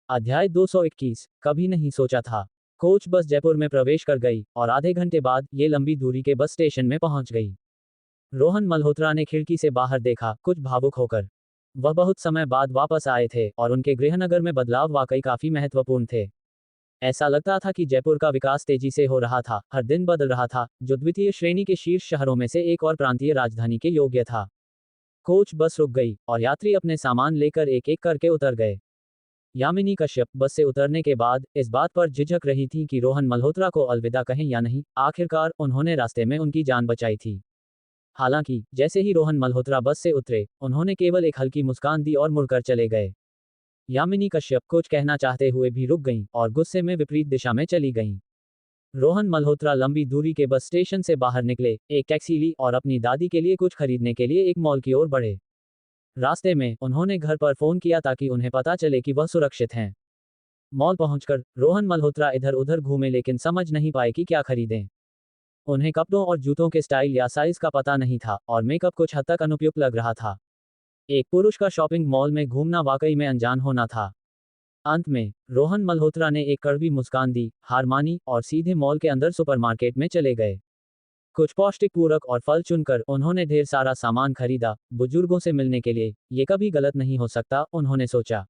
अध्याय 221। कभी नहीं सोचा था। कोच बस जयपुर में प्रवेश कर गई और आधे घंटे बाद ये लंबी दूरी के बस स्टेशन में पहुंच गई। रोहन मल्होत्रा ने खिड़की से बाहर देखा, कुछ भावुक होकर। वह बहुत समय बाद वापस आए थे और उनके गृहनगर में बदलाव वाकई काफी महत्वपूर्ण थे। ऐसा लगता था कि जयपुर का विकास तेजी से हो रहा था, हर दिन बदल रहा था, जो द्वितीय श्रेणी के शीर्ष शहरों में से एक और प्रांतीय राजधानी के योग्य था। कोच बस रुक गई और यात्री अपने सामान लेकर एक एक करके उतर गए। यामिनी कश्यप बस से उतरने के बाद इस बात पर झिझक रही थी कि रोहन मल्होत्रा को अलविदा कहें या नहीं। आखिरकार उन्होंने रास्ते में उनकी जान बचाई थी। हालांकि जैसे ही रोहन मल्होत्रा बस से उतरे, उन्होंने केवल एक हल्की मुस्कान दी और मुड़कर चले गए। यामिनी कश्यप कुछ कहना चाहते हुए भी रुक गईं और गुस्से में विपरीत दिशा में चली गईं। रोहन मल्होत्रा लंबी दूरी के बस स्टेशन से बाहर निकले, एक टैक्सी ली और अपनी दादी के लिए कुछ खरीदने के लिए एक मॉल की ओर बढ़े। रास्ते में उन्होंने घर पर फोन किया ताकि उन्हें पता चले कि वह सुरक्षित हैं। मॉल पहुंचकर रोहन मल्होत्रा इधर उधर घूमे लेकिन समझ नहीं पाए कि क्या खरीदें। उन्हें कपड़ों और जूतों के स्टाइल या साइज का पता नहीं था और मेकअप कुछ हद तक अनुपयुक्त लग रहा था। एक पुरुष का शॉपिंग मॉल में घूमना वाकई में अनजान होना था। अंत में रोहन मल्होत्रा ने एक कड़वी मुस्कान दी, हार मानी और सीधे मॉल के अंदर सुपरमार्केट में चले गए। कुछ पौष्टिक पूरक और फल चुनकर उन्होंने ढेर सारा सामान खरीदा। बुजुर्गों से मिलने के लिए ये कभी गलत नहीं हो सकता, उन्होंने सोचा।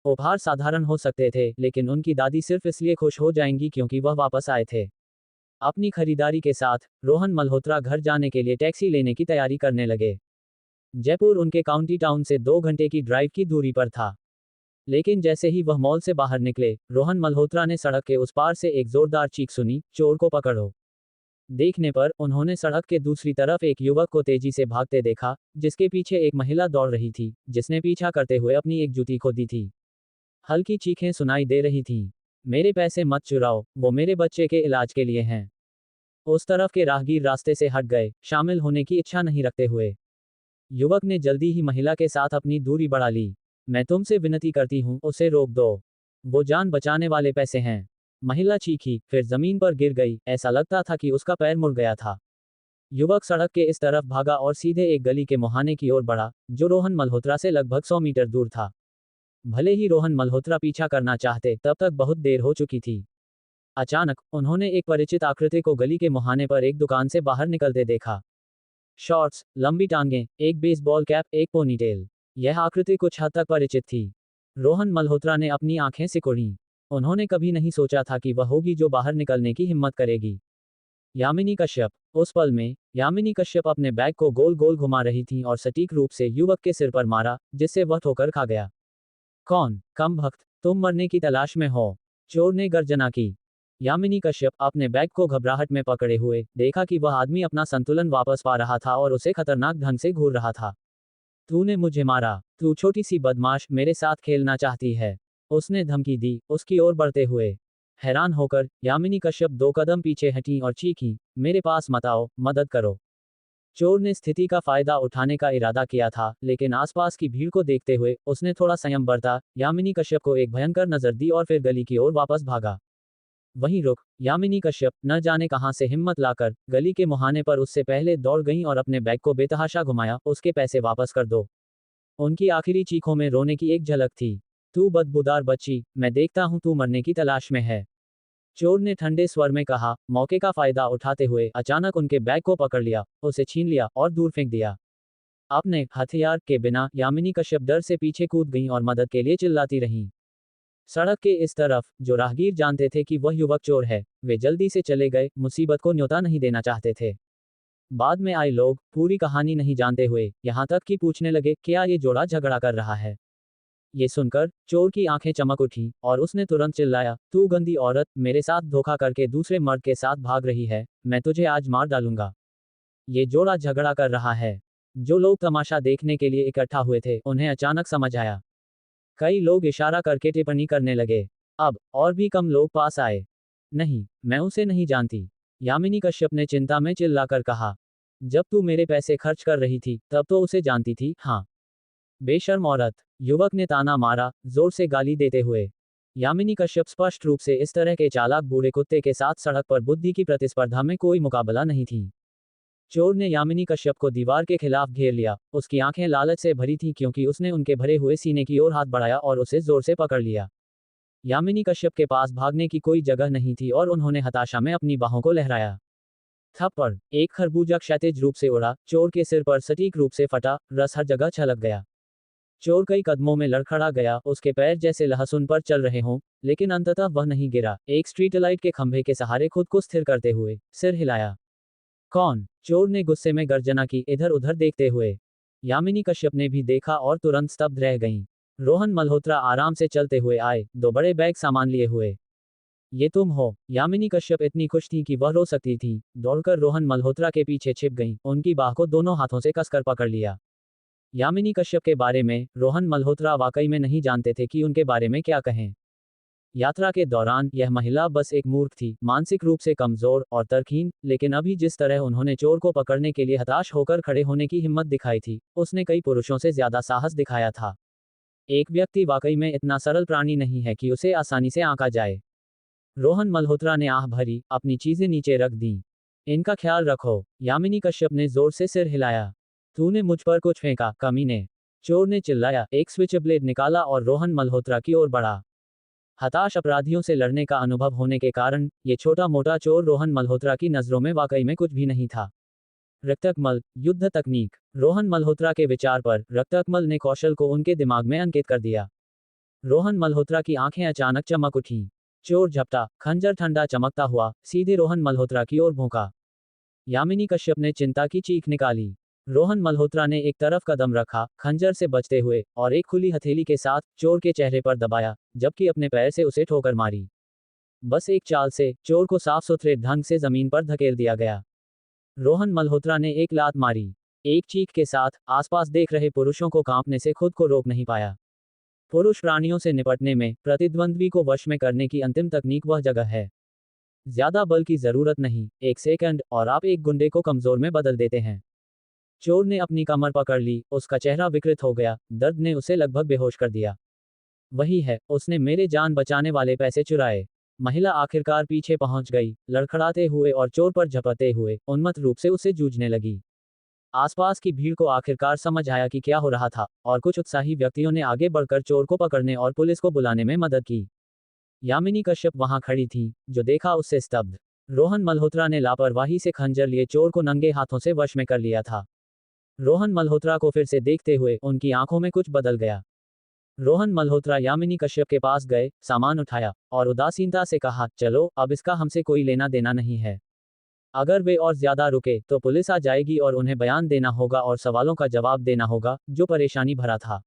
उपहार साधारण हो सकते थे लेकिन उनकी दादी सिर्फ इसलिए खुश हो जाएंगी क्योंकि वह वापस आए थे। अपनी खरीदारी के साथ रोहन मल्होत्रा घर जाने के लिए टैक्सी लेने की तैयारी करने लगे। जयपुर उनके काउंटी टाउन से 2 घंटे की ड्राइव की दूरी पर था। लेकिन जैसे ही वह मॉल से बाहर निकले, रोहन मल्होत्रा ने सड़क के उस पार से एक जोरदार चीख सुनी, चोर को पकड़ो। देखने पर उन्होंने सड़क के दूसरी तरफ एक युवक को तेजी से भागते देखा, जिसके पीछे एक महिला दौड़ रही थी, जिसने पीछा करते हुए अपनी एक जूती खो दी थी। हल्की चीखें सुनाई दे रही थीं। मेरे पैसे मत चुराओ, वो मेरे बच्चे के इलाज के लिए हैं। उस तरफ के राहगीर रास्ते से हट गए, शामिल होने की इच्छा नहीं रखते हुए। युवक ने जल्दी ही महिला के साथ अपनी दूरी बढ़ा ली। मैं तुमसे विनती करती हूँ, उसे रोक दो। वो जान बचाने वाले पैसे हैं। महिला चीखी, फिर जमीन पर गिर गई, ऐसा लगता था कि उसका पैर मुड़ गया था। युवक सड़क के इस तरफ भागा और सीधे एक गली के मुहाने की ओर बढ़ा, जो रोहन मल्होत्रा से लगभग 100 मीटर दूर था। भले ही रोहन मल्होत्रा पीछा करना चाहते, तब तक बहुत देर हो चुकी थी। अचानक उन्होंने एक परिचित आकृति को गली के मुहाने पर एक दुकान से बाहर निकलते देखा। शॉर्ट्स, लंबी टांगें, एक बेसबॉल कैप, एक पोनीटेल। यह आकृति कुछ हद तक परिचित थी। रोहन मल्होत्रा ने अपनी आंखें सिकुड़ीं। उन्होंने कभी नहीं सोचा था कि वह होगी जो बाहर निकलने की हिम्मत करेगी। यामिनी कश्यप। उस पल में यामिनी कश्यप अपने बैग को गोल गोल घुमा रही थीं और सटीक रूप से युवक के सिर पर मारा, जिससे वह ठोकर खा गया। कौन, कम भक्त, तुम मरने की तलाश में हो? चोर ने गर्जना की। यामिनी कश्यप अपने बैग को घबराहट में पकड़े हुए देखा कि वह आदमी अपना संतुलन वापस पा रहा था और उसे खतरनाक ढंग से घूर रहा था। तूने मुझे मारा, तू छोटी सी बदमाश मेरे साथ खेलना चाहती है, उसने धमकी दी, उसकी ओर बढ़ते हुए। हैरान होकर यामिनी कश्यप 2 कदम पीछे हटी और चीखी, मेरे पास मत आओ, मदद करो। चोर ने स्थिति का फायदा उठाने का इरादा किया था, लेकिन आसपास की भीड़ को देखते हुए उसने थोड़ा संयम बरता, यामिनी कश्यप को एक भयंकर नजर दी और फिर गली की ओर वापस भागा। वहीं रुक, यामिनी कश्यप न जाने कहां से हिम्मत लाकर गली के मुहाने पर उससे पहले दौड़ गईं और अपने बैग को बेतहाशा घुमाया, उसके पैसे वापस कर दो। उनकी आखिरी चीखों में रोने की एक झलक थी। तू बदबूदार बच्ची, मैं देखता हूं तू मरने की तलाश में है, चोर ने ठंडे स्वर में कहा। मौके का फायदा उठाते हुए अचानक उनके बैग को पकड़ लिया, उसे छीन लिया और दूर फेंक दिया। अपने हथियार के बिना यामिनी कश्यप डर से पीछे कूद गईं और मदद के लिए चिल्लाती रहीं। सड़क के इस तरफ जो राहगीर जानते थे कि वह युवक चोर है, वे जल्दी से चले गए, मुसीबत को न्योता नहीं देना चाहते थे। बाद में आए लोग पूरी कहानी नहीं जानते हुए यहां तक कि पूछने लगे, क्या ये जोड़ा झगड़ा कर रहा है? ये सुनकर चोर की आंखें चमक उठी और उसने तुरंत चिल्लाया, तू गंदी औरत, मेरे साथ धोखा करके दूसरे मर्द के साथ भाग रही है, मैं तुझे आज मार डालूंगा। ये जोड़ा झगड़ा कर रहा है। जो लोग तमाशा देखने के लिए इकट्ठा हुए थे, उन्हें अचानक समझ आया। कई लोग इशारा करके टिप्पणी करने लगे। अब और भी कम लोग पास आए। नहीं, मैं उसे नहीं जानती, यामिनी कश्यप ने चिंता में चिल्लाकर कहा। जब तू मेरे पैसे खर्च कर रही थी, तब तो उसे जानती थी, हाँ? बेशर्म औरत, युवक ने ताना मारा, जोर से गाली देते हुए। यामिनी कश्यप स्पष्ट रूप से इस तरह के चालाक बूढ़े कुत्ते के साथ सड़क पर बुद्धि की प्रतिस्पर्धा में कोई मुकाबला नहीं थी। चोर ने यामिनी कश्यप को दीवार के खिलाफ घेर लिया, उसकी आंखें लालच से भरी थीं क्योंकि उसने उनके भरे हुए सीने की ओर हाथ बढ़ाया और उसे जोर से पकड़ लिया। यामिनी कश्यप के पास भागने की कोई जगह नहीं थी और उन्होंने हताशा में अपनी बाहों को लहराया। थप्पड़। एक खरबूजा क्षैतिज रूप से उड़ा, चोर के सिर पर सटीक रूप से फटा, रस हर जगह छलक गया। चोर कई कदमों में लड़खड़ा गया, उसके पैर जैसे लहसुन पर चल रहे हों, लेकिन अंततः वह नहीं गिरा। एक स्ट्रीट लाइट के खंभे के सहारे खुद को स्थिर करते हुए सिर हिलाया। कौन? चोर ने गुस्से में गर्जना की, इधर उधर देखते हुए। यामिनी कश्यप ने भी देखा और तुरंत स्तब्ध रह गईं। रोहन मल्होत्रा आराम से चलते हुए आए, 2 बड़े बैग सामान लिए हुए। ये तुम हो? यामिनी कश्यप इतनी खुश थी कि वह रो सकती थी। दौड़कर रोहन मल्होत्रा के पीछे छिप गईं, उनकी बाह को दोनों हाथों से कसकर पकड़ लिया। यामिनी कश्यप के बारे में रोहन मल्होत्रा वाकई में नहीं जानते थे कि उनके बारे में क्या कहें। यात्रा के दौरान यह महिला बस एक मूर्ख थी, मानसिक रूप से कमजोर और तर्कहीन, लेकिन अभी जिस तरह उन्होंने चोर को पकड़ने के लिए हताश होकर खड़े होने की हिम्मत दिखाई थी, उसने कई पुरुषों से ज्यादा साहस दिखाया था। एक व्यक्ति वाकई में इतना सरल प्राणी नहीं है कि उसे आसानी से आंका जाए। रोहन मल्होत्रा ने आह भरी, अपनी चीजें नीचे रख दी। इनका ख्याल रखो। यामिनी कश्यप ने जोर से सिर हिलाया। तूने मुझ पर कुछ फेंका, कमीने। चोर ने चिल्लाया, एक स्विच ब्लेड निकाला और रोहन मल्होत्रा की ओर बढ़ा। हताश अपराधियों से लड़ने का अनुभव होने के कारण ये छोटा मोटा चोर रोहन मल्होत्रा की नजरों में वाकई में कुछ भी नहीं था। रक्तकमल, युद्ध तकनीक। रोहन मल्होत्रा के विचार पर रक्तकमल ने कौशल को उनके दिमाग में अंकित कर दिया। रोहन मल्होत्रा की आंखें अचानक चमक उठीं। चोर झपटा, खंजर ठंडा चमकता हुआ सीधे रोहन मल्होत्रा की ओर भौंका। यामिनी कश्यप ने चिंता की चीख निकाली। रोहन मल्होत्रा ने एक तरफ कदम रखा, खंजर से बचते हुए, और एक खुली हथेली के साथ चोर के चेहरे पर दबाया, जबकि अपने पैर से उसे ठोकर मारी। बस एक चाल से चोर को साफ सुथरे ढंग से जमीन पर धकेल दिया गया। रोहन मल्होत्रा ने एक लात मारी। एक चीख के साथ आसपास देख रहे पुरुषों को कांपने से खुद को रोक नहीं पाया। पुरुष प्राणियों से निपटने में प्रतिद्वंद्वी को वश में करने की अंतिम तकनीक वह जगह है। ज्यादा बल की जरूरत नहीं, 1 सेकंड और आप एक गुंडे को कमजोर में बदल देते हैं। चोर ने अपनी कमर पकड़ ली, उसका चेहरा विकृत हो गया, दर्द ने उसे लगभग बेहोश कर दिया। वही है, उसने मेरे जान बचाने वाले पैसे चुराए। महिला आखिरकार पीछे पहुंच गई, लड़खड़ाते हुए और चोर पर झपटते हुए, उन्मत्त रूप से उसे जूझने लगी। आसपास की भीड़ को आखिरकार समझ आया कि क्या हो रहा था, और कुछ उत्साही व्यक्तियों ने आगे बढ़कर चोर को पकड़ने और पुलिस को बुलाने में मदद की। यामिनी कश्यप वहां खड़ी थी, जो देखा उससे स्तब्ध। रोहन मल्होत्रा ने लापरवाही से खंजर लिए चोर को नंगे हाथों से वश में कर लिया था। रोहन मल्होत्रा को फिर से देखते हुए उनकी आंखों में कुछ बदल गया। रोहन मल्होत्रा यामिनी कश्यप के पास गए, सामान उठाया, और उदासीनता से कहा, चलो, अब इसका हमसे कोई लेना देना नहीं है। अगर वे और ज्यादा रुके तो पुलिस आ जाएगी और उन्हें बयान देना होगा और सवालों का जवाब देना होगा, जो परेशानी भरा था।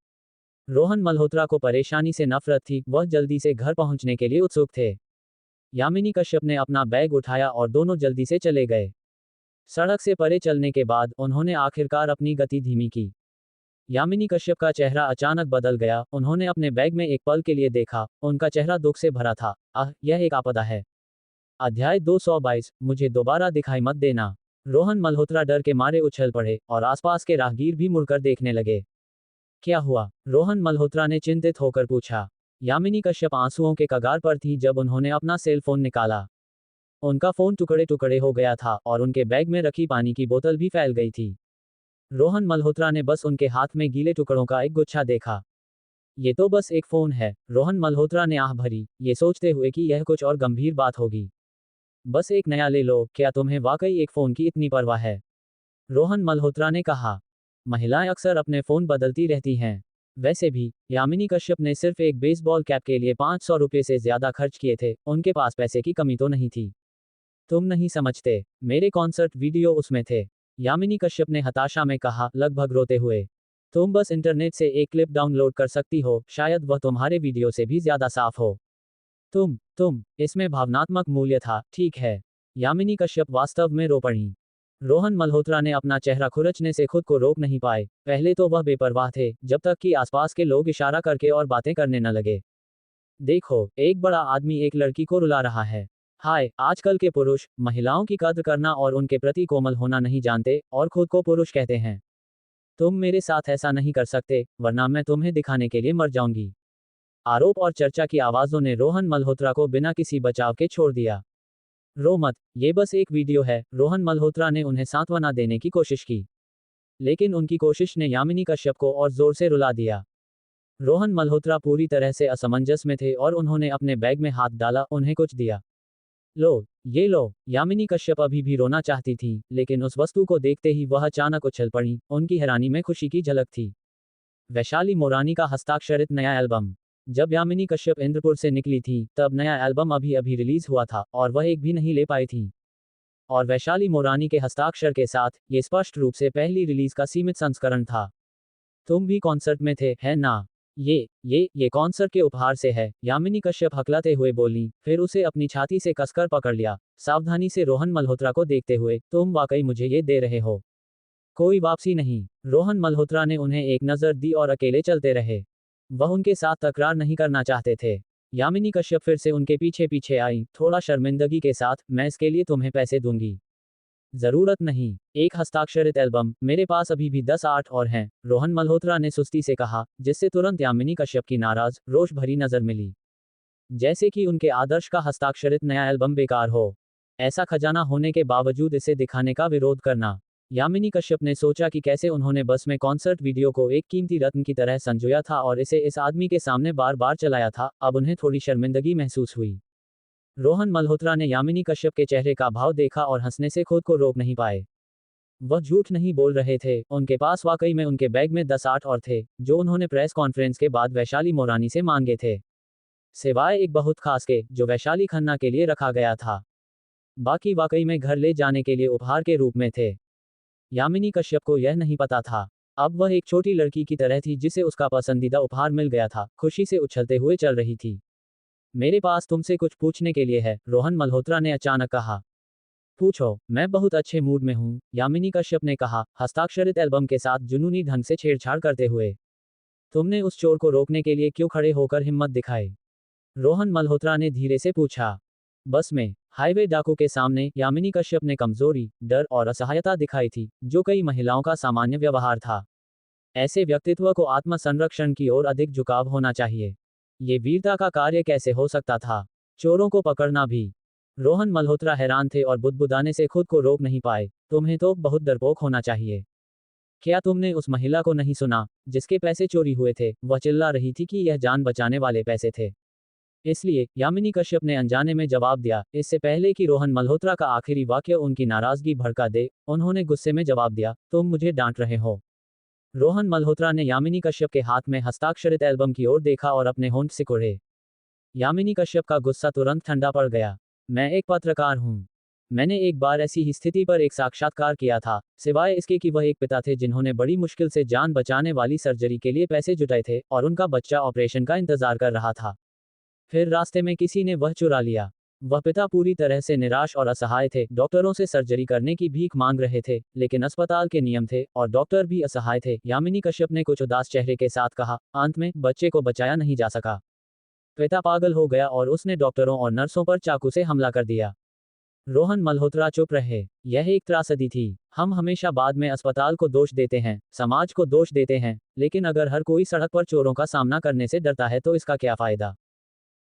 रोहन मल्होत्रा को परेशानी से नफरत थी, वह जल्दी से घर पहुंचने के लिए उत्सुक थे। यामिनी कश्यप ने अपना बैग उठाया और दोनों जल्दी से चले गए। सड़क से परे चलने के बाद उन्होंने आखिरकार अपनी गति धीमी की। यामिनी कश्यप का चेहरा अचानक बदल गया, उन्होंने अपने बैग में एक पल के लिए देखा, उनका चेहरा दुख से भरा था। यह एक आपदा है। अध्याय 222, मुझे दोबारा दिखाई मत देना। रोहन मल्होत्रा डर के मारे उछल पड़े, और आसपास के राहगीर भी मुड़कर देखने लगे। क्या हुआ? रोहन मल्होत्रा ने चिंतित होकर पूछा। यामिनी कश्यप आंसुओं के कगार पर थी जब उन्होंने अपना सेल फोन निकाला। उनका फोन टुकड़े टुकड़े हो गया था और उनके बैग में रखी पानी की बोतल भी फैल गई थी। रोहन मल्होत्रा ने बस उनके हाथ में गीले टुकड़ों का एक गुच्छा देखा। ये तो बस एक फोन है। रोहन मल्होत्रा ने आह भरी, ये सोचते हुए कि यह कुछ और गंभीर बात होगी। बस एक नया ले लो, क्या तुम्हें वाकई एक फोन की इतनी परवाह है? रोहन मल्होत्रा ने कहा। महिलाएं अक्सर अपने फोन बदलती रहती हैं। वैसे भी यामिनी कश्यप ने सिर्फ एक बेसबॉल कैप के लिए 500 रुपये से ज्यादा खर्च किए थे, उनके पास पैसे की कमी तो नहीं थी। तुम नहीं समझते, मेरे कॉन्सर्ट वीडियो उसमें थे। यामिनी कश्यप ने हताशा में कहा, लगभग रोते हुए। तुम बस इंटरनेट से एक क्लिप डाउनलोड कर सकती हो, शायद वह तुम्हारे वीडियो से भी ज्यादा साफ हो। इसमें भावनात्मक मूल्य था, ठीक है। यामिनी कश्यप वास्तव में रो पड़ी। रोहन मल्होत्रा ने अपना चेहरा खुरचने से खुद को रोक नहीं पाए। पहले तो वह बेपरवाह थे, जब तक कि आसपास के लोग इशारा करके और बातें करने न लगे। देखो, एक बड़ा आदमी एक लड़की को रुला रहा है। हाय, आजकल के पुरुष महिलाओं की कद्र करना और उनके प्रति कोमल होना नहीं जानते, और खुद को पुरुष कहते हैं। तुम मेरे साथ ऐसा नहीं कर सकते, वरना मैं तुम्हें दिखाने के लिए मर जाऊंगी। आरोप और चर्चा की आवाजों ने रोहन मल्होत्रा को बिना किसी बचाव के छोड़ दिया। रो मत, ये बस एक वीडियो है। रोहन मल्होत्रा ने उन्हें सांत्वना देने की कोशिश की, लेकिन उनकी कोशिश ने यामिनी कश्यप को और जोर से रुला दिया। रोहन मल्होत्रा पूरी तरह से असमंजस में थे और उन्होंने अपने बैग में हाथ डाला, उन्हें कुछ दिया। लो, ये लो। यामिनी कश्यप अभी भी रोना चाहती थी, लेकिन उस वस्तु को देखते ही वह अचानक उछल पड़ी, उनकी हैरानी में खुशी की झलक थी। वैशाली मोरानी का हस्ताक्षरित नया एल्बम। जब यामिनी कश्यप इंद्रपुर से निकली थी, तब नया एल्बम अभी अभी रिलीज हुआ था और वह एक भी नहीं ले पाई थी। और वैशाली मोरानी के हस्ताक्षर के साथ, ये स्पष्ट रूप से पहली रिलीज का सीमित संस्करण था। तुम भी कॉन्सर्ट में थे, है ना? ये कॉन्सर्ट के उपहार से है, यामिनी कश्यप हकलाते हुए बोली, फिर उसे अपनी छाती से कसकर पकड़ लिया, सावधानी से रोहन मल्होत्रा को देखते हुए, तुम वाकई मुझे ये दे रहे हो? कोई वापसी नहीं। रोहन मल्होत्रा ने उन्हें एक नजर दी और अकेले चलते रहे। वह उनके साथ तकरार नहीं करना चाहते थे। यामिनी कश्यप फिर से उनके पीछे पीछे आई, थोड़ा शर्मिंदगी के साथ, मैं इसके लिए तुम्हें पैसे दूंगी। जरूरत नहीं। एक हस्ताक्षरित एल्बम, मेरे पास अभी भी 10-8 और हैं, रोहन मल्होत्रा ने सुस्ती से कहा, जिससे तुरंत यामिनी कश्यप की नाराज, रोष भरी नजर मिली। जैसे कि उनके आदर्श का हस्ताक्षरित नया एल्बम बेकार हो। ऐसा खजाना होने के बावजूद इसे दिखाने का विरोध करना। यामिनी कश्यप ने सोचा कि कैसे उन्होंने बस में कॉन्सर्ट वीडियो को एक कीमती रत्न की तरह संजोया था और इसे इस आदमी के सामने बार बार चलाया था, अब उन्हें थोड़ी शर्मिंदगी महसूस हुई। रोहन मल्होत्रा ने यामिनी कश्यप के चेहरे का भाव देखा और हंसने से खुद को रोक नहीं पाए। वह झूठ नहीं बोल रहे थे, उनके पास वाकई में उनके बैग में 10-8 और थे, जो उन्होंने प्रेस कॉन्फ्रेंस के बाद वैशाली मोरानी से मांगे थे। सिवाय एक बहुत खास के, जो वैशाली खन्ना के लिए रखा गया था। बाकी वाकई में घर ले जाने के लिए उपहार के रूप में थे। यामिनी कश्यप को यह नहीं पता था। अब वह एक छोटी लड़की की तरह थी जिसे उसका पसंदीदा उपहार मिल गया था, खुशी से उछलते हुए चल रही थी। मेरे पास तुमसे कुछ पूछने के लिए है, रोहन मल्होत्रा ने अचानक कहा। पूछो, मैं बहुत अच्छे मूड में हूँ, यामिनी कश्यप ने कहा, हस्ताक्षरित एल्बम के साथ जुनूनी ढंग से छेड़छाड़ करते हुए। तुमने उस चोर को रोकने के लिए क्यों खड़े होकर हिम्मत दिखाई? रोहन मल्होत्रा ने धीरे से पूछा। बस में, हाईवे डाकू के सामने, यामिनी कश्यप ने कमजोरी, डर और असहायता दिखाई थी, जो कई महिलाओं का सामान्य व्यवहार था। ऐसे व्यक्तित्व को आत्मसंरक्षण की ओर अधिक झुकाव होना चाहिए। ये वीरता का कार्य कैसे हो सकता था? चोरों को पकड़ना भी। रोहन मल्होत्रा हैरान थे और बुदबुदाने से खुद को रोक नहीं पाए, तुम्हें तो बहुत डरपोक होना चाहिए। क्या तुमने उस महिला को नहीं सुना, जिसके पैसे चोरी हुए थे? वह चिल्ला रही थी कि यह जान बचाने वाले पैसे थे। इसलिए, यामिनी कश्यप ने अनजाने में जवाब दिया, इससे पहले कि रोहन मल्होत्रा का आखिरी वाक्य उनकी नाराजगी भड़का दे, उन्होंने गुस्से में जवाब दिया, तुम मुझे डांट रहे हो। रोहन मल्होत्रा ने यामिनी कश्यप के हाथ में हस्ताक्षरित एल्बम की ओर देखा और अपने होंठ सिकुड़े। यामिनी कश्यप का गुस्सा तुरंत ठंडा पड़ गया। मैं एक पत्रकार हूँ। मैंने एक बार ऐसी ही स्थिति पर एक साक्षात्कार किया था, सिवाय इसके कि वह एक पिता थे जिन्होंने बड़ी मुश्किल से जान बचाने वाली सर्जरी के लिए पैसे जुटाए थे और उनका बच्चा ऑपरेशन का इंतजार कर रहा था। फिर रास्ते में किसी ने वह चुरा लिया। वह पिता पूरी तरह से निराश और असहाय थे, डॉक्टरों से सर्जरी करने की भीख मांग रहे थे, लेकिन अस्पताल के नियम थे और डॉक्टर भी असहाय थे। यामिनी कश्यप ने कुछ उदास चेहरे के साथ कहा, अंत में बच्चे को बचाया नहीं जा सका। पिता पागल हो गया और उसने डॉक्टरों और नर्सों पर चाकू से हमला कर दिया। रोहन मल्होत्रा चुप रहे। यह एक त्रासदी थी। हम हमेशा बाद में अस्पताल को दोष देते हैं, समाज को दोष देते हैं, लेकिन अगर हर कोई सड़क पर चोरों का सामना करने से डरता है तो इसका क्या फायदा?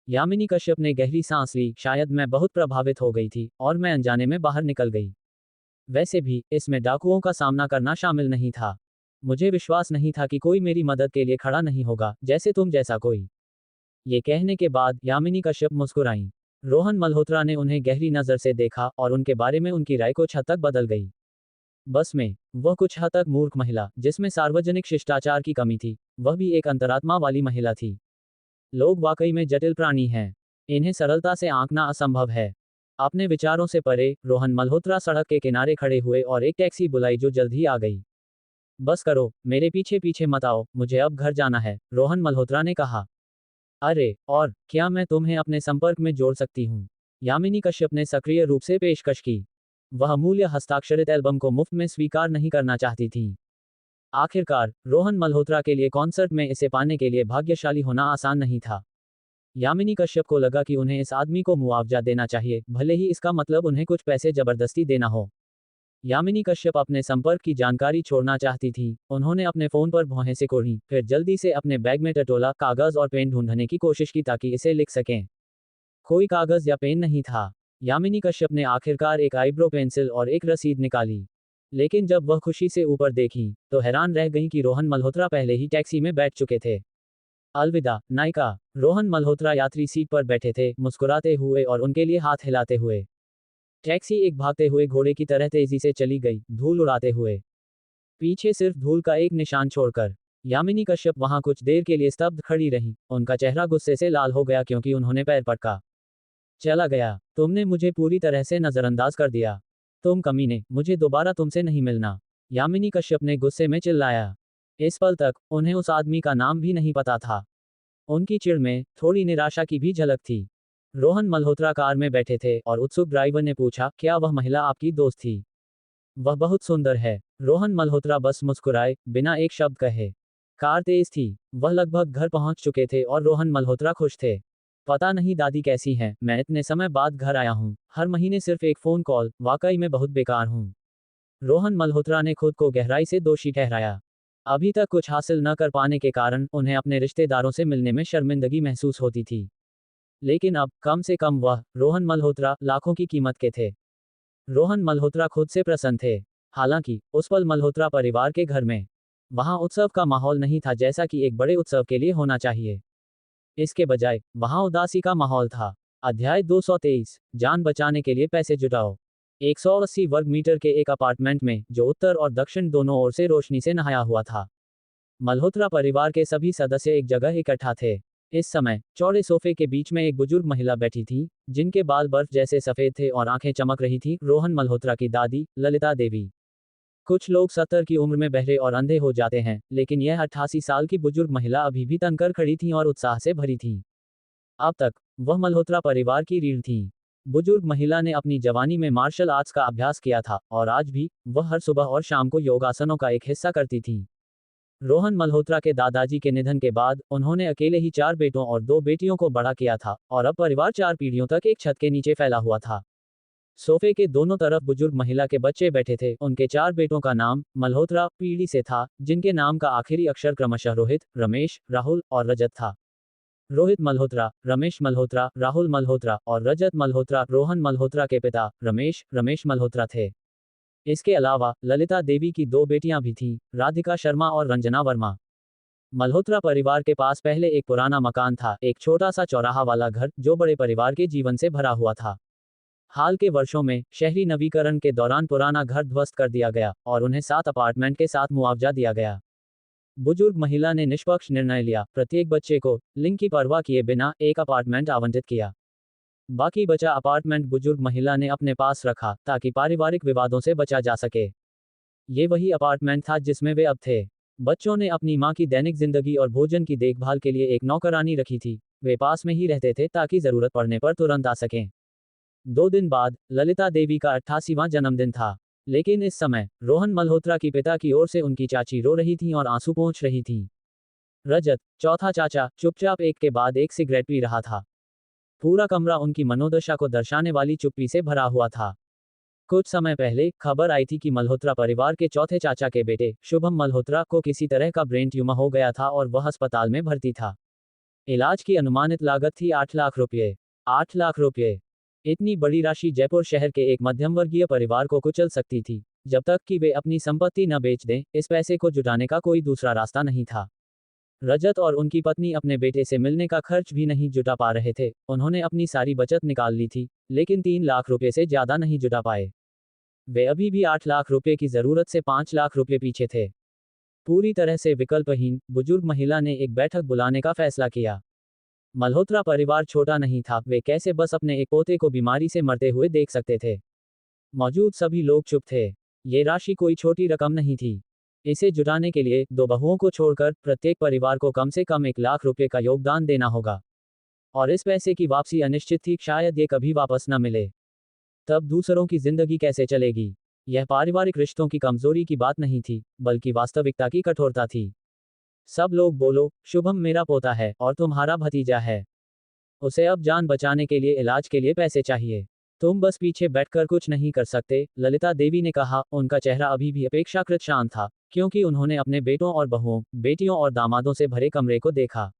यामिनी कश्यप ने गहरी सांस ली, शायद मैं बहुत प्रभावित हो गई थी और मैं अनजाने में बाहर निकल गई। वैसे भी, इसमें डाकुओं का सामना करना शामिल नहीं था। मुझे विश्वास नहीं था कि कोई मेरी मदद के लिए खड़ा नहीं होगा, जैसे तुम जैसा कोई। ये कहने के बाद, यामिनी कश्यप मुस्कुराईं। रोहन मल्होत्रा ने उन्हें गहरी नजर से देखा और उनके बारे में उनकी राय कुछ हद तक बदल गई। बस में, वह कुछ हद तक मूर्ख महिला, जिसमें सार्वजनिक शिष्टाचार की कमी थी, वह भी एक अंतरात्मा वाली महिला थी। लोग वाकई में जटिल प्राणी हैं। इन्हें सरलता से आंकना असंभव है। अपने विचारों से परे, रोहन मल्होत्रा सड़क के किनारे खड़े हुए और एक टैक्सी बुलाई जो जल्द ही आ गई। बस करो, मेरे पीछे पीछे मत आओ, मुझे अब घर जाना है, रोहन मल्होत्रा ने कहा। अरे, और क्या मैं तुम्हें अपने संपर्क में जोड़ सकती हूँ? यामिनी कश्यप ने सक्रिय रूप से पेशकश की। वह अमूल्य हस्ताक्षरित एल्बम को मुफ्त में स्वीकार नहीं करना चाहती थी। आखिरकार, रोहन मल्होत्रा के लिए कॉन्सर्ट में इसे पाने के लिए भाग्यशाली होना आसान नहीं था। यामिनी कश्यप को लगा कि उन्हें इस आदमी को मुआवजा देना चाहिए, भले ही इसका मतलब उन्हें कुछ पैसे जबरदस्ती देना हो। यामिनी कश्यप अपने संपर्क की जानकारी छोड़ना चाहती थी। उन्होंने अपने फोन पर भौहें सिकोड़ी, फिर जल्दी से अपने बैग में टटोला, कागज और पेन ढूंढने की कोशिश की ताकि इसे लिख सकें। कोई कागज या पेन नहीं था। यामिनी कश्यप ने आखिरकार एक आईब्रो पेंसिल और एक रसीद निकाली। लेकिन जब वह खुशी से ऊपर देखी, तो हैरान रह गई कि रोहन मल्होत्रा पहले ही टैक्सी में बैठ चुके थे। अलविदा, नायिका। रोहन मल्होत्रा यात्री सीट पर बैठे थे, मुस्कुराते हुए और उनके लिए हाथ हिलाते हुए। टैक्सी एक भागते हुए घोड़े की तरह तेजी से चली गई, धूल उड़ाते हुए। पीछे सिर्फ धूल का एक निशान छोड़कर। यामिनी कश्यप वहां कुछ देर के लिए स्तब्ध खड़ी रहीं, उनका चेहरा गुस्से से लाल हो गया क्योंकि उन्होंने पैर पटका। चला गया। तुमने मुझे पूरी तरह से नजरअंदाज कर दिया। तुम कमीने, मुझे दोबारा तुमसे नहीं मिलना। यामिनी कश्यप ने गुस्से में चिल्लाया। इस पल तक उन्हें उस आदमी का नाम भी नहीं पता था। उनकी चिढ़ में थोड़ी निराशा की भी झलक थी। रोहन मल्होत्रा कार में बैठे थे और उत्सुक ड्राइवर ने पूछा, क्या वह महिला आपकी दोस्त थी? वह बहुत सुंदर है। रोहन मल्होत्रा बस मुस्कुराए, बिना एक शब्द कहे। कार तेज थी। वह लगभग घर पहुंच चुके थे और रोहन मल्होत्रा खुश थे। पता नहीं दादी कैसी हैं, मैं इतने समय बाद घर आया हूँ, हर महीने सिर्फ एक फोन कॉल, वाकई में बहुत बेकार हूँ। रोहन मल्होत्रा ने खुद को गहराई से दोषी ठहराया। अभी तक कुछ हासिल न कर पाने के कारण उन्हें अपने रिश्तेदारों से मिलने में शर्मिंदगी महसूस होती थी। लेकिन अब कम से कम वह, रोहन मल्होत्रा, लाखों की कीमत के थे। रोहन मल्होत्रा खुद से प्रसन्न थे। हालांकि उस पल मल्होत्रा परिवार के घर में, वहां उत्सव का माहौल नहीं था जैसा कि एक बड़े उत्सव के लिए होना चाहिए। इसके बजाय वहां उदासी का माहौल था। अध्याय 223, जान बचाने के लिए पैसे जुटाओ। 180 वर्ग मीटर के एक अपार्टमेंट में, जो उत्तर और दक्षिण दोनों ओर से रोशनी से नहाया हुआ था, मल्होत्रा परिवार के सभी सदस्य एक जगह इकट्ठा थे। इस समय चौड़े सोफे के बीच में एक बुजुर्ग महिला बैठी थी, जिनके बाल बर्फ जैसे सफेद थे और आंखें चमक रही थी, रोहन मल्होत्रा की दादी, ललिता देवी। कुछ लोग 70 की उम्र में बहरे और अंधे हो जाते हैं, लेकिन यह 88 साल की बुजुर्ग महिला अभी भी तनकर खड़ी थी और उत्साह से भरी थी। अब तक वह मल्होत्रा परिवार की रीढ़ थी। बुजुर्ग महिला ने अपनी जवानी में मार्शल आर्ट्स का अभ्यास किया था और आज भी वह हर सुबह और शाम को योगासनों का एक हिस्सा करती थी। रोहन मल्होत्रा के दादाजी के निधन के बाद उन्होंने अकेले ही 4 बेटों और 2 बेटियों को बड़ा किया था और अब परिवार 4 पीढ़ियों तक एक छत के नीचे फैला हुआ था। सोफे के दोनों तरफ बुजुर्ग महिला के बच्चे बैठे थे। उनके 4 बेटों का नाम मल्होत्रा पीढ़ी से था, जिनके नाम का आखिरी अक्षर क्रमशः रोहित, रमेश, राहुल और रजत था। रोहित मल्होत्रा, रमेश मल्होत्रा, राहुल मल्होत्रा और रजत मल्होत्रा रोहन मल्होत्रा के पिता रमेश मल्होत्रा थे। इसके अलावा ललिता देवी की 2 बेटियां भी थीं, राधिका शर्मा और रंजना वर्मा। मल्होत्रा परिवार के पास पहले एक पुराना मकान था, एक छोटा सा चौराहा वाला घर, जो बड़े परिवार के जीवन से भरा हुआ था। हाल के वर्षों में शहरी नवीकरण के दौरान पुराना घर ध्वस्त कर दिया गया और उन्हें 7 अपार्टमेंट के साथ मुआवजा दिया गया। बुजुर्ग महिला ने निष्पक्ष निर्णय लिया, प्रत्येक बच्चे को लिंग की परवाह किए बिना एक अपार्टमेंट आवंटित किया। बाकी बचा अपार्टमेंट बुजुर्ग महिला ने अपने पास रखा, ताकि पारिवारिक विवादों से बचा जा सके। ये वही अपार्टमेंट था जिसमें वे अब थे। बच्चों ने अपनी मां की दैनिक जिंदगी और भोजन की देखभाल के लिए एक नौकरानी रखी थी। वे पास में ही रहते थे ताकि जरूरत पड़ने पर तुरंत आ सकें। 2 दिन बाद ललिता देवी का 88वां जन्मदिन था। लेकिन इस समय रोहन मल्होत्रा की पिता की ओर से उनकी चाची रो रही थी और आंसू पोंछ रही थी। रजत, चौथा चाचा, चुपचाप एक के बाद एक सिगरेट पी रहा था। पूरा कमरा उनकी मनोदशा को दर्शाने वाली चुप्पी से भरा हुआ था। कुछ समय पहले खबर आई थी कि मल्होत्रा परिवार के चौथे चाचा के बेटे शुभम मल्होत्रा को किसी तरह का ब्रेन ट्यूमर हो गया था और वह अस्पताल में भर्ती था। इलाज की अनुमानित लागत थी 8 लाख रुपये। 8 लाख रुपये। इतनी बड़ी राशि जयपुर शहर के एक मध्यम वर्गीय परिवार को कुचल सकती थी। जब तक कि वे अपनी संपत्ति न बेच दें, इस पैसे को जुटाने का कोई दूसरा रास्ता नहीं था। रजत और उनकी पत्नी अपने बेटे से मिलने का खर्च भी नहीं जुटा पा रहे थे। उन्होंने अपनी सारी बचत निकाल ली थी, लेकिन 3 लाख रुपए से ज्यादा नहीं जुटा पाए। वे अभी भी 8 लाख रुपए की जरूरत से 5 लाख रुपए पीछे थे। पूरी तरह से विकल्पहीन, बुजुर्ग महिला ने एक बैठक बुलाने का फैसला किया। मल्होत्रा परिवार छोटा नहीं था, वे कैसे बस अपने एक पोते को बीमारी से मरते हुए देख सकते थे। मौजूद सभी लोग चुप थे। ये राशि कोई छोटी रकम नहीं थी। इसे जुटाने के लिए 2 बहुओं को छोड़कर प्रत्येक परिवार को कम से कम 1 लाख रुपए का योगदान देना होगा। और इस पैसे की वापसी अनिश्चित थी, शायद ये कभी वापस न मिले। तब दूसरों की जिंदगी कैसे चलेगी? यह पारिवारिक रिश्तों की कमजोरी की बात नहीं थी, बल्कि वास्तविकता की कठोरता थी। सब लोग बोलो, शुभम मेरा पोता है और तुम्हारा भतीजा है। उसे अब जान बचाने के लिए इलाज के लिए पैसे चाहिए। तुम बस पीछे बैठकर कुछ नहीं कर सकते, ललिता देवी ने कहा। उनका चेहरा अभी भी अपेक्षाकृत शांत था, क्योंकि उन्होंने अपने बेटों और बहुओं, बेटियों और दामादों से भरे कमरे को देखा।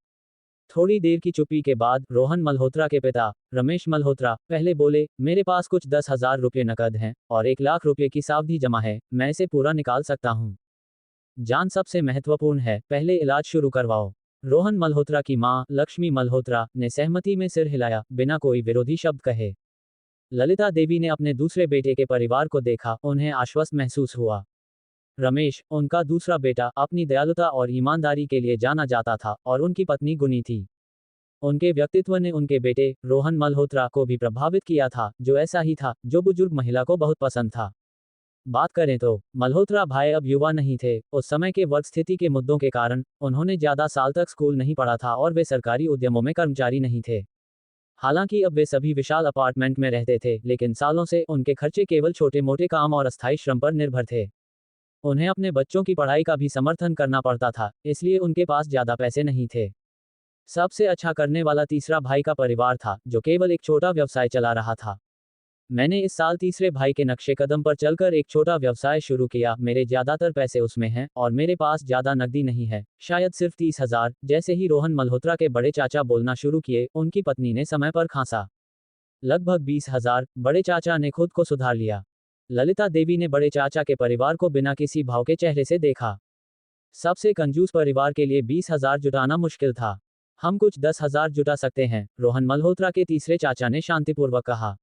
थोड़ी देर की चुप्पी के बाद रोहन मल्होत्रा के पिता रमेश मल्होत्रा पहले बोले, मेरे पास कुछ 10,000 रुपये नकद हैं और 1 लाख रुपये की सावधि जमा है, मैं इसे पूरा निकाल सकता हूँ। जान सबसे महत्वपूर्ण है, पहले इलाज शुरू करवाओ। रोहन मल्होत्रा की मां, लक्ष्मी मल्होत्रा, ने सहमति में सिर हिलाया, बिना कोई विरोधी शब्द कहे। ललिता देवी ने अपने दूसरे बेटे के परिवार को देखा, उन्हें आश्वस्त महसूस हुआ। रमेश, उनका दूसरा बेटा, अपनी दयालुता और ईमानदारी के लिए जाना जाता था, और उनकी पत्नी गुनी थी। उनके व्यक्तित्व ने उनके बेटे, रोहन मल्होत्रा, को भी प्रभावित किया था, जो ऐसा ही था, जो बुजुर्ग महिला को बहुत पसंद था। बात करें तो मल्होत्रा भाई अब युवा नहीं थे। उस समय के वर्ग स्थिति के मुद्दों के कारण उन्होंने ज्यादा साल तक स्कूल नहीं पढ़ा था और वे सरकारी उद्यमों में कर्मचारी नहीं थे। हालांकि अब वे सभी विशाल अपार्टमेंट में रहते थे, लेकिन सालों से उनके खर्चे केवल छोटे मोटे काम और अस्थायी श्रम पर निर्भर थे। उन्हें अपने बच्चों की पढ़ाई का भी समर्थन करना पड़ता था, इसलिए उनके पास ज्यादा पैसे नहीं थे। सबसे अच्छा करने वाला तीसरा भाई का परिवार था, जो केवल एक छोटा व्यवसाय चला रहा था। मैंने इस साल तीसरे भाई के नक्शे कदम पर चलकर एक छोटा व्यवसाय शुरू किया। मेरे ज्यादातर पैसे उसमें हैं और मेरे पास ज्यादा नकदी नहीं है, शायद सिर्फ 30,000। जैसे ही रोहन मल्होत्रा के बड़े चाचा बोलना शुरू किए, उनकी पत्नी ने समय पर खांसा। लगभग 20,000, बड़े चाचा ने खुद को सुधार लिया। ललिता देवी ने बड़े चाचा के परिवार को बिना किसी भाव के चेहरे से देखा। सबसे कंजूस परिवार के लिए 20,000 जुटाना मुश्किल था। हम कुछ 10,000 जुटा सकते हैं, रोहन मल्होत्रा के तीसरे चाचा ने शांतिपूर्वक कहा।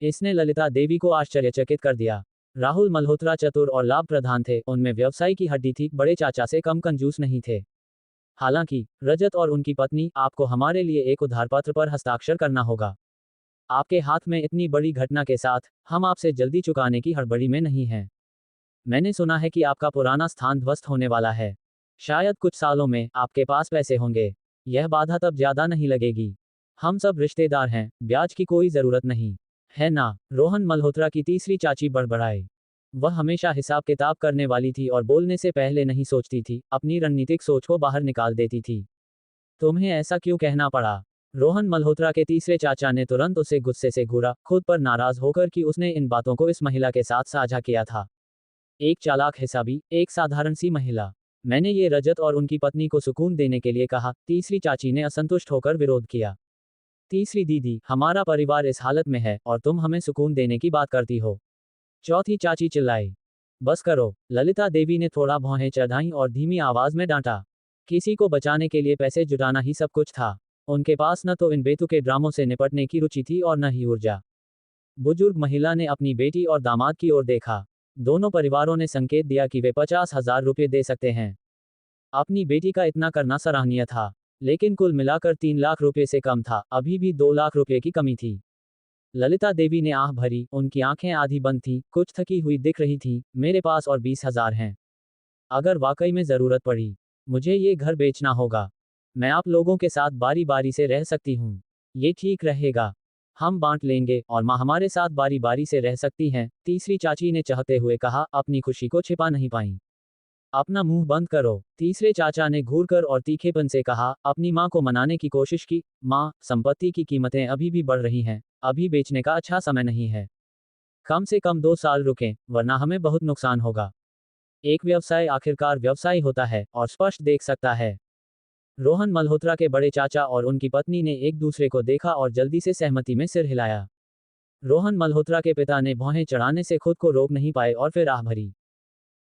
इसने ललिता देवी को आश्चर्यचकित कर दिया। राहुल मल्होत्रा चतुर और लाभ प्रधान थे, उनमें व्यवसाय की हड्डी थी, बड़े चाचा से कम कंजूस नहीं थे। हालांकि रजत और उनकी पत्नी, आपको हमारे लिए एक उधारपत्र पर हस्ताक्षर करना होगा। आपके हाथ में इतनी बड़ी घटना के साथ, हम आपसे जल्दी चुकाने की हड़बड़ी में नहीं हैं। मैंने सुना है कि आपका पुराना स्थान ध्वस्त होने वाला है। शायद कुछ सालों में आपके पास पैसे होंगे। यह बाधा तब ज्यादा नहीं लगेगी। हम सब रिश्तेदार हैं, ब्याज की कोई जरूरत नहीं है ना? रोहन मल्होत्रा की तीसरी चाची बड़बड़ाई। वह हमेशा हिसाब किताब करने वाली थी और बोलने से पहले नहीं सोचती थी, अपनी रणनीतिक सोच को बाहर निकाल देती थी। तुम्हें ऐसा क्यों कहना पड़ा? रोहन मल्होत्रा के तीसरे चाचा ने तुरंत उसे गुस्से से घूरा, खुद पर नाराज होकर कि उसने इन बातों को इस महिला के साथ साझा किया था। एक चालाक हिसाबी, एक साधारण सी महिला। मैंने ये रजत और उनकी पत्नी को सुकून देने के लिए कहा। तीसरी चाची ने असंतुष्ट होकर विरोध किया। तीसरी दीदी, हमारा परिवार इस हालत में है और तुम हमें सुकून देने की बात करती हो। चौथी चाची चिल्लाई। बस करो। ललिता देवी ने थोड़ा भौहें चढ़ाईं और धीमी आवाज में डांटा। किसी को बचाने के लिए पैसे जुटाना ही सब कुछ था। उनके पास न तो इन बेतुके ड्रामों से निपटने की रुचि थी और न ही ऊर्जा। बुजुर्ग महिला ने अपनी बेटी और दामाद की ओर देखा। दोनों परिवारों ने संकेत दिया कि वे 50,000 रुपये दे सकते हैं। अपनी बेटी का इतना करना सराहनीय था, लेकिन कुल मिलाकर 3 लाख रुपये से कम था, अभी भी 2 लाख रुपये की कमी थी। ललिता देवी ने आह भरी, उनकी आंखें आधी बंद थीं, कुछ थकी हुई दिख रही थीं। मेरे पास और 20,000 हैं। अगर वाकई में जरूरत पड़ी, मुझे ये घर बेचना होगा। मैं आप लोगों के साथ बारी बारी से रह सकती हूँ। ये ठीक रहेगा। हम बांट लेंगे और माँ हमारे साथ बारी बारी से रह सकती हैं। तीसरी चाची ने चाहते हुए कहा, अपनी खुशी को छिपा नहीं पाई। अपना मुंह बंद करो। तीसरे चाचा ने घूरकर और तीखेपन से कहा, अपनी माँ को मनाने की कोशिश की। माँ, संपत्ति की कीमतें अभी भी बढ़ रही हैं, अभी बेचने का अच्छा समय नहीं है। कम से कम 2 साल रुकें, वरना हमें बहुत नुकसान होगा। एक व्यवसाय आखिरकार व्यवसाय होता है और स्पष्ट देख सकता है। रोहन मल्होत्रा के बड़े चाचा और उनकी पत्नी ने एक दूसरे को देखा और जल्दी से सहमति में सिर हिलाया। रोहन मल्होत्रा के पिता ने भौहें चढ़ाने से खुद को रोक नहीं पाए और फिर आह भरी।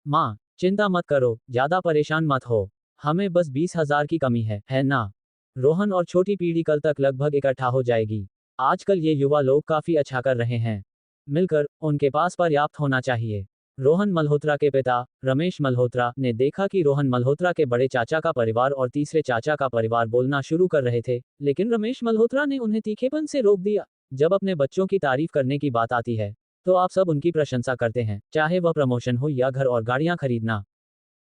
माँ, चिंता मत करो, ज्यादा परेशान मत हो। हमें बस 20,000 की कमी है ना? रोहन और छोटी पीढ़ी कल तक लगभग इकट्ठा हो जाएगी। आजकल ये युवा लोग काफी अच्छा कर रहे हैं। मिलकर उनके पास पर्याप्त होना चाहिए। रोहन मल्होत्रा के पिता, रमेश मल्होत्रा, ने देखा कि रोहन मल्होत्रा के बड़े चाचा का परिवार और तीसरे चाचा का परिवार बोलना शुरू कर रहे थे, लेकिन रमेश मल्होत्रा ने उन्हें तीखेपन से रोक दिया। जब अपने बच्चों की तारीफ करने की बात आती है, तो आप सब उनकी प्रशंसा करते हैं, चाहे वह प्रमोशन हो या घर और गाड़ियां खरीदना।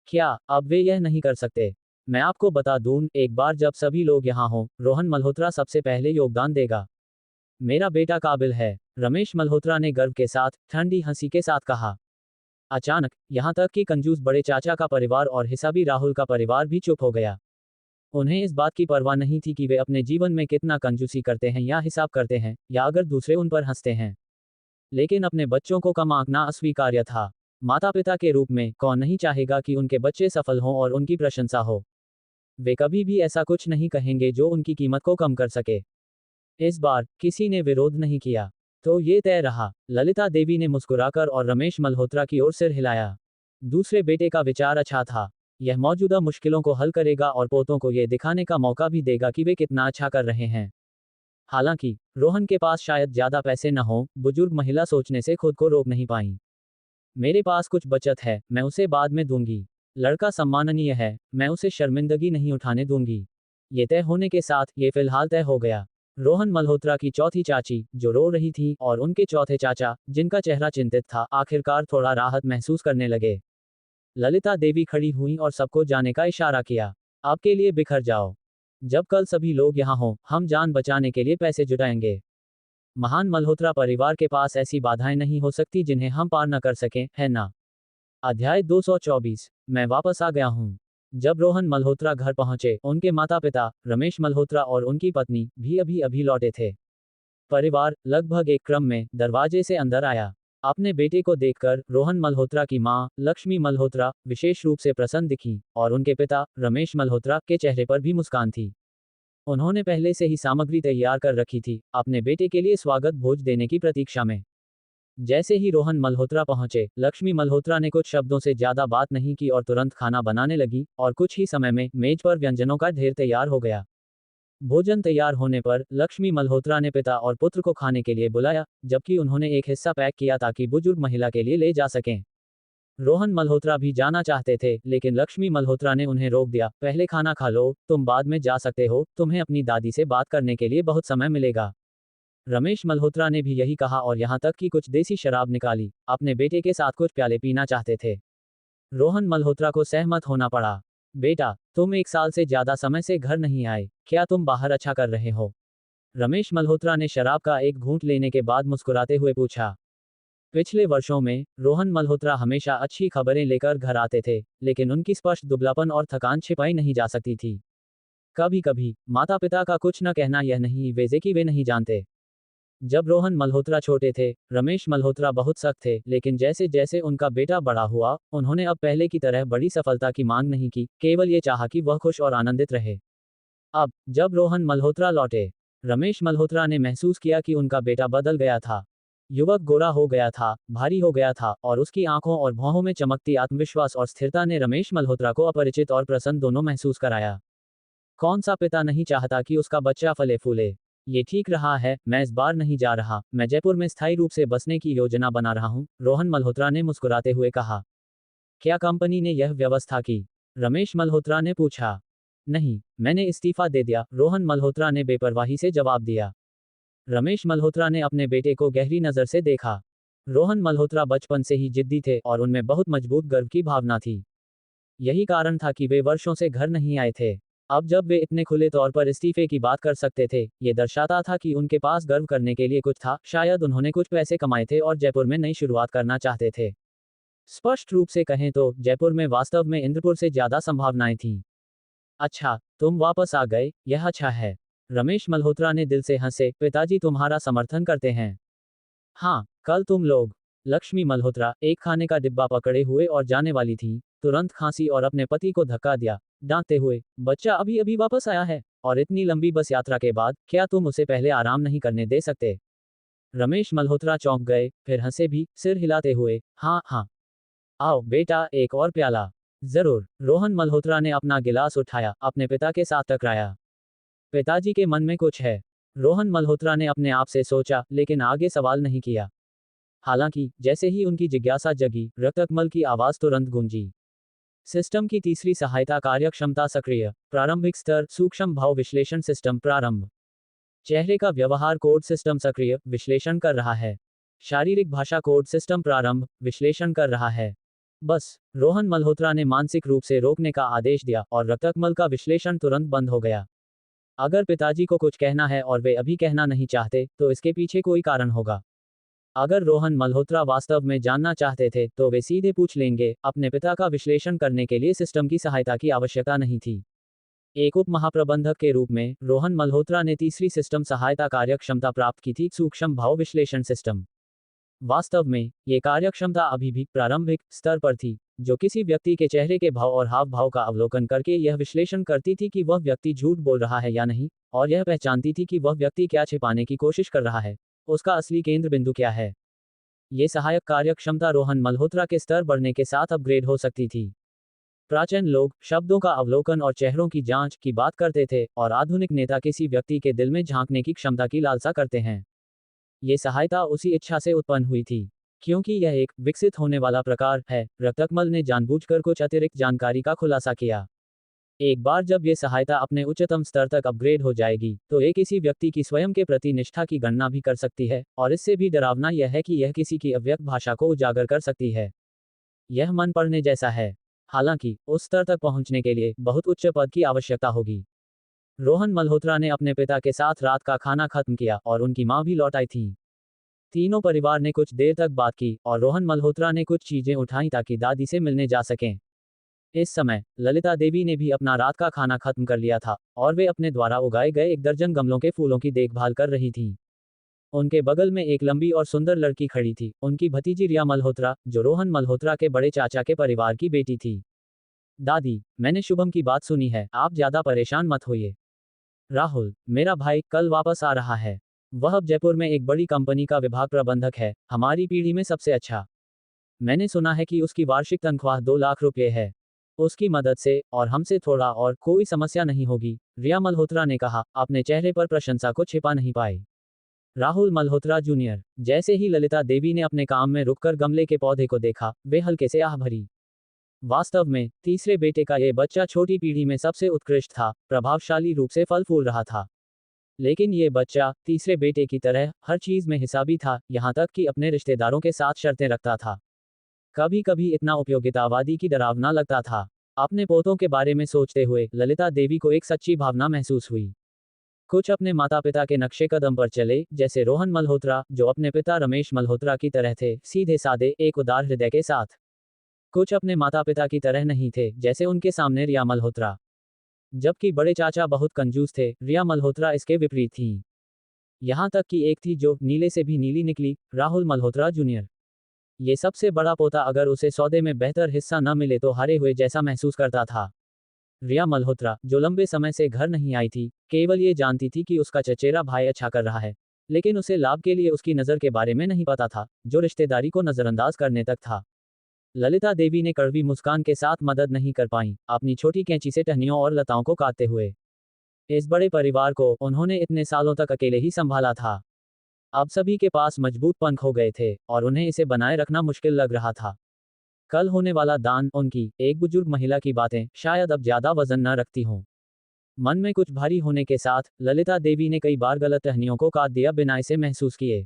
क्या अब वे यह नहीं कर सकते? मैं आपको बता दूं, एक बार जब सभी लोग यहाँ हों, रोहन मल्होत्रा सबसे पहले योगदान देगा। मेरा बेटा काबिल है, रमेश मल्होत्रा ने गर्व के साथ, ठंडी हंसी के साथ कहा। अचानक, यहाँ तक कि कंजूस बड़े चाचा का परिवार और हिसाबी राहुल का परिवार भी चुप हो गया। उन्हें इस बात की परवाह नहीं थी कि वे अपने जीवन में कितना कंजूसी करते हैं या हिसाब करते हैं, या अगर दूसरे उन पर हंसते हैं। लेकिन अपने बच्चों को कम आंकना अस्वीकार्य था। माता पिता के रूप में कौन नहीं चाहेगा कि उनके बच्चे सफल हों और उनकी प्रशंसा हो। वे कभी भी ऐसा कुछ नहीं कहेंगे जो उनकी कीमत को कम कर सके। इस बार किसी ने विरोध नहीं किया, तो ये तय रहा। ललिता देवी ने मुस्कुराकर और रमेश मल्होत्रा की ओर सिर हिलाया। दूसरे बेटे का विचार अच्छा था। यह मौजूदा मुश्किलों को हल करेगा और पोतों को यह दिखाने का मौका भी देगा कि वे कितना अच्छा कर रहे हैं। हालांकि रोहन के पास शायद ज्यादा पैसे न हो, बुजुर्ग महिला सोचने से खुद को रोक नहीं पाई। मेरे पास कुछ बचत है, मैं उसे बाद में दूंगी। लड़का सम्माननीय है, मैं उसे शर्मिंदगी नहीं उठाने दूंगी। ये तय होने के साथ ये फिलहाल तय हो गया। रोहन मल्होत्रा की चौथी चाची, जो रो रही थी, और उनके चौथे चाचा, जिनका चेहरा चिंतित था, आखिरकार थोड़ा राहत महसूस करने लगे। ललिता देवी खड़ी हुई और सबको जाने का इशारा किया। आपके लिए बिखर जाओ। जब कल सभी लोग यहाँ हों, हम जान बचाने के लिए पैसे जुटाएंगे। महान मल्होत्रा परिवार के पास ऐसी बाधाएं नहीं हो सकती जिन्हें हम पार न कर सकें, है ना? अध्याय 224। मैं वापस आ गया हूँ। जब रोहन मल्होत्रा घर पहुंचे, उनके माता पिता, रमेश मल्होत्रा और उनकी पत्नी भी अभी अभी लौटे थे। परिवार लगभग एक क्रम में दरवाजे से अंदर आया। अपने बेटे को देखकर रोहन मल्होत्रा की मां, लक्ष्मी मल्होत्रा, विशेष रूप से प्रसन्न दिखी, और उनके पिता, रमेश मल्होत्रा, के चेहरे पर भी मुस्कान थी। उन्होंने पहले से ही सामग्री तैयार कर रखी थी, अपने बेटे के लिए स्वागत भोज देने की प्रतीक्षा में। जैसे ही रोहन मल्होत्रा पहुंचे, लक्ष्मी मल्होत्रा ने कुछ शब्दों से ज्यादा बात नहीं की और तुरंत खाना बनाने लगी, और कुछ ही समय में मेज पर व्यंजनों का ढेर तैयार हो गया। भोजन तैयार होने पर लक्ष्मी मल्होत्रा ने पिता और पुत्र को खाने के लिए बुलाया, जबकि उन्होंने एक हिस्सा पैक किया ताकि बुजुर्ग महिला के लिए ले जा सकें। रोहन मल्होत्रा भी जाना चाहते थे, लेकिन लक्ष्मी मल्होत्रा ने उन्हें रोक दिया। पहले खाना खा लो, तुम बाद में जा सकते हो, तुम्हें अपनी दादी से बात करने के लिए बहुत समय मिलेगा। रमेश मल्होत्रा ने भी यही कहा और यहाँ तक कि कुछ देसी शराब निकाली। अपने बेटे के साथ कुछ प्याले पीना चाहते थे। रोहन मल्होत्रा को सहमत होना पड़ा। बेटा, तुम 1 साल से ज्यादा समय से घर नहीं आए, क्या तुम बाहर अच्छा कर रहे हो? रमेश मल्होत्रा ने शराब का एक घूंट लेने के बाद मुस्कुराते हुए पूछा। पिछले वर्षों में रोहन मल्होत्रा हमेशा अच्छी खबरें लेकर घर आते थे, लेकिन उनकी स्पष्ट दुबलापन और थकान छिपाई नहीं जा सकती थी। कभी कभी माता पिता का कुछ न कहना यह नहीं वेजे कि वे नहीं जानते। जब रोहन मल्होत्रा छोटे थे, रमेश मल्होत्रा बहुत सख्त थे, लेकिन जैसे जैसे उनका बेटा बड़ा हुआ, उन्होंने अब पहले की तरह बड़ी सफलता की मांग नहीं की, केवल ये चाहा कि वह खुश और आनंदित रहे। अब जब रोहन मल्होत्रा लौटे, रमेश मल्होत्रा ने महसूस किया कि उनका बेटा बदल गया था। युवक गोरा हो गया था, भारी हो गया था, और उसकी आंखों और भौहों में चमकती आत्मविश्वास और स्थिरता ने रमेश मल्होत्रा को अपरिचित और प्रसन्न दोनों महसूस कराया। कौन सा पिता नहीं चाहता कि उसका बच्चा फले फूले? ये ठीक रहा है, मैं इस बार नहीं जा रहा, मैं जयपुर में स्थायी रूप से बसने की योजना बना रहा हूँ, रोहन मल्होत्रा ने मुस्कुराते हुए कहा। क्या कंपनी ने यह व्यवस्था की? रमेश मल्होत्रा ने पूछा। नहीं, मैंने इस्तीफा दे दिया, रोहन मल्होत्रा ने बेपरवाही से जवाब दिया। रमेश मल्होत्रा ने अपने बेटे को गहरी नजर से देखा। रोहन मल्होत्रा बचपन से ही जिद्दी थे और उनमें बहुत मजबूत गर्व की भावना थी। यही कारण था कि वे वर्षों से घर नहीं आए थे। अब जब वे इतने खुले तौर पर इस्तीफे की बात कर सकते थे, ये दर्शाता था कि उनके पास गर्व करने के लिए कुछ था। शायद उन्होंने कुछ पैसे कमाए थे और जयपुर में नई शुरुआत करना चाहते थे। स्पष्ट रूप से कहें तो जयपुर में वास्तव में इंद्रपुर से ज्यादा संभावनाएं थीं। अच्छा, तुम वापस आ गए, यह अच्छा है। रमेश मल्होत्रा ने दिल से हंसे। पिताजी तुम्हारा समर्थन करते हैं। हाँ, कल तुम लोग। लक्ष्मी मल्होत्रा एक खाने का डिब्बा पकड़े हुए और जाने वाली थी, तुरंत खांसी और अपने पति को धक्का दिया, डांटते हुए, बच्चा अभी अभी वापस आया है, और इतनी लंबी बस यात्रा के बाद, क्या तुम उसे पहले आराम नहीं करने दे सकते? रमेश मल्होत्रा चौंक गए, फिर हंसे भी, सिर हिलाते हुए, हाँ हाँ। आओ बेटा, एक और प्याला। जरूर। रोहन मल्होत्रा ने अपना गिलास उठाया, अपने पिता के साथ टकराया। पिताजी के मन में कुछ है। रोहन मल्होत्रा ने अपने आप से सोचा, लेकिन आगे सवाल नहीं किया। हालांकि जैसे ही उनकी जिज्ञासा जगी, रक्तकमल की आवाज तुरंत गूंजी। सिस्टम की तीसरी सहायता कार्यक्षमता सक्रिय। प्रारंभिक स्तर सूक्ष्म भाव विश्लेषण सिस्टम प्रारंभ। चेहरे का व्यवहार कोड सिस्टम सक्रिय विश्लेषण कर रहा है। शारीरिक भाषा कोड सिस्टम प्रारंभ विश्लेषण कर रहा है। बस। रोहन मल्होत्रा ने मानसिक रूप से रोकने का आदेश दिया और रक्तकमल का विश्लेषण तुरंत बंद हो गया। अगर पिताजी को कुछ कहना है और वे अभी कहना नहीं चाहते, तो इसके पीछे कोई कारण होगा। अगर रोहन मल्होत्रा वास्तव में जानना चाहते थे, तो वे सीधे पूछ लेंगे। अपने पिता का विश्लेषण करने के लिए सिस्टम की सहायता की आवश्यकता नहीं थी। एक उप महाप्रबंधक के रूप में रोहन मल्होत्रा ने तीसरी सिस्टम सहायता कार्यक्षमता प्राप्त की थी, सूक्ष्म भाव विश्लेषण सिस्टम। वास्तव में ये कार्यक्षमता अभी भी प्रारंभिक स्तर पर थी, जो किसी व्यक्ति के चेहरे के भाव और हाव भाव का अवलोकन करके यह विश्लेषण करती थी कि वह व्यक्ति झूठ बोल रहा है या नहीं, और यह पहचानती थी कि वह व्यक्ति क्या छिपाने की कोशिश कर रहा है, उसका असली केंद्र बिंदु क्या है। ये सहायक कार्यक्षमता रोहन मल्होत्रा के स्तर बढ़ने के साथ अपग्रेड हो सकती थी। प्राचीन लोग शब्दों का अवलोकन और चेहरों की जांच की बात करते थे और आधुनिक नेता किसी व्यक्ति के दिल में झांकने की क्षमता की लालसा करते हैं। ये सहायता उसी इच्छा से उत्पन्न हुई थी। क्योंकि यह एक विकसित होने वाला प्रकार है, रक्तकमल ने जानबूझकर कुछ अतिरिक्त जानकारी का खुलासा किया। एक बार जब ये सहायता अपने उच्चतम स्तर तक अपग्रेड हो जाएगी, तो ये किसी व्यक्ति की स्वयं के प्रति निष्ठा की गणना भी कर सकती है, और इससे भी डरावना यह है कि यह किसी की अव्यक्त भाषा को उजागर कर सकती है। यह मन पढ़ने जैसा है। हालांकि उस स्तर तक पहुंचने के लिए बहुत उच्च पद की आवश्यकता होगी। रोहन मल्होत्रा ने अपने पिता के साथ रात का खाना खत्म किया और उनकी मां भी लौट आई थी। तीनों परिवार ने कुछ देर तक बात की और रोहन मल्होत्रा ने कुछ चीजें उठाई ताकि दादी से मिलने जा सकें। इस समय ललिता देवी ने भी अपना रात का खाना खत्म कर लिया था और वे अपने द्वारा उगाए गए एक दर्जन गमलों के फूलों की देखभाल कर रही थीं। उनके बगल में एक लंबी और सुंदर लड़की खड़ी थी, उनकी भतीजी रिया मल्होत्रा, जो रोहन मल्होत्रा के बड़े चाचा के परिवार की बेटी थी। दादी, मैंने शुभम की बात सुनी है, आप ज्यादा परेशान मत होइए। राहुल, मेरा भाई, कल वापस आ रहा है। वह अब जयपुर में एक बड़ी कंपनी का विभाग प्रबंधक है, हमारी पीढ़ी में सबसे अच्छा। मैंने सुना है कि उसकी वार्षिक तनख्वाह 2 लाख रुपये है। उसकी मदद से और हमसे थोड़ा और कोई समस्या नहीं होगी, रिया मल्होत्रा ने कहा, अपने चेहरे पर प्रशंसा को छिपा नहीं पाए। राहुल मल्होत्रा जूनियर। जैसे ही ललिता देवी ने अपने काम में रुककर गमले के पौधे को देखा, वे हल्के से आह भरी। वास्तव में तीसरे बेटे का ये बच्चा छोटी पीढ़ी में सबसे उत्कृष्ट था, प्रभावशाली रूप से फल फूल रहा था। लेकिन ये बच्चा तीसरे बेटे की तरह हर चीज में हिसाबी था, यहाँ तक कि अपने रिश्तेदारों के साथ शर्तें रखता था। कभी कभी इतना उपयोगितावादी की डरावना लगता था। अपने पोतों के बारे में सोचते हुए ललिता देवी को एक सच्ची भावना महसूस हुई। कुछ अपने माता पिता के नक्शे कदम पर चले, जैसे रोहन मल्होत्रा, जो अपने पिता रमेश मल्होत्रा की तरह थे, सीधे सादे, एक उदार हृदय के साथ। कुछ अपने माता पिता की तरह नहीं थे, जैसे उनके सामने रिया मल्होत्रा। जबकि बड़े चाचा बहुत कंजूस थे, रिया मल्होत्रा इसके विपरीत थीं। यहाँ तक कि एक थी जो नीले से भी नीली निकली, राहुल मल्होत्रा जूनियर। ये सबसे बड़ा पोता अगर उसे सौदे में बेहतर हिस्सा न मिले तो हारे हुए जैसा महसूस करता था। रिया मल्होत्रा, जो लंबे समय से घर नहीं आई थी, केवल ये जानती थी कि उसका चचेरा भाई अच्छा कर रहा है, लेकिन उसे लाभ के लिए उसकी नज़र के बारे में नहीं पता था, जो रिश्तेदारी को नज़रअंदाज करने तक था। ललिता देवी ने कड़वी मुस्कान के साथ मदद नहीं कर पाई, अपनी छोटी कैंची से टहनियों और लताओं को काटते हुए। इस बड़े परिवार को उन्होंने इतने सालों तक अकेले ही संभाला था। अब सभी के पास मजबूत पंख हो गए थे और उन्हें इसे बनाए रखना मुश्किल लग रहा था। कल होने वाला दान, उनकी एक बुजुर्ग महिला की बातें शायद अब ज्यादा वजन न रखती हों। मन में कुछ भारी होने के साथ ललिता देवी ने कई बार गलत टहनियों को काट दिया बिना इसे महसूस किए।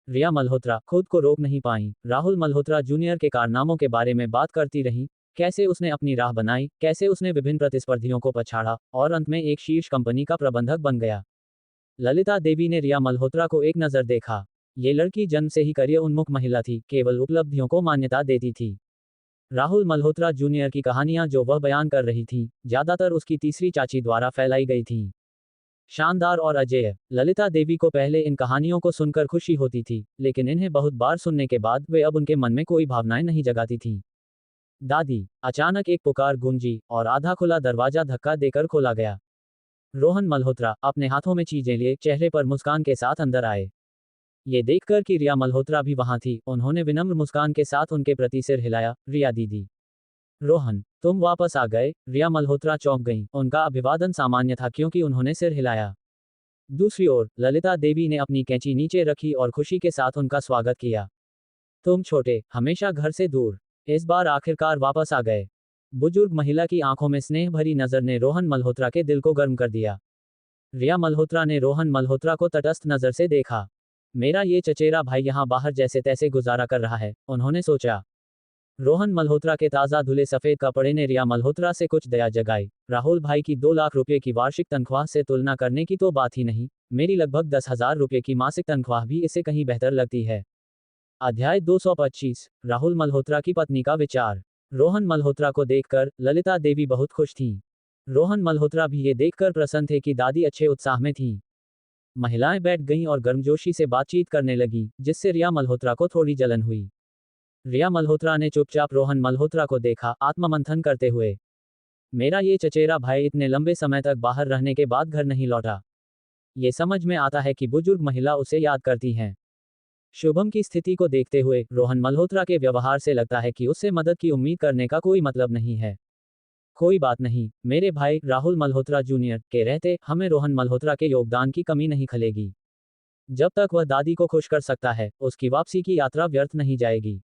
रिया मल्होत्रा खुद को रोक नहीं पाई, राहुल मल्होत्रा जूनियर के कारनामों के बारे में बात करती रही, कैसे उसने अपनी राह बनाई, कैसे उसने विभिन्न प्रतिस्पर्धियों को पछाड़ा और अंत में एक शीर्ष कंपनी का प्रबंधक बन गया। ललिता देवी ने रिया मल्होत्रा को एक नज़र देखा। ये लड़की जन्म से ही करियर उन्मुख महिला थी, केवल उपलब्धियों को मान्यता देती थी। राहुल मल्होत्रा जूनियर की कहानियां जो वह बयान कर रही थी, ज्यादातर उसकी तीसरी चाची द्वारा फैलाई गई थीं। शानदार और अजेय। ललिता देवी को पहले इन कहानियों को सुनकर खुशी होती थी, लेकिन इन्हें बहुत बार सुनने के बाद वे अब उनके मन में कोई भावनाएं नहीं जगाती थीं। दादी, अचानक एक पुकार गूंजी और आधा खुला दरवाजा धक्का देकर खोला गया। रोहन मल्होत्रा अपने हाथों में चीजें लिए चेहरे पर मुस्कान के साथ अंदर आए। ये देखकर कि रिया मल्होत्रा भी वहां थी, उन्होंने विनम्र मुस्कान के साथ उनके प्रति सिर हिलाया। रिया दीदी। रोहन, तुम वापस आ गए। रिया मल्होत्रा चौंक गईं, उनका अभिवादन सामान्य था क्योंकि उन्होंने सिर हिलाया। दूसरी ओर ललिता देवी ने अपनी कैंची नीचे रखी और खुशी के साथ उनका स्वागत किया। तुम छोटे, हमेशा घर से दूर, इस बार आखिरकार वापस आ गए। बुजुर्ग महिला की आंखों में स्नेह भरी नजर ने रोहन मल्होत्रा के दिल को गर्म कर दिया। रिया मल्होत्रा ने रोहन मल्होत्रा को तटस्थ नजर से देखा। मेरा ये चचेरा भाई यहाँ बाहर जैसे तैसे गुजारा कर रहा है, उन्होंने सोचा। रोहन मल्होत्रा के ताज़ा धुले सफ़ेद कपड़े ने रिया मल्होत्रा से कुछ दया जगाई। राहुल भाई की 2 लाख रुपये की वार्षिक तनख्वाह से तुलना करने की तो बात ही नहीं, मेरी लगभग 10,000 रुपये की मासिक तनख्वाह भी इससे कहीं बेहतर लगती है। अध्याय 225। राहुल मल्होत्रा की पत्नी का विचार। रोहन मल्होत्रा को देखकर ललिता देवी बहुत खुश थीं। रोहन मल्होत्रा भी ये देखकर प्रसन्न थे कि दादी अच्छे उत्साह में थीं। महिलाएं बैठ गईं और गर्मजोशी से बातचीत करने लगीं, जिससे रिया मल्होत्रा को थोड़ी जलन हुई। रिया मल्होत्रा ने चुपचाप रोहन मल्होत्रा को देखा, आत्ममंथन करते हुए। मेरा ये चचेरा भाई इतने लंबे समय तक बाहर रहने के बाद घर नहीं लौटा। ये समझ में आता है कि बुजुर्ग महिला उसे याद करती हैं। शुभम की स्थिति को देखते हुए रोहन मल्होत्रा के व्यवहार से लगता है कि उससे मदद की उम्मीद करने का कोई मतलब नहीं है। कोई बात नहीं, मेरे भाई राहुल मल्होत्रा जूनियर के रहते हमें रोहन मल्होत्रा के योगदान की कमी नहीं खलेगी। जब तक वह दादी को खुश कर सकता है, उसकी वापसी की यात्रा व्यर्थ नहीं जाएगी।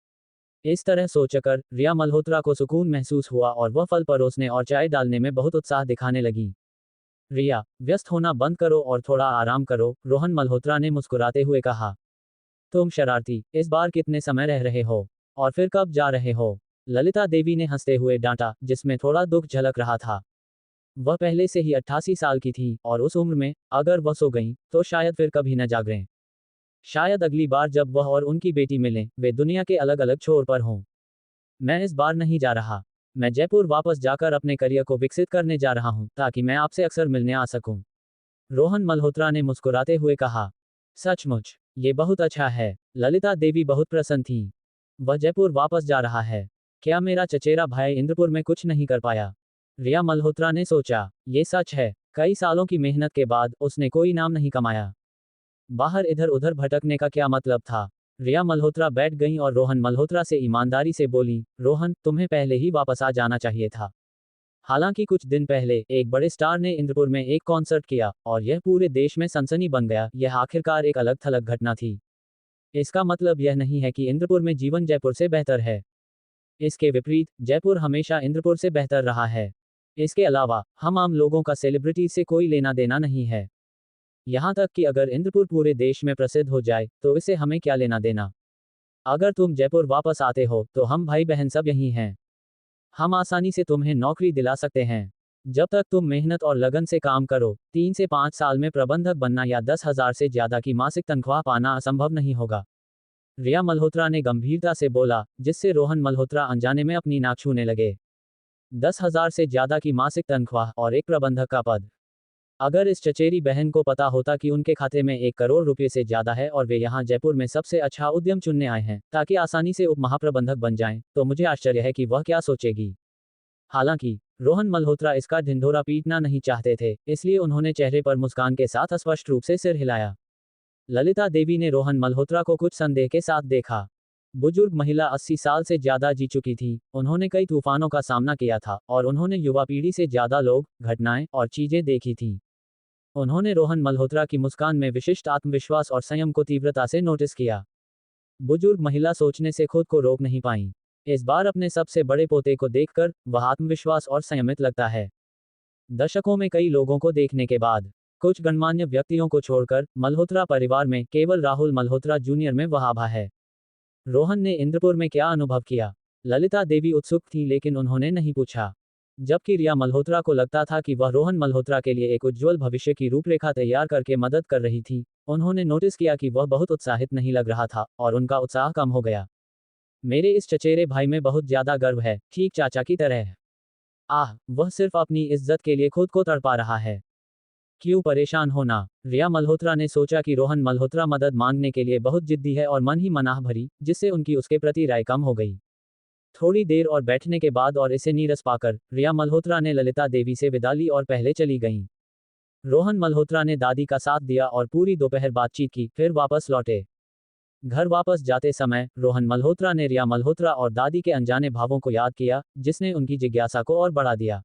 इस तरह सोचकर रिया मल्होत्रा को सुकून महसूस हुआ और वह फल परोसने और चाय डालने में बहुत उत्साह दिखाने लगी। रिया, व्यस्त होना बंद करो और थोड़ा आराम करो, रोहन मल्होत्रा ने मुस्कुराते हुए कहा। तुम शरारती, इस बार कितने समय रह रहे हो? और फिर कब जा रहे हो? ललिता देवी ने हंसते हुए डांटा, जिसमें थोड़ा दुख झलक रहा था। वह पहले से ही 88 साल की थी और उस उम्र में अगर वह सो गईं, तो शायद फिर कभी न जागें। शायद अगली बार जब वह और उनकी बेटी मिलें, वे दुनिया के अलग अलग छोर पर हों। मैं इस बार नहीं जा रहा। मैं जयपुर वापस जाकर अपने करियर को विकसित करने जा रहा हूं, ताकि मैं आपसे अक्सर मिलने आ सकूं। रोहन मल्होत्रा ने मुस्कुराते हुए कहा। सचमुच, ये बहुत अच्छा है। ललिता देवी बहुत प्रसन्न थीं। वह जयपुर वापस जा रहा है। क्या मेरा चचेरा भाई इंद्रपुर में कुछ नहीं कर पाया? रिया मल्होत्रा ने सोचा, ये सच है, कई सालों की मेहनत के बाद उसने कोई नाम नहीं कमाया। बाहर इधर उधर भटकने का क्या मतलब था? रिया मल्होत्रा बैठ गईं और रोहन मल्होत्रा से ईमानदारी से बोलीं, रोहन, तुम्हें पहले ही वापस आ जाना चाहिए था। हालांकि कुछ दिन पहले एक बड़े स्टार ने इंद्रपुर में एक कॉन्सर्ट किया और यह पूरे देश में सनसनी बन गया। यह आखिरकार एक अलग थलग घटना थी। इसका मतलब यह नहीं है कि इंद्रपुर में जीवन जयपुर से बेहतर है। इसके विपरीत, जयपुर हमेशा इंद्रपुर से बेहतर रहा है। इसके अलावा, हम आम लोगों का सेलिब्रिटी से कोई लेना देना नहीं है। यहाँ तक कि अगर इंद्रपुर पूरे देश में प्रसिद्ध हो जाए, तो इससे हमें क्या लेना देना? अगर तुम जयपुर वापस आते हो, तो हम भाई बहन सब यहीं हैं। हम आसानी से तुम्हें नौकरी दिला सकते हैं। जब तक तुम मेहनत और लगन से काम करो, 3 से 5 साल में प्रबंधक बनना या 10,000 से ज्यादा की मासिक तनख्वाह पाना असंभव नहीं होगा। रिया मल्होत्रा ने गंभीरता से बोला, जिससे रोहन मल्होत्रा अनजाने में अपनी नाक छूने लगे। 10,000 से ज्यादा की मासिक तनख्वाह और एक प्रबंधक का पद। अगर इस चचेरी बहन को पता होता कि उनके खाते में 1 करोड़ रुपए से ज्यादा है और वे यहाँ जयपुर में सबसे अच्छा उद्यम चुनने आए हैं, ताकि आसानी से उप महाप्रबंधक बन जाएं, तो मुझे आश्चर्य है कि वह क्या सोचेगी। हालांकि रोहन मल्होत्रा इसका ढिंढोरा पीटना नहीं चाहते थे, इसलिए उन्होंने चेहरे पर मुस्कान के साथ स्पष्ट रूप से सिर हिलाया। ललिता देवी ने रोहन मल्होत्रा को कुछ संदेह के साथ देखा। बुजुर्ग महिला 80 साल से ज्यादा जी चुकी थी, उन्होंने कई तूफानों का सामना किया था और उन्होंने युवा पीढ़ी से ज्यादा लोग, घटनाएं और चीजें देखी थीं। उन्होंने रोहन मल्होत्रा की मुस्कान में विशिष्ट आत्मविश्वास और संयम को तीव्रता से नोटिस किया। बुजुर्ग महिला सोचने से खुद को रोक नहीं पाई। इस बार अपने सबसे बड़े पोते को देखकर वह आत्मविश्वास और संयमित लगता है। दशकों में कई लोगों को देखने के बाद, कुछ गणमान्य व्यक्तियों को छोड़कर, मल्होत्रा परिवार में केवल राहुल मल्होत्रा जूनियर में वह आभा है। रोहन ने इंद्रपुर में क्या अनुभव किया? ललिता देवी उत्सुक थी, लेकिन उन्होंने नहीं पूछा। जबकि रिया मल्होत्रा को लगता था कि वह रोहन मल्होत्रा के लिए एक उज्ज्वल भविष्य की रूपरेखा तैयार करके मदद कर रही थी, उन्होंने नोटिस किया कि वह बहुत उत्साहित नहीं लग रहा था और उनका उत्साह कम हो गया। मेरे इस चचेरे भाई में बहुत ज्यादा गर्व है, ठीक चाचा की तरह। आह, वह सिर्फ अपनी इज्जत के लिए खुद को तड़पा रहा है। क्यों परेशान होना? रिया मल्होत्रा ने सोचा कि रोहन मल्होत्रा मदद मांगने के लिए बहुत जिद्दी है और मन ही मनाह भरी, जिससे उनकी उसके प्रति राय कम हो गई। थोड़ी देर और बैठने के बाद और इसे नीरस पाकर, रिया मल्होत्रा ने ललिता देवी से विदा ली और पहले चली गईं। रोहन मल्होत्रा ने दादी का साथ दिया और पूरी दोपहर बातचीत की, फिर वापस लौटे। घर वापस जाते समय, रोहन मल्होत्रा ने रिया मल्होत्रा और दादी के अनजाने भावों को याद किया, जिसने उनकी जिज्ञासा को और बढ़ा दिया।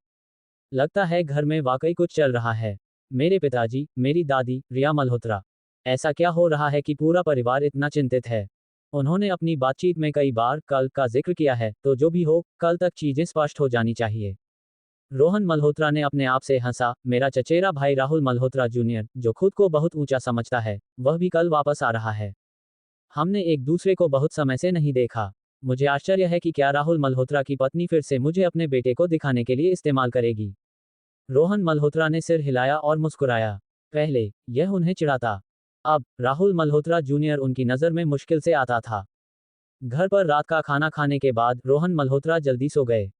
लगता है घर में वाकई कुछ चल रहा है। मेरे पिताजी, मेरी दादी, रिया मल्होत्रा। ऐसा क्या हो रहा है कि पूरा परिवार इतना चिंतित है? उन्होंने अपनी बातचीत में कई बार कल का जिक्र किया है, तो जो भी हो, कल तक चीजें स्पष्ट हो जानी चाहिए। रोहन मल्होत्रा ने अपने आप से हंसा। मेरा चचेरा भाई राहुल मल्होत्रा जूनियर, जो खुद को बहुत ऊंचा समझता है, वह भी कल वापस आ रहा है। हमने एक दूसरे को बहुत समय से नहीं देखा। मुझे आश्चर्य है कि क्या राहुल मल्होत्रा की पत्नी फिर से मुझे अपने बेटे को दिखाने के लिए इस्तेमाल करेगी। रोहन मल्होत्रा ने सिर हिलाया और मुस्कुराया। पहले यह उन्हें चिढ़ाता, अब राहुल मल्होत्रा जूनियर उनकी नज़र में मुश्किल से आता था। घर पर रात का खाना खाने के बाद रोहन मल्होत्रा जल्दी सो गए।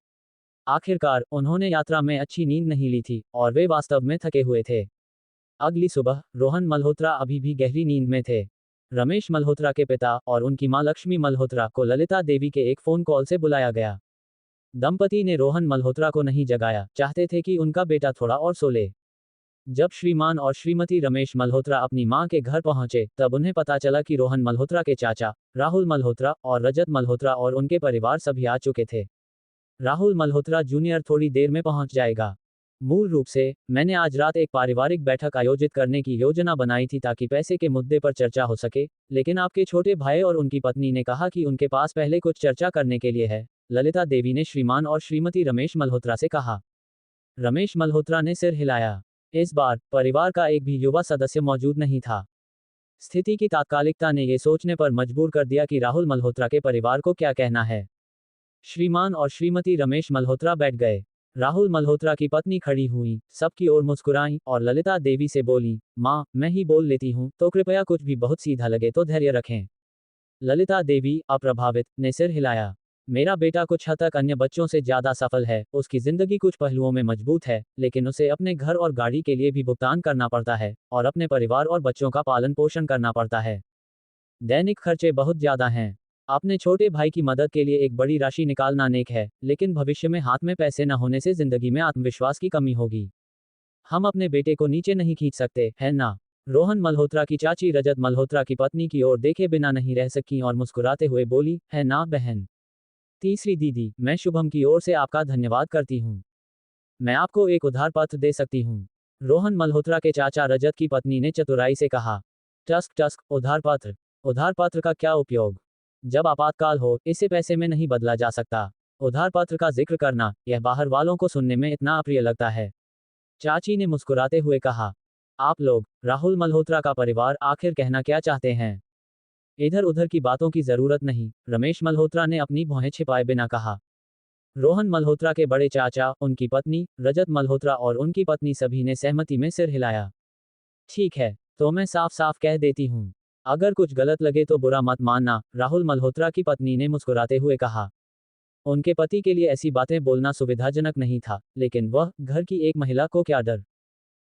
आखिरकार उन्होंने यात्रा में अच्छी नींद नहीं ली थी और वे वास्तव में थके हुए थे। अगली सुबह रोहन मल्होत्रा अभी भी गहरी नींद में थे। रमेश मल्होत्रा के पिता और उनकी मां लक्ष्मी मल्होत्रा को ललिता देवी के एक फोन कॉल से बुलाया गया। दंपति ने रोहन मल्होत्रा को नहीं जगाया, चाहते थे कि उनका बेटा थोड़ा और सो ले। जब श्रीमान और श्रीमती रमेश मल्होत्रा अपनी मां के घर पहुंचे, तब उन्हें पता चला कि रोहन मल्होत्रा के चाचा राहुल मल्होत्रा और रजत मल्होत्रा और उनके परिवार सभी आ चुके थे। राहुल मल्होत्रा जूनियर थोड़ी देर में पहुंच जाएगा। मूल रूप से मैंने आज रात एक पारिवारिक बैठक आयोजित करने की योजना बनाई थी ताकि पैसे के मुद्दे पर चर्चा हो सके, लेकिन आपके छोटे भाई और उनकी पत्नी ने कहा कि उनके पास पहले कुछ चर्चा करने के लिए है। ललिता देवी ने श्रीमान और श्रीमती रमेश मल्होत्रा से कहा। रमेश मल्होत्रा ने सिर हिलाया। इस बार परिवार का एक भी युवा सदस्य मौजूद नहीं था। स्थिति की तात्कालिकता ने ये सोचने पर मजबूर कर दिया कि राहुल मल्होत्रा के परिवार को क्या कहना है। श्रीमान और श्रीमती रमेश मल्होत्रा बैठ गए। राहुल मल्होत्रा की पत्नी खड़ी हुई, सबकी ओर मुस्कुराई और ललिता देवी से बोली, माँ, मैं ही बोल लेती हूँ, तो कृपया कुछ भी बहुत सीधा लगे तो धैर्य रखें। ललिता देवी, अप्रभावित, ने सिर हिलाया। मेरा बेटा कुछ हद तक अन्य बच्चों से ज्यादा सफल है, उसकी जिंदगी कुछ पहलुओं में मजबूत है, लेकिन उसे अपने घर और गाड़ी के लिए भी भुगतान करना पड़ता है, और अपने परिवार और बच्चों का पालन पोषण करना पड़ता है। दैनिक खर्चे बहुत ज्यादा हैं। अपने छोटे भाई की मदद के लिए एक बड़ी राशि निकालना नेक है, लेकिन भविष्य में हाथ में पैसे न होने से जिंदगी में आत्मविश्वास की कमी होगी। हम अपने बेटे को नीचे नहीं खींच सकते, है ना? रोहन मल्होत्रा की चाची रजत मल्होत्रा की पत्नी की ओर देखे बिना नहीं रह सकी और मुस्कुराते हुए बोली, है ना बहन? तीसरी दीदी, मैं शुभम की ओर से आपका धन्यवाद करती हूँ। मैं आपको एक उधार पत्र दे सकती हूँ। रोहन मल्होत्रा के चाचा रजत की पत्नी ने चतुराई से कहा। टस्क टस्क, उधार पत्र? उधार पत्र का क्या उपयोग? जब आपातकाल हो, इसे पैसे में नहीं बदला जा सकता। उधार पत्र का जिक्र करना, यह बाहर वालों को सुनने में इतना अप्रिय लगता है। चाची ने मुस्कुराते हुए कहा। आप लोग, राहुल मल्होत्रा का परिवार, आखिर कहना क्या चाहते हैं? इधर उधर की बातों की जरूरत नहीं, रमेश मल्होत्रा ने अपनी भौहें छिपाए बिना कहा। रोहन मल्होत्रा के बड़े चाचा, उनकी पत्नी रजत मल्होत्रा और उनकी पत्नी सभी ने सहमति में सिर हिलाया। ठीक है, तो मैं साफ साफ कह देती हूँ। अगर कुछ गलत लगे तो बुरा मत मानना, राहुल मल्होत्रा की पत्नी ने मुस्कुराते हुए कहा। उनके पति के लिए ऐसी बातें बोलना सुविधाजनक नहीं था, लेकिन वह घर की एक महिला को क्या डर।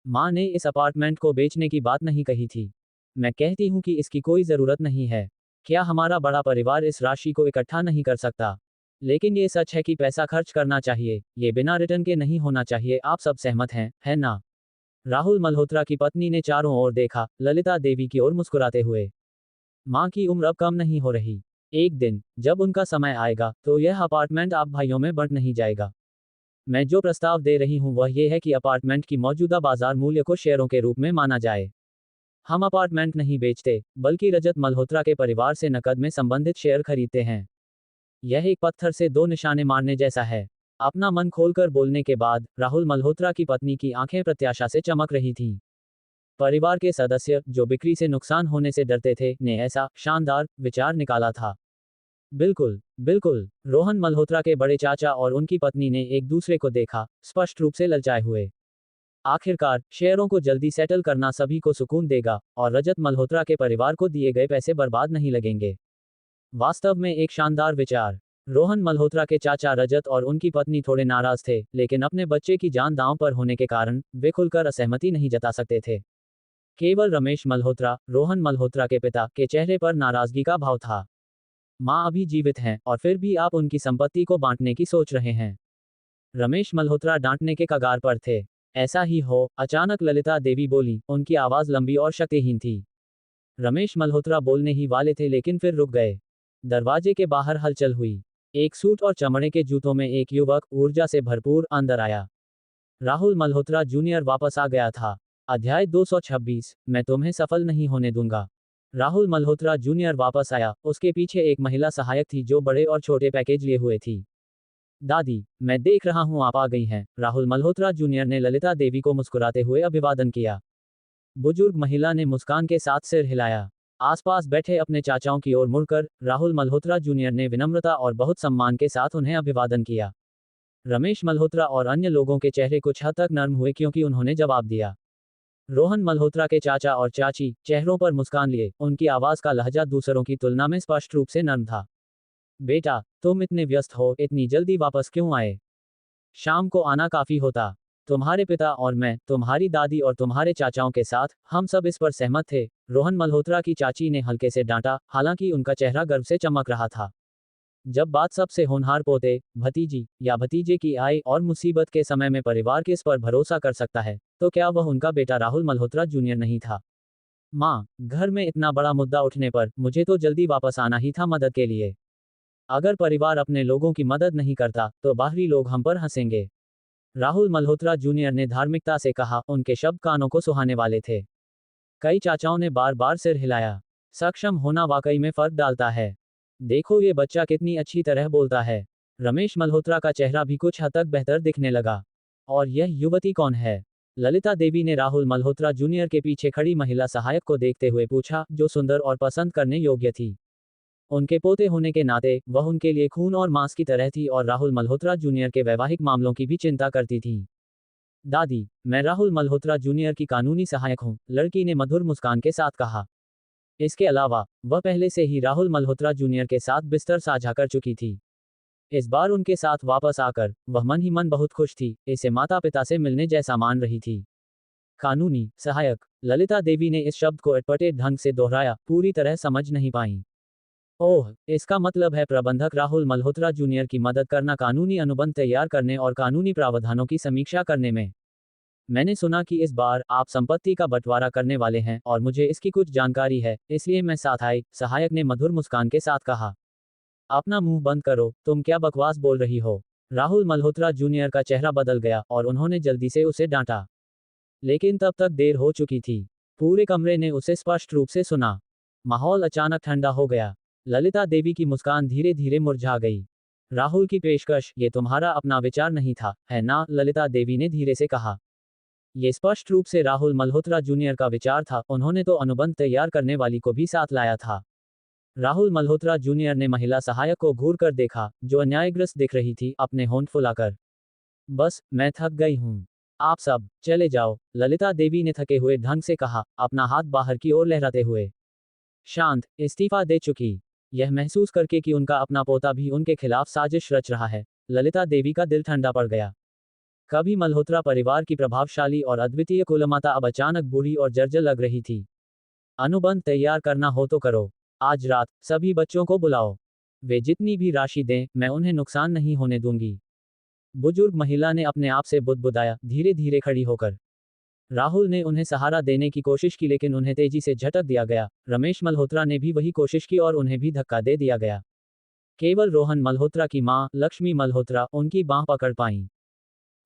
माँ ने इस अपार्टमेंट को बेचने की बात नहीं कही थी। मैं कहती हूँ कि इसकी कोई जरूरत नहीं है। क्या हमारा बड़ा परिवार इस राशि को इकट्ठा नहीं कर सकता? लेकिन ये सच है कि पैसा खर्च करना चाहिए, ये बिना रिटर्न के नहीं होना चाहिए। आप सब सहमत हैं, है ना? राहुल मल्होत्रा की पत्नी ने चारों ओर देखा, ललिता देवी की ओर मुस्कुराते हुए। माँ की उम्र अब कम नहीं हो रही। एक दिन, जब उनका समय आएगा, तो यह अपार्टमेंट आप भाइयों में बंट नहीं जाएगा। मैं जो प्रस्ताव दे रही हूँ वह ये है कि अपार्टमेंट की मौजूदा बाजार मूल्य को शेयरों के रूप में माना जाए। हम अपार्टमेंट नहीं बेचते, बल्कि रजत मल्होत्रा के परिवार से नकद में संबंधित शेयर खरीदते हैं। यह एक पत्थर से दो निशाने मारने जैसा है। अपना मन खोलकर बोलने के बाद राहुल मल्होत्रा की पत्नी की आंखें प्रत्याशा से चमक रही थीं। परिवार के सदस्य, जो बिक्री से नुकसान होने से डरते थे, ने ऐसा शानदार विचार निकाला था। बिल्कुल, बिल्कुल। रोहन मल्होत्रा के बड़े चाचा और उनकी पत्नी ने एक दूसरे को देखा, स्पष्ट रूप से ललचाए हुए। आखिरकार, शेयरों को जल्दी सेटल करना सभी को सुकून देगा, और रजत मल्होत्रा के परिवार को दिए गए पैसे बर्बाद नहीं लगेंगे। वास्तव में एक शानदार विचार। रोहन मल्होत्रा के चाचा रजत और उनकी पत्नी थोड़े नाराज थे, लेकिन अपने बच्चे की जान दांव पर होने के कारण वे खुलकर असहमति नहीं जता सकते थे। केवल रमेश मल्होत्रा, रोहन मल्होत्रा के पिता, के चेहरे पर नाराजगी का भाव था। माँ अभी जीवित हैं, और फिर भी आप उनकी संपत्ति को बांटने की सोच रहे हैं। रमेश मल्होत्रा डांटने के कगार पर थे। ऐसा ही हो, अचानक ललिता देवी बोली, उनकी आवाज लंबी और शक्तिहीन थी। रमेश मल्होत्रा बोलने ही वाले थे लेकिन फिर रुक गए। दरवाजे के बाहर हलचल हुई। एक सूट और चमड़े के जूतों में एक युवक, ऊर्जा से भरपूर, अंदर आया। राहुल मल्होत्रा जूनियर वापस आ गया था। अध्याय 226, मैं तुम्हें सफल नहीं होने दूंगा। राहुल मल्होत्रा जूनियर वापस आया, उसके पीछे एक महिला सहायक थी जो बड़े और छोटे पैकेज लिए हुए थी। दादी, मैं देख रहा हूँ आप आ गई हैं। राहुल मल्होत्रा जूनियर ने ललिता देवी को मुस्कुराते हुए अभिवादन किया। बुजुर्ग महिला ने मुस्कान के साथ सिर हिलाया। आसपास बैठे अपने चाचाओं की ओर मुड़कर राहुल मल्होत्रा जूनियर ने विनम्रता और बहुत सम्मान के साथ उन्हें अभिवादन किया। रमेश मल्होत्रा और अन्य लोगों के चेहरे कुछ हद तक नर्म हुए क्योंकि उन्होंने जवाब दिया। रोहन मल्होत्रा के चाचा और चाची चेहरों पर मुस्कान लिए, उनकी आवाज का लहजा दूसरों की तुलना में स्पष्ट रूप से नर्म था। बेटा, तुम इतने व्यस्त हो, इतनी जल्दी वापस क्यों आए? शाम को आना काफी होता। तुम्हारे पिता और मैं, तुम्हारी दादी और तुम्हारे चाचाओं के साथ, हम सब इस पर सहमत थे। रोहन मल्होत्रा की चाची ने हल्के से डांटा, हालांकि उनका चेहरा गर्व से चमक रहा था। जब बात सबसे होनहार पोते, भतीजी या भतीजे की आए और मुसीबत के समय में परिवार किस पर भरोसा कर सकता है, तो क्या वह उनका बेटा राहुल मल्होत्रा जूनियर नहीं था? माँ, घर में इतना बड़ा मुद्दा उठने पर मुझे तो जल्दी वापस आना ही था मदद के लिए। अगर परिवार अपने लोगों की मदद नहीं करता तो बाहरी लोग हम पर हंसेंगे। राहुल मल्होत्रा जूनियर ने धार्मिकता से कहा, उनके शब्द कानों को सुहाने वाले थे। कई चाचाओं ने बार बार सिर हिलाया। सक्षम होना वाकई में फर्क डालता है। देखो ये बच्चा कितनी अच्छी तरह बोलता है। रमेश मल्होत्रा का चेहरा भी कुछ हद तक बेहतर दिखने लगा। और यह युवती कौन है? ललिता देवी ने राहुल मल्होत्रा जूनियर के पीछे खड़ी महिला सहायक को देखते हुए पूछा, जो सुंदर और पसंद करने योग्य थी। उनके पोते होने के नाते वह उनके लिए खून और मांस की तरह थी और राहुल मल्होत्रा जूनियर के वैवाहिक मामलों की भी चिंता करती थी। दादी, मैं राहुल मल्होत्रा जूनियर की कानूनी सहायक हूँ, लड़की ने मधुर मुस्कान के साथ कहा। इसके अलावा वह पहले से ही राहुल मल्होत्रा जूनियर के साथ बिस्तर साझा कर चुकी थी। इस बार उनके साथ वापस आकर वह मन ही मन बहुत खुश थी, इसे माता पिता से मिलने जैसा मान रही थी। कानूनी सहायक, ललिता देवी ने इस शब्द को अटपटे ढंग से दोहराया, पूरी तरह समझ नहीं पाई। ओह, इसका मतलब है प्रबंधक राहुल मल्होत्रा जूनियर की मदद करना कानूनी अनुबंध तैयार करने और कानूनी प्रावधानों की समीक्षा करने में। मैंने सुना कि इस बार आप संपत्ति का बंटवारा करने वाले हैं और मुझे इसकी कुछ जानकारी है, इसलिए मैं साथ आई, सहायक ने मधुर मुस्कान के साथ कहा। अपना मुंह बंद करो, तुम क्या बकवास बोल रही हो? राहुल मल्होत्रा जूनियर का चेहरा बदल गया और उन्होंने जल्दी से उसे डांटा। लेकिन तब तक देर हो चुकी थी। पूरे कमरे ने उसे स्पष्ट रूप से सुना। माहौल अचानक ठंडा हो गया। ललिता देवी की मुस्कान धीरे धीरे मुरझा गई। राहुल की पेशकश, ये तुम्हारा अपना विचार नहीं था, है ना? ललिता देवी ने धीरे से कहा। ये स्पष्ट रूप से राहुल मल्होत्रा जूनियर का विचार था, उन्होंने तो अनुबंध तैयार करने वाली को भी साथ लाया था। राहुल मल्होत्रा जूनियर ने महिला सहायक को घूर कर देखा, जो अन्यायग्रस्त दिख रही थी, अपने होंठ फुलाकर। बस, मैं थक गई हूँ। आप सब चले जाओ, ललिता देवी ने थके हुए ढंग से कहा, अपना हाथ बाहर की ओर लहराते हुए। शांत, इस्तीफा दे चुकी। यह महसूस करके कि उनका अपना पोता भी उनके खिलाफ साजिश रच रहा है, ललिता देवी का दिल ठंडा पड़ गया। कभी मल्होत्रा परिवार की प्रभावशाली और अद्वितीय कुलमाता अब अचानक बूढ़ी और जर्जर लग रही थी। अनुबंध तैयार करना हो तो करो। आज रात सभी बच्चों को बुलाओ। वे जितनी भी राशि दें, मैं उन्हें नुकसान नहीं होने दूंगी। बुजुर्ग महिला ने अपने आप से बुदबुदाया, धीरे धीरे खड़ी होकर। राहुल ने उन्हें सहारा देने की कोशिश की, लेकिन उन्हें तेजी से झटक दिया गया। रमेश मल्होत्रा ने भी वही कोशिश की और उन्हें भी धक्का दे दिया गया। केवल रोहन मल्होत्रा की मां, लक्ष्मी मल्होत्रा, उनकी बांह पकड़ पाईं।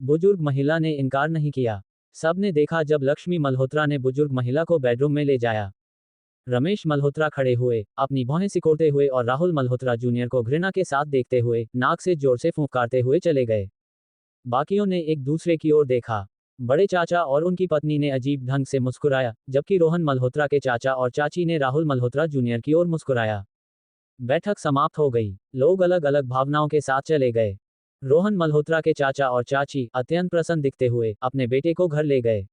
बुजुर्ग महिला ने इनकार नहीं किया। सबने देखा जब लक्ष्मी मल्होत्रा ने बुजुर्ग महिला को बेडरूम में ले जाया। रमेश मल्होत्रा खड़े हुए, अपनी भौहें सिकोड़ते हुए और राहुल मल्होत्रा जूनियर को घृणा के साथ देखते हुए, नाक से जोर से फूंकारते हुए चले गए। बाकियों ने एक दूसरे की ओर देखा। बड़े चाचा और उनकी पत्नी ने अजीब ढंग से मुस्कुराया, जबकि रोहन मल्होत्रा के चाचा और चाची ने राहुल मल्होत्रा जूनियर की ओर मुस्कुराया। बैठक समाप्त हो गई। लोग अलग अलग भावनाओं के साथ चले गए। रोहन मल्होत्रा के चाचा और चाची, अत्यंत प्रसन्न दिखते हुए, अपने बेटे को घर ले गए।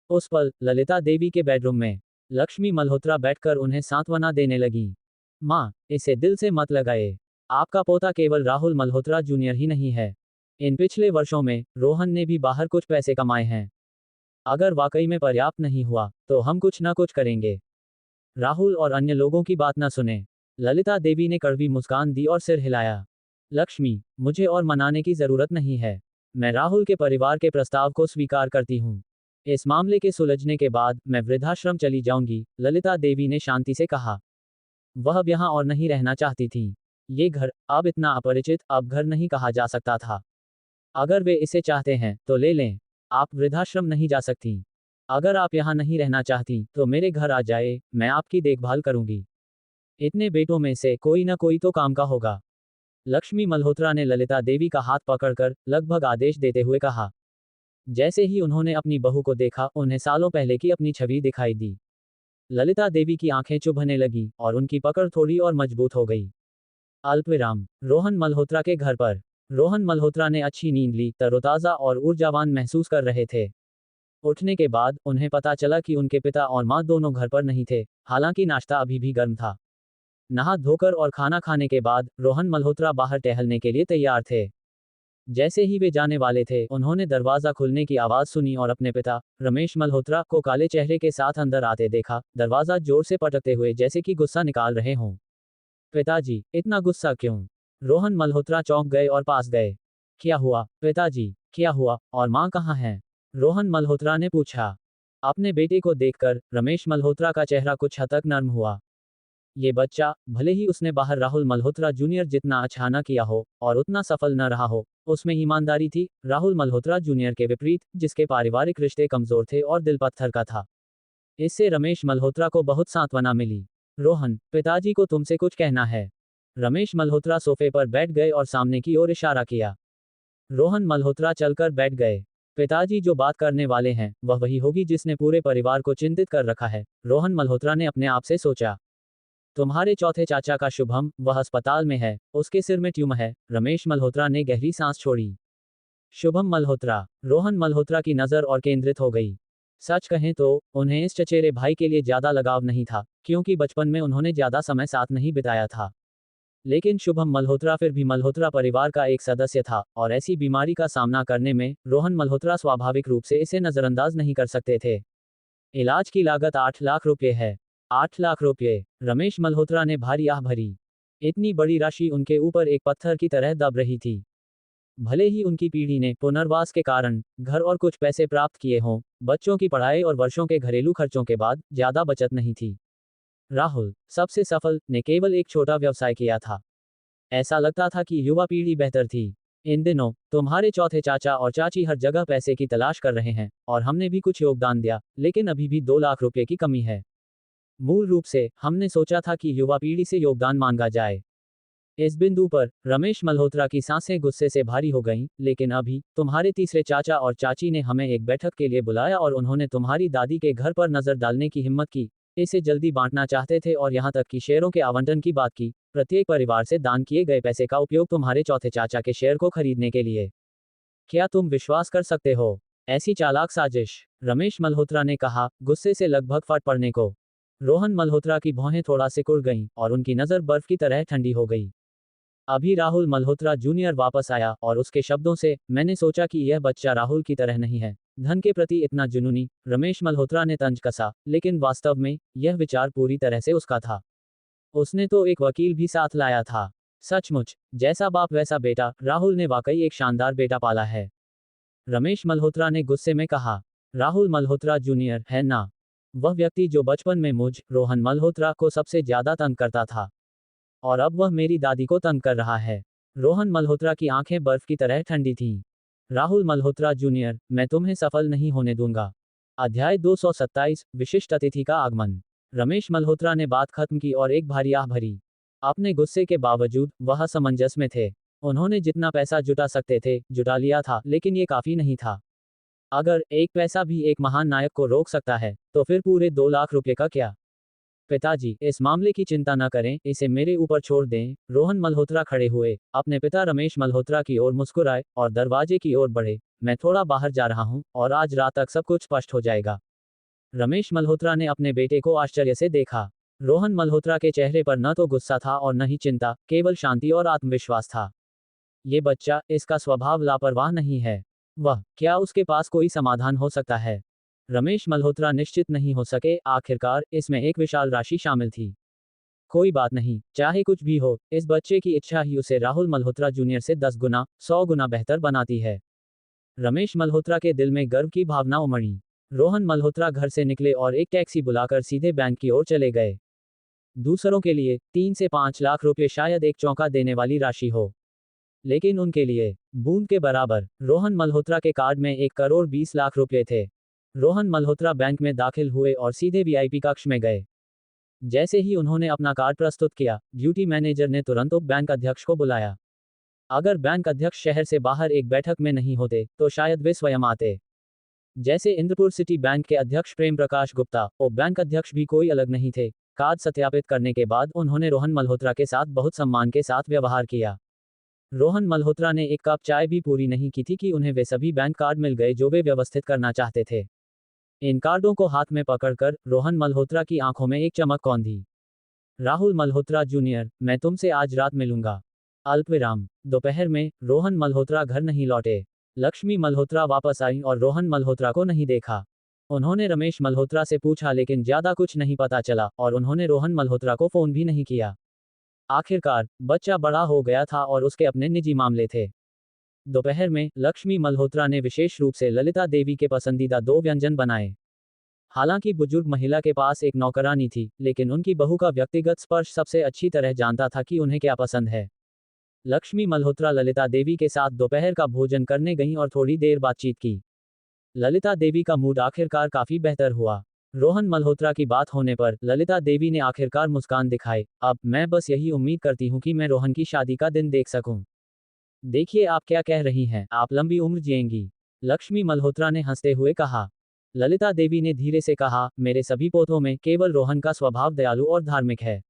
उस पल ललिता देवी के बेडरूम में लक्ष्मी मल्होत्रा बैठकर उन्हें सांत्वना देने लगी। माँ, इसे दिल से मत लगाए। आपका पोता केवल राहुल मल्होत्रा जूनियर ही नहीं है। इन पिछले वर्षों में रोहन ने भी बाहर कुछ पैसे कमाए हैं। अगर वाकई में पर्याप्त नहीं हुआ तो हम कुछ ना कुछ करेंगे। राहुल और अन्य लोगों की बात न सुने। ललिता देवी ने कड़वी मुस्कान दी और सिर हिलाया। लक्ष्मी, मुझे और मनाने की जरूरत नहीं है। मैं राहुल के परिवार के प्रस्ताव को स्वीकार करती हूँ। इस मामले के सुलझने के बाद मैं वृद्धाश्रम चली जाऊंगी, ललिता देवी ने शांति से कहा। वह अब यहाँ और नहीं रहना चाहती थी। ये घर अब इतना अपरिचित अब घर नहीं कहा जा सकता था। अगर वे इसे चाहते हैं तो ले लें। आप वृद्धाश्रम नहीं जा सकती। अगर आप यहाँ नहीं रहना चाहती तो मेरे घर आ जाए, मैं आपकी देखभाल करूंगी। इतने बेटों में से कोई ना कोई तो काम का होगा। लक्ष्मी मल्होत्रा ने ललिता देवी का हाथ पकड़कर लगभग आदेश देते हुए कहा। जैसे ही उन्होंने अपनी बहू को देखा, उन्हें सालों पहले की अपनी छवि दिखाई दी। ललिता देवी की आंखें चुभने लगी और उनकी पकड़ थोड़ी और मजबूत हो गई। अल्पविराम, रोहन मल्होत्रा के घर पर। रोहन मल्होत्रा ने अच्छी नींद ली, तरोताजा और ऊर्जावान महसूस कर रहे थे। उठने के बाद उन्हें पता चला कि उनके पिता और मां दोनों घर पर नहीं थे, हालांकि नाश्ता अभी भी गर्म था। नहा धोकर और खाना खाने के बाद रोहन मल्होत्रा बाहर टहलने के लिए तैयार थे। जैसे ही वे जाने वाले थे, उन्होंने दरवाजा खुलने की आवाज सुनी और अपने पिता, रमेश मल्होत्रा, को काले चेहरे के साथ अंदर आते देखा, दरवाजा जोर से पटकते हुए जैसे कि गुस्सा निकाल रहे हों। पिताजी, इतना गुस्सा क्यों? रोहन मल्होत्रा चौंक गए और पास गए। क्या हुआ पिताजी, क्या हुआ, और माँ कहाँ है? रोहन मल्होत्रा ने पूछा। अपने बेटे को देखकर रमेश मल्होत्रा का चेहरा कुछ हद तक नर्म हुआ। ये बच्चा, भले ही उसने बाहर राहुल मल्होत्रा जूनियर जितना अच्छा न किया हो और उतना सफल न रहा हो, उसमें ईमानदारी थी, राहुल मल्होत्रा जूनियर के विपरीत, जिसके पारिवारिक रिश्ते कमजोर थे और दिल पत्थर का था। इससे रमेश मल्होत्रा को बहुत सांत्वना मिली। रोहन, पिताजी को तुमसे कुछ कहना है। रमेश मल्होत्रा सोफे पर बैठ गए और सामने की ओर इशारा किया। रोहन मल्होत्रा चलकर बैठ गए। पिताजी जो बात करने वाले हैं, वह वही होगी जिसने पूरे परिवार को चिंतित कर रखा है, रोहन मल्होत्रा ने अपने आप से सोचा। तुम्हारे चौथे चाचा का शुभम, वह अस्पताल में है, उसके सिर में ट्यूमर है, रमेश मल्होत्रा ने गहरी सांस छोड़ी। शुभम मल्होत्रा, रोहन मल्होत्रा की नजर और केंद्रित हो गई। सच कहें तो, उन्हें इस चचेरे भाई के लिए ज्यादा लगाव नहीं था, क्योंकि बचपन में उन्होंने ज्यादा समय साथ नहीं बिताया था। लेकिन शुभम मल्होत्रा फिर भी मल्होत्रा परिवार का एक सदस्य था, और ऐसी बीमारी का सामना करने में, रोहन मल्होत्रा स्वाभाविक रूप से इसे नजरअंदाज नहीं कर सकते थे। इलाज की लागत 8 लाख रुपये है। 8 लाख रुपये, रमेश मल्होत्रा ने भारी आह भरी। इतनी बड़ी राशि उनके ऊपर एक पत्थर की तरह दब रही थी। भले ही उनकी पीढ़ी ने पुनर्वास के कारण घर और कुछ पैसे प्राप्त किए हों, बच्चों की पढ़ाई और वर्षों के घरेलू खर्चों के बाद ज्यादा बचत नहीं थी। राहुल, सबसे सफल, ने केवल एक छोटा व्यवसाय किया था। ऐसा लगता था कि युवा पीढ़ी बेहतर थी। इन दिनों तुम्हारे चौथे चाचा और चाची हर जगह पैसे की तलाश कर रहे हैं, और हमने भी कुछ योगदान दिया, लेकिन अभी भी 2 लाख रुपए की कमी है। मूल रूप से हमने सोचा था कि युवा पीढ़ी से योगदान मांगा जाए। इस बिंदु पर रमेश मल्होत्रा की सांसें गुस्से से भारी हो गईं, लेकिन अभी तुम्हारे तीसरे चाचा और चाची ने हमें एक बैठक के लिए बुलाया और उन्होंने तुम्हारी दादी के घर पर नजर डालने की हिम्मत की। इसे जल्दी बांटना चाहते थे और यहां तक कि शेयरों के आवंटन की बात की। प्रत्येक परिवार से दान किए गए पैसे का उपयोग तुम्हारे चौथे चाचा के शेयर को खरीदने के लिए। क्या तुम विश्वास कर सकते हो? ऐसी चालाक साजिश, रमेश मल्होत्रा ने कहा, गुस्से से लगभग फट पड़ने को। रोहन मल्होत्रा की भौहें थोड़ा सिकुड़ गईं और उनकी नजर बर्फ की तरह ठंडी हो गई। अभी राहुल मल्होत्रा जूनियर वापस आया और उसके शब्दों से, मैंने सोचा कि यह बच्चा राहुल की तरह नहीं है, धन के प्रति इतना जुनूनी। रमेश मल्होत्रा ने तंज कसा, लेकिन वास्तव में यह विचार पूरी तरह से उसका था। उसने तो एक वकील भी साथ लाया था। सचमुच, जैसा बाप वैसा बेटा, राहुल ने वाकई एक शानदार बेटा पाला है। रमेश मल्होत्रा ने गुस्से में कहा। राहुल मल्होत्रा जूनियर है ना? वह व्यक्ति जो बचपन में मुझ, रोहन मल्होत्रा, को सबसे ज्यादा तंग करता था। और अब वह मेरी दादी को तंग कर रहा है। रोहन मल्होत्रा की आंखें बर्फ की तरह ठंडी थीं। राहुल मल्होत्रा जूनियर, मैं तुम्हें सफल नहीं होने दूंगा। अध्याय 227, विशिष्ट अतिथि का आगमन। रमेश मल्होत्रा ने बात खत्म की और एक भारी आह भरी। अपने गुस्से के बावजूद वह असमंजस में थे। उन्होंने जितना पैसा जुटा सकते थे, जुटा लिया था, लेकिन ये काफी नहीं था। अगर एक पैसा भी एक महान नायक को रोक सकता है, तो फिर पूरे 2 लाख रुपए का क्या? पिताजी, इस मामले की चिंता न करें, इसे मेरे ऊपर छोड़ दें। रोहन मल्होत्रा खड़े हुए, अपने पिता रमेश मल्होत्रा की ओर मुस्कुराए और दरवाजे की ओर बढ़े। मैं थोड़ा बाहर जा रहा हूं, और आज रात तक सब कुछ स्पष्ट हो जाएगा। रमेश मल्होत्रा ने अपने बेटे को आश्चर्य से देखा। रोहन मल्होत्रा के चेहरे पर न तो गुस्सा था और न ही चिंता, केवल शांति और आत्मविश्वास था। ये बच्चा, इसका स्वभाव लापरवाह नहीं है। क्या उसके पास कोई समाधान हो सकता है? रमेश मल्होत्रा निश्चित नहीं हो सके। आखिरकार इसमें एक विशाल राशि शामिल थी। कोई बात नहीं, चाहे कुछ भी हो, इस बच्चे की इच्छा ही उसे राहुल मल्होत्रा जूनियर से 10 गुना, 100 गुना बेहतर बनाती है। रमेश मल्होत्रा के दिल में गर्व की भावना उमड़ी। रोहन मल्होत्रा घर से निकले और एक टैक्सी बुलाकर सीधे बैंक की ओर चले गए। दूसरों के लिए 3 से 5 लाख रुपए शायद एक चौंका देने वाली राशि हो, लेकिन उनके लिए बूंद के बराबर। रोहन मल्होत्रा के कार्ड में 1 करोड़ 20 लाख रुपए थे। रोहन मल्होत्रा बैंक में दाखिल हुए और सीधे वीआईपी कक्ष में गए। जैसे ही उन्होंने अपना कार्ड प्रस्तुत किया, ड्यूटी मैनेजर ने तुरंत उप बैंक अध्यक्ष को बुलाया। अगर बैंक अध्यक्ष शहर से बाहर एक बैठक में नहीं होते, तो शायद वे स्वयं आते। जैसे इंद्रपुर सिटी बैंक के अध्यक्ष प्रेम प्रकाश गुप्ता, उप बैंक अध्यक्ष भी कोई अलग नहीं थे। कार्ड सत्यापित करने के बाद उन्होंने रोहन मल्होत्रा के साथ बहुत सम्मान के साथ व्यवहार किया। रोहन मल्होत्रा ने एक कप चाय भी पूरी नहीं की थी कि उन्हें वे सभी बैंक कार्ड मिल गए जो वे व्यवस्थित करना चाहते थे। इन कार्डों को हाथ में पकड़कर रोहन मल्होत्रा की आंखों में एक चमक कौंधी। राहुल मल्होत्रा जूनियर, मैं तुमसे आज रात मिलूंगा। अल्पविराम। दोपहर में रोहन मल्होत्रा घर नहीं लौटे। लक्ष्मी मल्होत्रा वापस आई और रोहन मल्होत्रा को नहीं देखा। उन्होंने रमेश मल्होत्रा से पूछा, लेकिन ज्यादा कुछ नहीं पता चला, और उन्होंने रोहन मल्होत्रा को फोन भी नहीं किया। आखिरकार बच्चा बड़ा हो गया था और उसके अपने निजी मामले थे। दोपहर में लक्ष्मी मल्होत्रा ने विशेष रूप से ललिता देवी के पसंदीदा 2 व्यंजन बनाए। हालांकि बुजुर्ग महिला के पास एक नौकरानी थी, लेकिन उनकी बहू का व्यक्तिगत स्पर्श सबसे अच्छी तरह जानता था कि उन्हें क्या पसंद है। लक्ष्मी मल्होत्रा ललिता देवी के साथ दोपहर का भोजन करने गईं और थोड़ी देर बातचीत की। ललिता देवी का मूड आखिरकार काफी बेहतर हुआ। रोहन मल्होत्रा की बात होने पर ललिता देवी ने आखिरकार मुस्कान दिखाई। अब मैं बस यही उम्मीद करती हूँ कि मैं रोहन की शादी का दिन देख सकूं। देखिए आप क्या कह रही हैं, आप लंबी उम्र जिएंगी। लक्ष्मी मल्होत्रा ने हंसते हुए कहा। ललिता देवी ने धीरे से कहा, मेरे सभी पोतों में केवल रोहन का स्वभाव दयालु और धार्मिक है।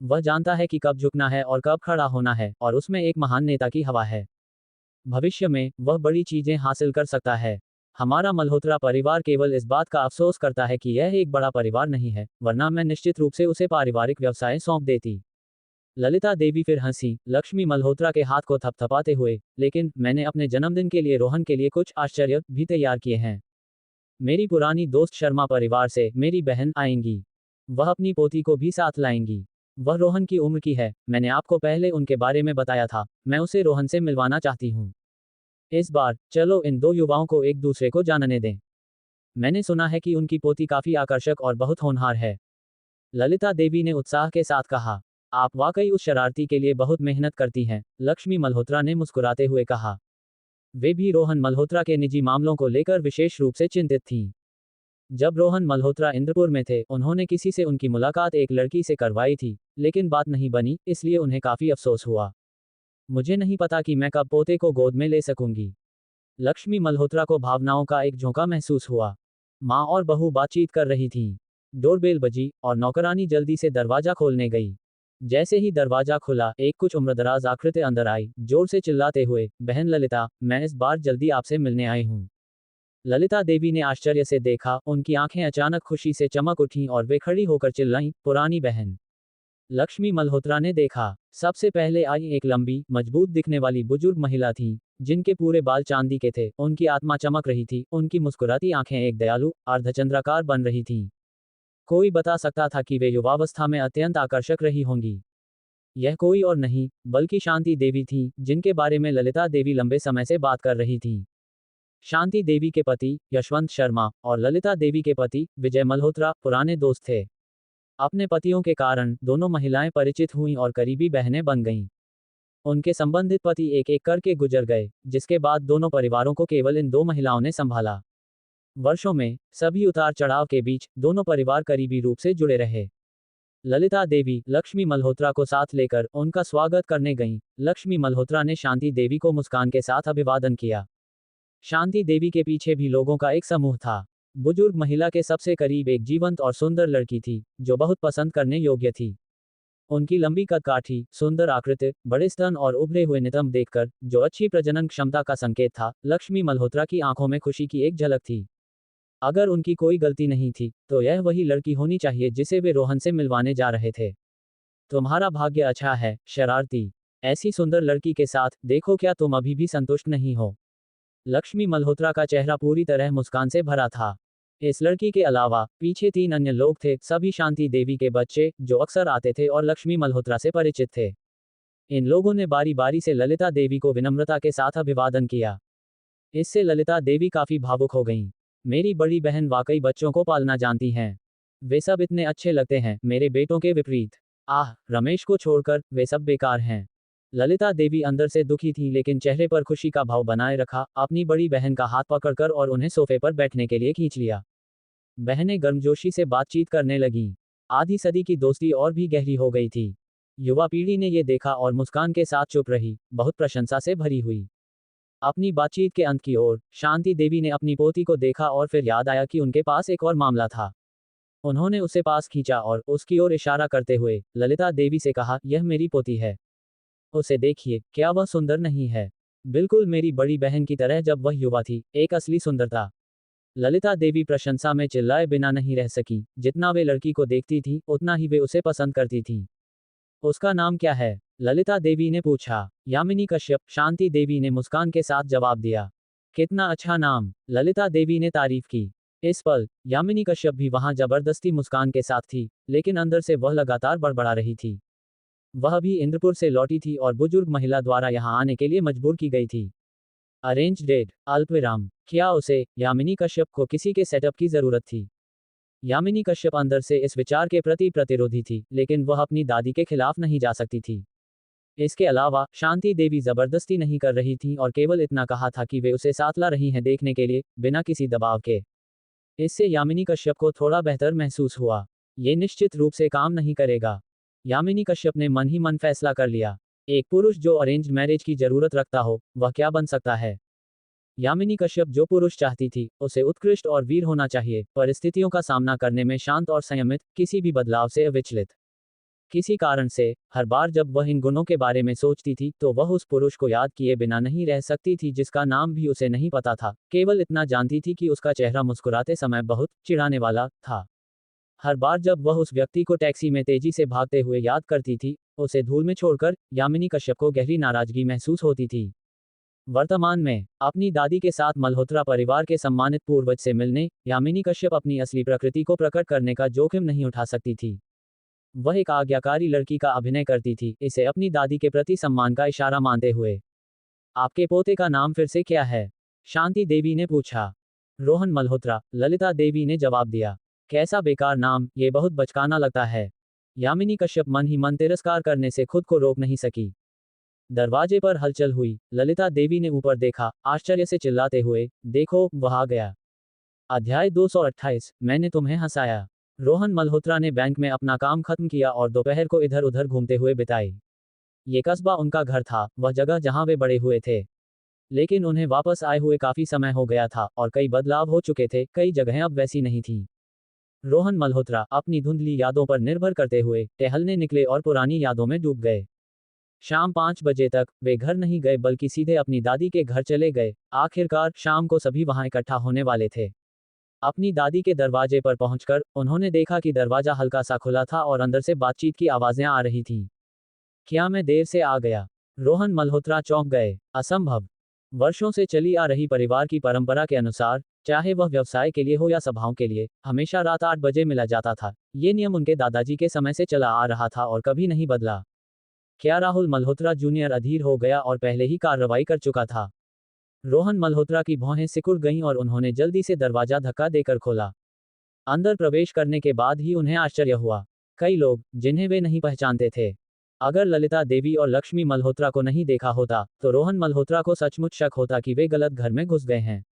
वह जानता है कि कब झुकना है और कब खड़ा होना है, और उसमें एक महान नेता की हवा है। भविष्य में वह बड़ी चीजें हासिल कर सकता है। हमारा मल्होत्रा परिवार केवल इस बात का अफसोस करता है कि यह एक बड़ा परिवार नहीं है, वरना मैं निश्चित रूप से उसे पारिवारिक व्यवसाय सौंप देती। ललिता देवी फिर हंसी, लक्ष्मी मल्होत्रा के हाथ को थपथपाते हुए, लेकिन मैंने अपने जन्मदिन के लिए रोहन के लिए कुछ आश्चर्य भी तैयार किए हैं। मेरी पुरानी दोस्त शर्मा परिवार से मेरी बहन आएंगी। वह अपनी पोती को भी साथ लाएंगी। वह रोहन की उम्र की है, मैंने आपको पहले उनके बारे में बताया था, मैं उसे रोहन से मिलवाना चाहती हूँ। इस बार चलो इन दो युवाओं को एक दूसरे को जानने दें। मैंने सुना है कि उनकी पोती काफी आकर्षक और बहुत होनहार है। ललिता देवी ने उत्साह के साथ कहा। आप वाकई उस शरारती के लिए बहुत मेहनत करती हैं, लक्ष्मी मल्होत्रा ने मुस्कुराते हुए कहा। वे भी रोहन मल्होत्रा के निजी मामलों को लेकर विशेष रूप से चिंतित थीं। जब रोहन मल्होत्रा इंद्रपुर में थे, उन्होंने किसी से उनकी मुलाकात एक लड़की से करवाई थी, लेकिन बात नहीं बनी, इसलिए उन्हें काफी अफसोस हुआ। मुझे नहीं पता कि मैं कब पोते को गोद में ले सकूंगी। लक्ष्मी मल्होत्रा को भावनाओं का एक झोंका महसूस हुआ। माँ और बहू बातचीत कर रही थीं। डोरबेल बजी और नौकरानी जल्दी से दरवाजा खोलने गई। जैसे ही दरवाजा खुला, एक कुछ उम्रदराज आकृति अंदर आई, जोर से चिल्लाते हुए, बहन ललिता, मैं इस बार जल्दी आपसे मिलने आई हूँ। ललिता देवी ने आश्चर्य से देखा, उनकी आंखें अचानक खुशी से चमक उठीं और वे खड़ी होकर चिल्लाईं, पुरानी बहन। लक्ष्मी मल्होत्रा ने देखा। सबसे पहले आई एक लंबी, मजबूत दिखने वाली बुजुर्ग महिला थी, जिनके पूरे बाल चांदी के थे, उनकी आत्मा चमक रही थी, उनकी मुस्कुराती आंखें एक दयालु, अर्धचंद्राकार बन रही थीं। कोई बता सकता था कि वे युवावस्था में अत्यंत आकर्षक रही होंगी। यह कोई और नहीं, बल्कि शांति देवी थीं, जिनके बारे में ललिता देवी लंबे समय से बात कर रही थीं। शांति देवी के पति, यशवंत शर्मा, और ललिता देवी के पति, विजय मल्होत्रा, पुराने दोस्त थे। अपने पतियों के कारण दोनों महिलाएं परिचित हुईं और करीबी बहनें बन गईं। उनके संबंधित पति एक एक करके गुजर गए, जिसके बाद दोनों परिवारों को केवल इन दो महिलाओं ने संभाला। वर्षों में सभी उतार चढ़ाव के बीच दोनों परिवार करीबी रूप से जुड़े रहे। ललिता देवी लक्ष्मी मल्होत्रा को साथ लेकर उनका स्वागत करने गईं। लक्ष्मी मल्होत्रा ने शांति देवी को मुस्कान के साथ अभिवादन किया। शांति देवी के पीछे भी लोगों का एक समूह था। बुजुर्ग महिला के सबसे करीब एक जीवंत और सुंदर लड़की थी, जो बहुत पसंद करने योग्य थी। उनकी लंबी कदकाठी, सुंदर आकृति, बड़े स्तन और उभरे हुए नितंब देखकर, जो अच्छी प्रजनन क्षमता का संकेत था, लक्ष्मी मल्होत्रा की आंखों में खुशी की एक झलक थी। अगर उनकी कोई गलती नहीं थी, तो यह वही लड़की होनी चाहिए जिसे वे रोहन से मिलवाने जा रहे थे। तुम्हारा भाग्य अच्छा है, शरारती। ऐसी सुंदर लड़की के साथ, देखो क्या तुम अभी भी संतुष्ट नहीं हो। लक्ष्मी मल्होत्रा का चेहरा पूरी तरह मुस्कान से भरा था। इस लड़की के अलावा पीछे 3 अन्य लोग थे, सभी शांति देवी के बच्चे, जो अक्सर आते थे और लक्ष्मी मल्होत्रा से परिचित थे। इन लोगों ने बारी बारी से ललिता देवी को विनम्रता के साथ अभिवादन किया। इससे ललिता देवी काफी भावुक हो गईं। मेरी बड़ी बहन वाकई बच्चों को पालना जानती हैं। वे सब इतने अच्छे लगते हैं, मेरे बेटों के विपरीत। आह, रमेश को छोड़कर वे सब बेकार हैं। ललिता देवी अंदर से दुखी थी, लेकिन चेहरे पर खुशी का भाव बनाए रखा, अपनी बड़ी बहन का हाथ पकड़कर और उन्हें सोफे पर बैठने के लिए खींच लिया। बहनें गर्मजोशी से बातचीत करने लगीं। आधी सदी की दोस्ती और भी गहरी हो गई थी। युवा पीढ़ी ने ये देखा और मुस्कान के साथ चुप रही, बहुत प्रशंसा से भरी हुई। अपनी बातचीत के अंत की ओर, शांति देवी ने अपनी पोती को देखा और फिर याद आया कि उनके पास एक और मामला था। उन्होंने उसे पास खींचा और उसकी ओर इशारा करते हुए ललिता देवी से कहा, यह मेरी पोती है। उसे देखिए, क्या वह सुंदर नहीं है? बिल्कुल मेरी बड़ी बहन की तरह जब वह युवा थी, एक असली सुंदरता। ललिता देवी प्रशंसा में चिल्लाए बिना नहीं रह सकी। जितना वे लड़की को देखती थी, उतना ही वे उसे पसंद करती थीं। उसका नाम क्या है? ललिता देवी ने पूछा। यामिनी कश्यप, शांति देवी ने मुस्कान के साथ जवाब दिया। कितना अच्छा नाम, ललिता देवी ने तारीफ की। इस पल, यामिनी कश्यप भी वहां जबरदस्ती मुस्कान के साथ थी, लेकिन अंदर से वह लगातार बड़बड़ा रही थी। वह भी इंद्रपुर से लौटी थी और बुजुर्ग महिला द्वारा यहां आने के लिए मजबूर की गई थी। अरेंज डेट, अल्पविराम। क्या उसे, यामिनी कश्यप को किसी के सेटअप की जरूरत थी? यामिनी कश्यप अंदर से इस विचार के प्रति प्रतिरोधी थी, लेकिन वह अपनी दादी के खिलाफ नहीं जा सकती थी। इसके अलावा शांति देवी जबरदस्ती नहीं कर रही थी और केवल इतना कहा था कि वे उसे साथ ला रही हैं देखने के लिए, बिना किसी दबाव के। इससे यामिनी कश्यप को थोड़ा बेहतर महसूस हुआ। ये निश्चित रूप से काम नहीं करेगा। यामिनी कश्यप ने मन ही मन फैसला कर लिया। एक पुरुष जो अरेंज्ड मैरिज की जरूरत रखता हो, वह क्या बन सकता है। यामिनी कश्यप जो पुरुष चाहती थी, उसे उत्कृष्ट और वीर होना चाहिए, परिस्थितियों का सामना करने में शांत और संयमित, किसी भी बदलाव से अविचलित। किसी कारण से हर बार जब वह इन गुणों के बारे में सोचती थी तो वह उस पुरुष को याद किए बिना नहीं रह सकती थी जिसका नाम भी उसे नहीं पता था, केवल इतना जानती थी कि उसका चेहरा मुस्कुराते समय बहुत चिढ़ाने वाला था। हर बार जब वह उस व्यक्ति को टैक्सी में तेजी से भागते हुए याद करती थी, उसे धूल में छोड़कर यामिनी कश्यप को गहरी नाराजगी महसूस होती थी। वर्तमान में अपनी दादी के साथ मल्होत्रा परिवार के सम्मानित पूर्वज से मिलने यामिनी कश्यप अपनी असली प्रकृति को प्रकट करने का जोखिम नहीं उठा सकती थी। वह एक आज्ञाकारी लड़की का अभिनय करती थी, इसे अपनी दादी के प्रति सम्मान का इशारा मानते हुए। आपके पोते का नाम फिर से क्या है? शांति देवी ने पूछा। रोहन मल्होत्रा, ललिता देवी ने जवाब दिया। कैसा बेकार नाम, ये बहुत बचकाना लगता है। यामिनी कश्यप मन ही मन तिरस्कार करने से खुद को रोक नहीं सकी। दरवाजे पर हलचल हुई। ललिता देवी ने ऊपर देखा, आश्चर्य से चिल्लाते हुए, देखो, वह आ गया। अध्याय 228, मैंने तुम्हें हंसाया। रोहन मल्होत्रा ने बैंक में अपना काम खत्म किया और दोपहर को इधर उधर घूमते हुए बिताई। ये कस्बा उनका घर था, वह जगह जहां वे बड़े हुए थे। लेकिन उन्हें वापस आए हुए काफी समय हो गया था और कई बदलाव हो चुके थे, कई जगहें अब वैसी नहीं थीं। रोहन मल्होत्रा अपनी धुंधली यादों पर निर्भर करते हुए टहलने निकले और पुरानी यादों में डूब गए। शाम 5 बजे तक वे घर नहीं गए बल्कि सीधे अपनी दादी के घर चले गए। आखिरकार शाम को सभी वहां इकट्ठा होने वाले थे। अपनी दादी के दरवाजे पर पहुंचकर उन्होंने देखा कि दरवाजा हल्का सा खुला था और अंदर से बातचीत की आवाजें आ रही थीं। क्या मैं देर से आ गया? रोहन मल्होत्रा चौंक गए। असंभव। वर्षों से चली आ रही परिवार की परंपरा के अनुसार, चाहे वह व्यवसाय के लिए हो या सभाओं के लिए, हमेशा रात 8 बजे मिला जाता था। ये नियम उनके दादाजी के समय से चला आ रहा था और कभी नहीं बदला। क्या राहुल मल्होत्रा जूनियर अधीर हो गया और पहले ही कार्रवाई कर चुका था? रोहन मल्होत्रा की भौहें सिकुड़ गईं और उन्होंने जल्दी से दरवाजा धक्का देकर खोला। अंदर प्रवेश करने के बाद ही उन्हें आश्चर्य हुआ। कई लोग, जिन्हें वे नहीं पहचानते थे। अगर ललिता देवी और लक्ष्मी मल्होत्रा को नहीं देखा होता, तो रोहन मल्होत्रा को सचमुच शक होता कि वे गलत घर में घुस गए हैं।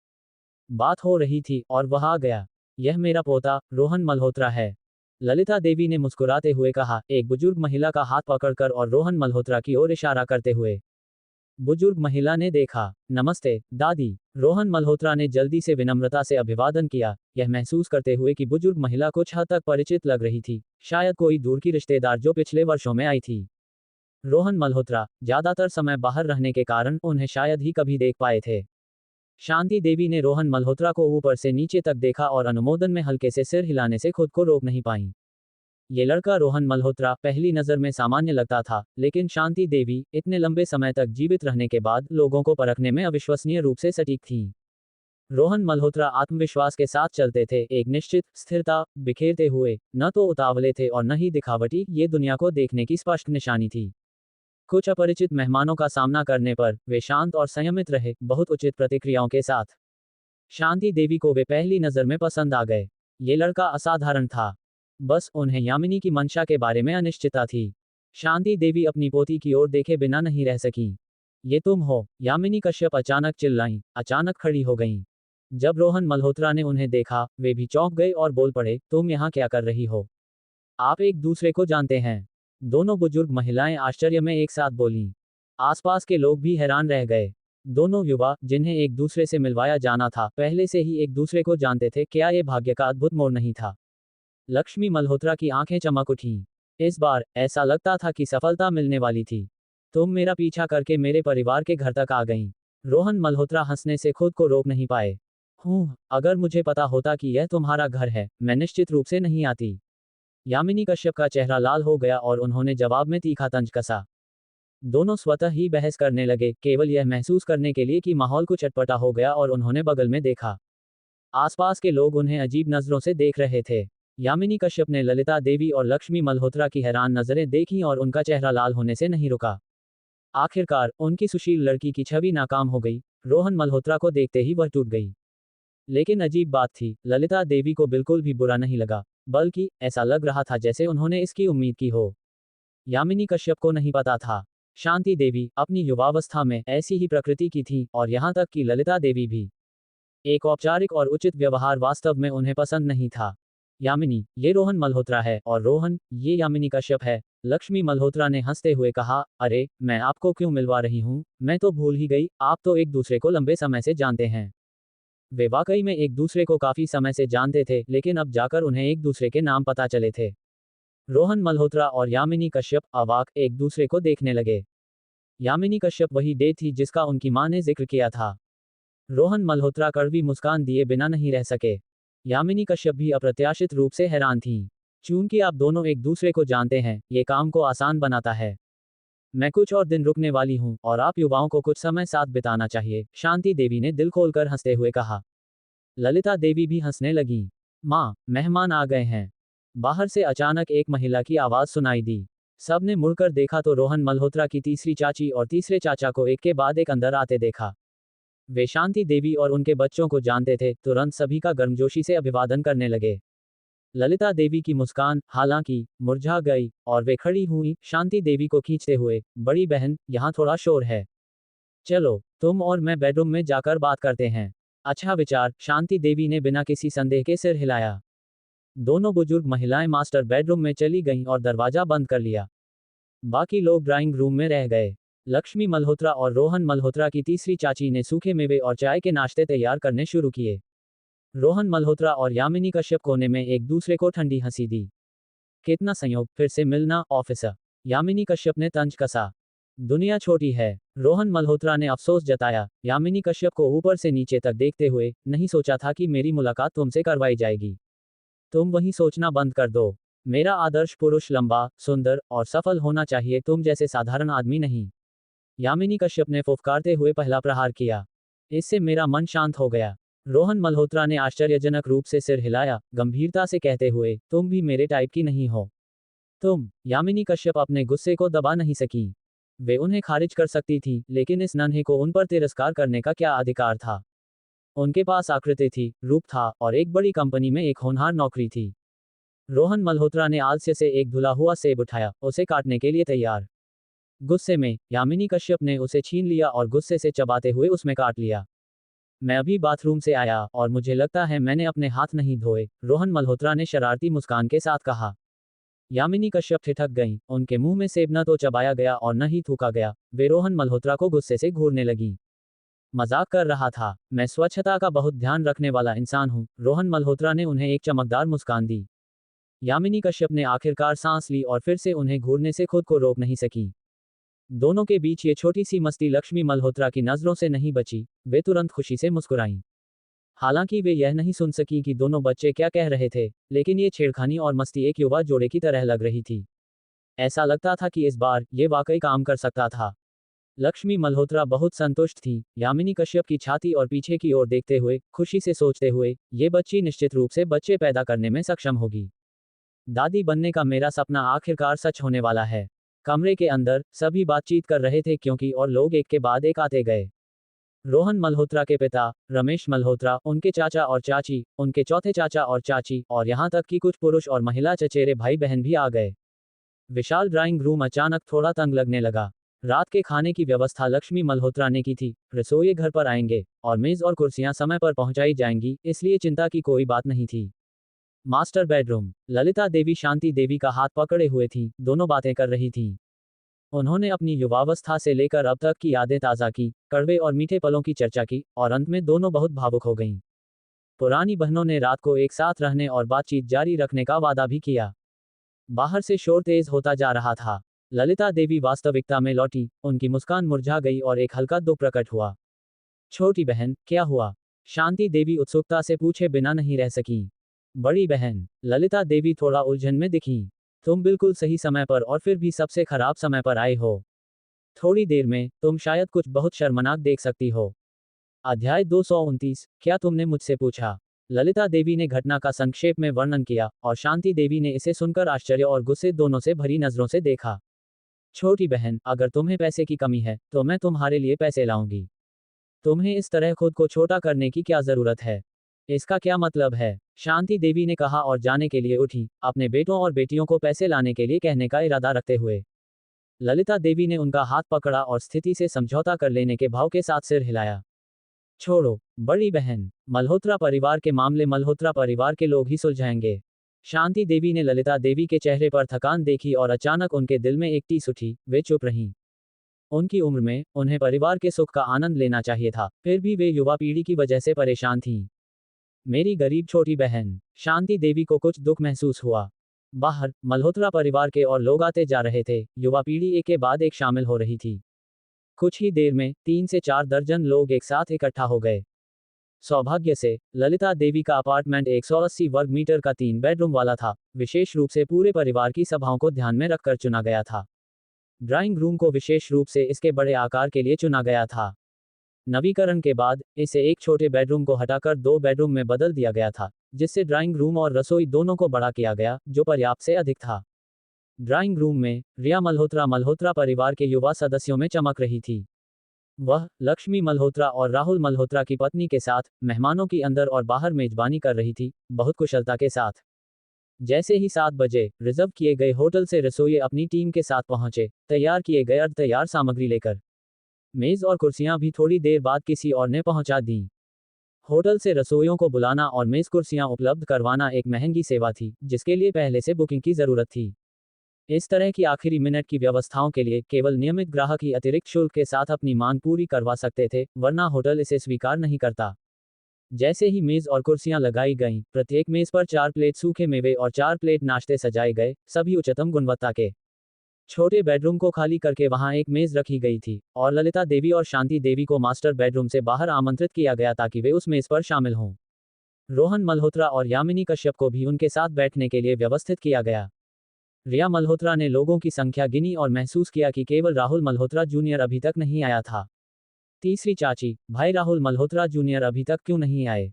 बात हो रही थी और वह आ गया। यह मेरा पोता, रोहन मल्होत्रा है। ललिता देवी ने मुस्कुराते हुए कहा, एक बुजुर्ग महिला का हाथ पकड़कर और रोहन मल्होत्रा की ओर इशारा करते हुए। बुजुर्ग महिला ने देखा। नमस्ते, दादी। रोहन मल्होत्रा ने जल्दी से विनम्रता से अभिवादन किया, यह महसूस करते हुए कि बुजुर्ग महिला कुछ हद तक परिचित लग रही थी, शायद कोई दूर की रिश्तेदार जो पिछले वर्षों में आई थी। रोहन मल्होत्रा ज्यादातर समय बाहर रहने के कारण उन्हें शायद ही कभी देख पाए थे। शांति देवी ने रोहन मल्होत्रा को ऊपर से नीचे तक देखा और अनुमोदन में हल्के से सिर हिलाने से खुद को रोक नहीं पाई। ये लड़का रोहन मल्होत्रा पहली नजर में सामान्य लगता था, लेकिन शांति देवी इतने लंबे समय तक जीवित रहने के बाद लोगों को परखने में अविश्वसनीय रूप से सटीक थीं। रोहन मल्होत्रा आत्मविश्वास के साथ चलते थे, एक निश्चित स्थिरता बिखेरते हुए, न तो उतावले थे और न ही दिखावटी, ये दुनिया को देखने की स्पष्ट निशानी थी। कुछ अपरिचित मेहमानों का सामना करने पर वे शांत और संयमित रहे, बहुत उचित प्रतिक्रियाओं के साथ। शांति देवी को वे पहली नजर में पसंद आ गए। ये लड़का असाधारण था। बस उन्हें यामिनी की मंशा के बारे में अनिश्चितता थी। शांति देवी अपनी पोती की ओर देखे बिना नहीं रह सकीं। ये तुम हो? यामिनी कश्यप अचानक चिल्लाईं, अचानक खड़ी हो गईं। जब रोहन मल्होत्रा ने उन्हें देखा, वे भी चौंक गए और बोल पड़े, तुम यहाँ क्या कर रही हो? आप एक दूसरे को जानते हैं? दोनों बुजुर्ग महिलाएं आश्चर्य में एक साथ बोलीं। आसपास के लोग भी हैरान रह गए। दोनों युवा, जिन्हें एक दूसरे से मिलवाया जाना था, पहले से ही एक दूसरे को जानते थे। क्या ये भाग्य का अद्भुत मोड़ नहीं था? लक्ष्मी मल्होत्रा की आंखें चमक उठीं। इस बार ऐसा लगता था कि सफलता मिलने वाली थी। तुम मेरा पीछा करके मेरे परिवार के घर तक आ गईं। रोहन मल्होत्रा हंसने से खुद को रोक नहीं पाए। अगर मुझे पता होता कि यह तुम्हारा घर है, मैं निश्चित रूप से नहीं आती। यामिनी कश्यप का चेहरा लाल हो गया और उन्होंने जवाब में तीखा तंज कसा। दोनों स्वतः ही बहस करने लगे, केवल यह महसूस करने के लिए कि माहौल कुछ अटपटा हो गया और उन्होंने बगल में देखा। आसपास के लोग उन्हें अजीब नजरों से देख रहे थे। यामिनी कश्यप ने ललिता देवी और लक्ष्मी मल्होत्रा की हैरान नजरें देखीं और उनका चेहरा लाल होने से नहीं रुका। आखिरकार उनकी सुशील लड़की की छवि नाकाम हो गई। रोहन मल्होत्रा को देखते ही वह टूट गई। लेकिन अजीब बात थी, ललिता देवी को बिल्कुल भी बुरा नहीं लगा, बल्कि ऐसा लग रहा था जैसे उन्होंने इसकी उम्मीद की हो। यामिनी कश्यप को नहीं पता था, शांति देवी अपनी युवावस्था में ऐसी ही प्रकृति की थी, और यहाँ तक कि ललिता देवी भी। एक औपचारिक और उचित व्यवहार वास्तव में उन्हें पसंद नहीं था। यामिनी, ये रोहन मल्होत्रा है, और रोहन, ये यामिनी कश्यप है। लक्ष्मी मल्होत्रा ने हंसते हुए कहा, अरे, मैं आपको क्यों मिलवा रही हूँ, मैं तो भूल ही गई, आप तो एक दूसरे को लंबे समय से जानते हैं। वे वाकई में एक दूसरे को काफी समय से जानते थे, लेकिन अब जाकर उन्हें एक दूसरे के नाम पता चले थे। रोहन मल्होत्रा और यामिनी कश्यप अवाक एक दूसरे को देखने लगे। यामिनी कश्यप वही डे थी जिसका उनकी मां ने जिक्र किया था। रोहन मल्होत्रा कड़वी मुस्कान दिए बिना नहीं रह सके। यामिनी कश्यप भी अप्रत्याशित रूप से हैरान थीं। चूंकि आप दोनों एक दूसरे को जानते हैं, ये काम को आसान बनाता है। मैं कुछ और दिन रुकने वाली हूँ, और आप युवाओं को कुछ समय साथ बिताना चाहिए, शांति देवी ने दिल खोलकर हंसते हुए कहा। ललिता देवी भी हंसने लगीं। माँ, मेहमान आ गए हैं। बाहर से अचानक एक महिला की आवाज सुनाई दी। सबने मुड़कर देखा तो रोहन मल्होत्रा की तीसरी चाची और तीसरे चाचा को एक के बाद एक अंदर आते देखा। वे शांति देवी और उनके बच्चों को जानते थे, तुरंत सभी का गर्मजोशी से अभिवादन करने लगे। ललिता देवी की मुस्कान, हालांकि, मुरझा गई, और वे खड़ी हुई, शांति देवी को खींचते हुए, बड़ी बहन, यहाँ थोड़ा शोर है। चलो, तुम और मैं बेडरूम में जाकर बात करते हैं। अच्छा विचार, शांति देवी ने बिना किसी संदेह के सिर हिलाया। दोनों बुजुर्ग महिलाएं मास्टर बेडरूम में चली गईं और दरवाजा बंद कर लिया। बाकी लोग ड्राइंग रूम में रह गए। लक्ष्मी मल्होत्रा और रोहन मल्होत्रा की तीसरी चाची ने सूखे मेवे और चाय के नाश्ते तैयार करने शुरू किए। रोहन मल्होत्रा और यामिनी कश्यप कोने में एक दूसरे को ठंडी हंसी दी। कितना संयोग, फिर से मिलना, ऑफिसर। यामिनी कश्यप ने तंज कसा। दुनिया छोटी है, रोहन मल्होत्रा ने अफसोस जताया, यामिनी कश्यप को ऊपर से नीचे तक देखते हुए, नहीं सोचा था कि मेरी मुलाकात तुमसे करवाई जाएगी। तुम वही सोचना बंद कर दो। मेरा आदर्श पुरुष लंबा, सुंदर और सफल होना चाहिए, तुम जैसे साधारण आदमी नहीं। यामिनी कश्यप ने फुफकारते हुए पहला प्रहार किया। इससे मेरा मन शांत हो गया। रोहन मल्होत्रा ने आश्चर्यजनक रूप से सिर हिलाया, गंभीरता से कहते हुए, तुम भी मेरे टाइप की नहीं हो। तुम, यामिनी कश्यप अपने गुस्से को दबा नहीं सकी। वे उन्हें खारिज कर सकती थी, लेकिन इस नन्हे को उन पर तिरस्कार करने का क्या अधिकार था। उनके पास आकृति थी, रूप था, और एक बड़ी कंपनी में एक होनहार नौकरी थी। रोहन मल्होत्रा ने आलस्य से एक धुला हुआ सेब उठाया, उसे काटने के लिए तैयार। गुस्से में, यामिनी कश्यप ने उसे छीन लिया और गुस्से से चबाते हुए उसमें काट लिया। मैं अभी बाथरूम से आया, और मुझे लगता है मैंने अपने हाथ नहीं धोए, रोहन मल्होत्रा ने शरारती मुस्कान के साथ कहा। यामिनी कश्यप ठिठक गईं, उनके मुंह में सेब न तो चबाया गया और न ही थूका गया। वे रोहन मल्होत्रा को गुस्से से घूरने लगीं। मजाक कर रहा था, मैं स्वच्छता का बहुत ध्यान रखने वाला इंसान हूँ, रोहन मल्होत्रा ने उन्हें एक चमकदार मुस्कान दी। यामिनी कश्यप ने आखिरकार सांस ली और फिर से उन्हें घूरने से खुद को रोक नहीं सकी। दोनों के बीच ये छोटी सी मस्ती लक्ष्मी मल्होत्रा की नजरों से नहीं बची, वे तुरंत खुशी से मुस्कुराईं। हालांकि वे यह नहीं सुन सकी कि दोनों बच्चे क्या कह रहे थे, लेकिन ये छेड़खानी और मस्ती एक युवा जोड़े की तरह लग रही थी। ऐसा लगता था कि इस बार ये वाकई काम कर सकता था। लक्ष्मी मल्होत्रा बहुत संतुष्ट थी, यामिनी कश्यप की छाती और पीछे की ओर देखते हुए, खुशी से सोचते हुए, ये बच्ची निश्चित रूप से बच्चे पैदा करने में सक्षम होगी। दादी बनने का मेरा सपना आखिरकार सच होने वाला है। कमरे के अंदर सभी बातचीत कर रहे थे क्योंकि और लोग एक के बाद एक आते गए। रोहन मल्होत्रा के पिता, रमेश मल्होत्रा, उनके चाचा और चाची, उनके चौथे चाचा और चाची, और यहाँ तक कि कुछ पुरुष और महिला चचेरे भाई बहन भी आ गए। विशाल ड्राइंग रूम अचानक थोड़ा तंग लगने लगा। रात के खाने की व्यवस्था लक्ष्मी मल्होत्रा ने की थी, रसोई घर पर आएंगे, और मेज और कुर्सियां समय पर पहुंचाई जाएंगी, इसलिए चिंता की कोई बात नहीं थी। मास्टर बेडरूम, ललिता देवी शांति देवी का हाथ पकड़े हुए थी, दोनों बातें कर रही थीं। उन्होंने अपनी युवावस्था से लेकर अब तक की यादें ताज़ा की, कड़वे और मीठे पलों की चर्चा की, और अंत में दोनों बहुत भावुक हो गईं। पुरानी बहनों ने रात को एक साथ रहने और बातचीत जारी रखने का वादा भी किया। बाहर से शोर तेज होता जा रहा था। ललिता देवी वास्तविकता में लौटी, उनकी मुस्कान मुरझा गई और एक हल्का दुख प्रकट हुआ। छोटी बहन, क्या हुआ? शांति देवी उत्सुकता से पूछे बिना नहीं रह सकी। बड़ी बहन, ललिता देवी थोड़ा उलझन में दिखीं। तुम बिल्कुल सही समय पर और फिर भी सबसे खराब समय पर आए हो। थोड़ी देर में, तुम शायद कुछ बहुत शर्मनाक देख सकती हो। अध्याय 229, क्या तुमने मुझसे पूछा? ललिता देवी ने घटना का संक्षेप में वर्णन किया, और शांति देवी ने इसे सुनकर आश्चर्य और गुस्से दोनों से भरी नजरों से देखा। छोटी बहन, अगर तुम्हें पैसे की कमी है, तो मैं तुम्हारे लिए पैसे लाऊंगी। तुम्हें इस तरह खुद को छोटा करने की क्या जरूरत है? इसका क्या मतलब है? शांति देवी ने कहा और जाने के लिए उठी, अपने बेटों और बेटियों को पैसे लाने के लिए कहने का इरादा रखते हुए। ललिता देवी ने उनका हाथ पकड़ा और स्थिति से समझौता कर लेने के भाव के साथ सिर हिलाया। छोड़ो, बड़ी बहन, मल्होत्रा परिवार के मामले मल्होत्रा परिवार के लोग ही सुलझाएंगे। शांति देवी ने ललिता देवी के चेहरे पर थकान देखी और अचानक उनके दिल में एक टीस उठी, वे चुप रहीं। उनकी उम्र में, उन्हें परिवार के सुख का आनंद लेना चाहिए था, फिर भी वे युवा पीढ़ी की वजह से परेशान थीं। मेरी गरीब छोटी बहन, शांति देवी को कुछ दुख महसूस हुआ। बाहर, मल्होत्रा परिवार के और लोग आते जा रहे थे, युवा पीढ़ी एक के बाद एक शामिल हो रही थी। कुछ ही देर में 3 से 4 दर्जन लोग एक साथ इकट्ठा हो गए। सौभाग्य से, ललिता देवी का अपार्टमेंट 180 वर्ग मीटर का 3 बेडरूम वाला था, विशेष रूप से पूरे परिवार की सभाओं को ध्यान में रखकर चुना गया था। ड्राइंग रूम को विशेष रूप से इसके बड़े आकार के लिए चुना गया था। नवीकरण के बाद, इसे एक छोटे बेडरूम को हटाकर 2 बेडरूम में बदल दिया गया था, जिससे ड्राइंग रूम और रसोई दोनों को बड़ा किया गया, जो पर्याप्त से अधिक था। ड्राइंग रूम में, रिया मल्होत्रा मल्होत्रा परिवार के युवा सदस्यों में चमक रही थी। वह, लक्ष्मी मल्होत्रा और राहुल मल्होत्रा की पत्नी के साथ, मेहमानों की अंदर और बाहर मेजबानी कर रही थी, बहुत कुशलता के साथ। जैसे ही 7 बजे, रिजर्व किए गए होटल से रसोइये अपनी टीम के साथ पहुंचे, तैयार किए गए अर्ध तैयार सामग्री लेकर। मेज और कुर्सियां भी थोड़ी देर बाद किसी और ने पहुंचा दी। होटल से रसोइयों को बुलाना और मेज कुर्सियां उपलब्ध करवाना एक महंगी सेवा थी, जिसके लिए पहले से बुकिंग की जरूरत थी। इस तरह की आखिरी मिनट की व्यवस्थाओं के लिए केवल नियमित ग्राहक ही अतिरिक्त शुल्क के साथ अपनी मांग पूरी करवा सकते थे, वरना होटल इसे स्वीकार नहीं करता। जैसे ही मेज और कुर्सियां लगाई गईं, प्रत्येक मेज पर 4 प्लेट सूखे मेवे और 4 प्लेट नाश्ते सजाए गए, सभी उच्चतम गुणवत्ता के। छोटे बेडरूम को खाली करके वहां एक मेज रखी गई थी, और ललिता देवी और शांति देवी को मास्टर बेडरूम से बाहर आमंत्रित किया गया ताकि वे उस मेज पर शामिल हों। रोहन मल्होत्रा और यामिनी कश्यप को भी उनके साथ बैठने के लिए व्यवस्थित किया गया। रिया मल्होत्रा ने लोगों की संख्या गिनी और महसूस किया कि केवल राहुल मल्होत्रा जूनियर अभी तक नहीं आया था। तीसरी चाची, भाई राहुल मल्होत्रा जूनियर अभी तक क्यों नहीं आए?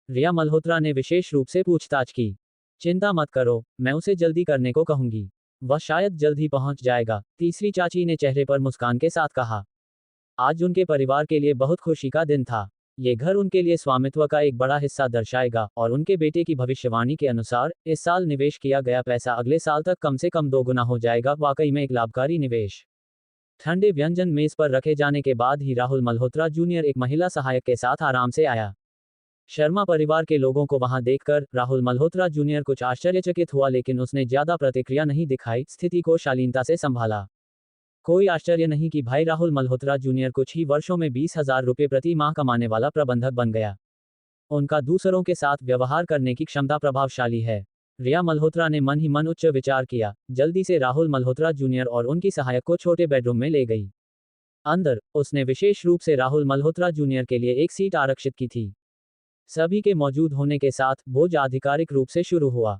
रिया मल्होत्रा ने विशेष रूप से पूछताछ की। चिंता मत करो, मैं उसे जल्दी करने को कहूंगी। वह शायद जल्द ही पहुंच जाएगा, तीसरी चाची ने चेहरे पर मुस्कान के साथ कहा। आज उनके परिवार के लिए बहुत खुशी का दिन था। ये घर उनके लिए स्वामित्व का एक बड़ा हिस्सा दर्शाएगा, और उनके बेटे की भविष्यवाणी के अनुसार, इस साल निवेश किया गया पैसा अगले साल तक कम से कम 2 गुना हो जाएगा, वाकई में एक लाभकारी निवेश। ठंडे व्यंजन मेज पर रखे जाने के बाद ही राहुल मल्होत्रा जूनियर एक महिला सहायक के साथ आराम से आया। शर्मा परिवार के लोगों को वहां देखकर राहुल मल्होत्रा जूनियर कुछ आश्चर्यचकित हुआ, लेकिन उसने ज्यादा प्रतिक्रिया नहीं दिखाई, स्थिति को शालीनता से संभाला। कोई आश्चर्य नहीं कि भाई राहुल मल्होत्रा जूनियर कुछ ही वर्षों में 20,000 रुपये प्रति माह कमाने वाला प्रबंधक बन गया। उनका दूसरों के साथ व्यवहार करने की क्षमता प्रभावशाली है। रिया मल्होत्रा ने मन ही मन उच्च विचार किया, जल्दी से राहुल मल्होत्रा जूनियर और उनकी सहायक को छोटे बेडरूम में ले गई। अंदर, उसने विशेष रूप से राहुल मल्होत्रा जूनियर के लिए एक सीट आरक्षित की थी। सभी के मौजूद होने के साथ भोज आधिकारिक रूप से शुरू हुआ।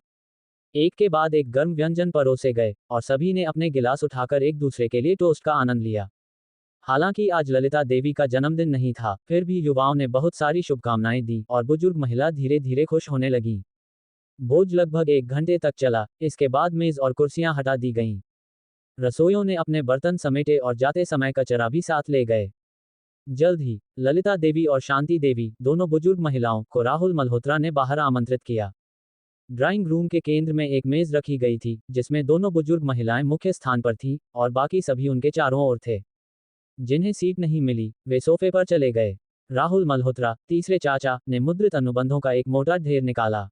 एक के बाद एक गर्म व्यंजन परोसे गए, और सभी ने अपने गिलास उठाकर एक दूसरे के लिए टोस्ट का आनंद लिया। हालांकि आज ललिता देवी का जन्मदिन नहीं था, फिर भी युवाओं ने बहुत सारी शुभकामनाएं दी, और बुजुर्ग महिला धीरे धीरे खुश होने लगी। भोज लगभग 1 घंटे तक चला, इसके बाद मेज और कुर्सियां हटा दी गईं। रसोइयों ने अपने बर्तन समेटे और जाते समय कचरा भी साथ ले गए। जल्द ही, ललिता देवी और शांति देवी, दोनों बुजुर्ग महिलाओं को राहुल मल्होत्रा ने बाहर आमंत्रित किया। ड्राइंग रूम के केंद्र में एक मेज रखी गई थी, जिसमें दोनों बुजुर्ग महिलाएं मुख्य स्थान पर थीं, और बाकी सभी उनके चारों ओर थे। जिन्हें सीट नहीं मिली, वे सोफे पर चले गए। राहुल मल्होत्रा, तीसरे चाचा, ने मुद्रित अनुबंधों का एक मोटा ढेर निकाला।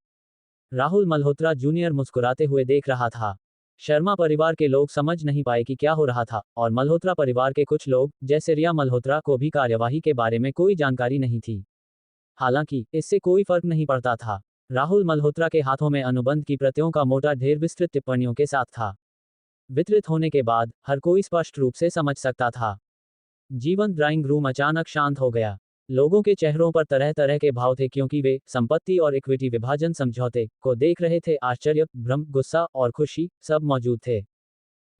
राहुल मल्होत्रा जूनियर मुस्कुराते हुए देख रहा था। शर्मा परिवार के लोग समझ नहीं पाए कि क्या हो रहा था, और मल्होत्रा परिवार के कुछ लोग, जैसे रिया मल्होत्रा, को भी कार्यवाही के बारे में कोई जानकारी नहीं थी। हालांकि, इससे कोई फर्क नहीं पड़ता था। राहुल मल्होत्रा के हाथों में अनुबंध की प्रतियों का मोटा ढेर विस्तृत टिप्पणियों के साथ था। वितरित होने के बाद, हर कोई स्पष्ट रूप से समझ सकता था। जीवंत ड्राइंग रूम अचानक शांत हो गया। लोगों के चेहरों पर तरह तरह के भाव थे, क्योंकि वे संपत्ति और इक्विटी विभाजन समझौते को देख रहे थे। आश्चर्य, भ्रम, गुस्सा और खुशी, सब मौजूद थे।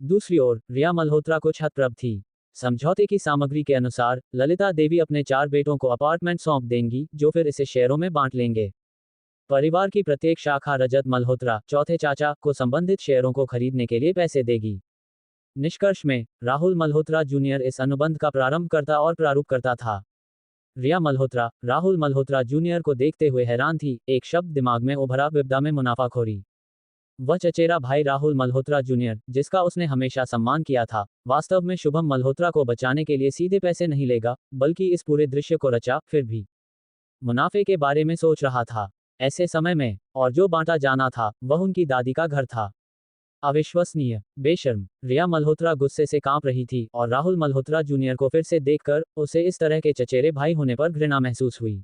दूसरी ओर, रिया मल्होत्रा कुछ हतप्रभ थी। समझौते की सामग्री के अनुसार, ललिता देवी अपने 4 बेटों को अपार्टमेंट सौंप देंगी, जो फिर इसे शेयरों में बांट लेंगे। परिवार की प्रत्येक शाखा रजत मल्होत्रा, चौथे चाचा, को संबंधित शेयरों को खरीदने के लिए पैसे देगी। निष्कर्ष में, राहुल मल्होत्रा जूनियर इस अनुबंध का प्रारंभकर्ता और प्रारूपकर्ता था। रिया मल्होत्रा राहुल मल्होत्रा जूनियर को देखते हुए हैरान थी। एक शब्द दिमाग में उभरा, विपदा में मुनाफाखोरी। वह चचेरा भाई राहुल मल्होत्रा जूनियर, जिसका उसने हमेशा सम्मान किया था, वास्तव में शुभम मल्होत्रा को बचाने के लिए सीधे पैसे नहीं लेगा, बल्कि इस पूरे दृश्य को रचा, फिर भी मुनाफे के बारे में सोच रहा था। ऐसे समय में, और जो बांटा जाना था, वह उनकी दादी का घर था। अविश्वसनीय, बेशर्म। रिया मल्होत्रा गुस्से से कांप रही थी, और राहुल मल्होत्रा जूनियर को फिर से देखकर उसे इस तरह के चचेरे भाई होने पर घृणा महसूस हुई।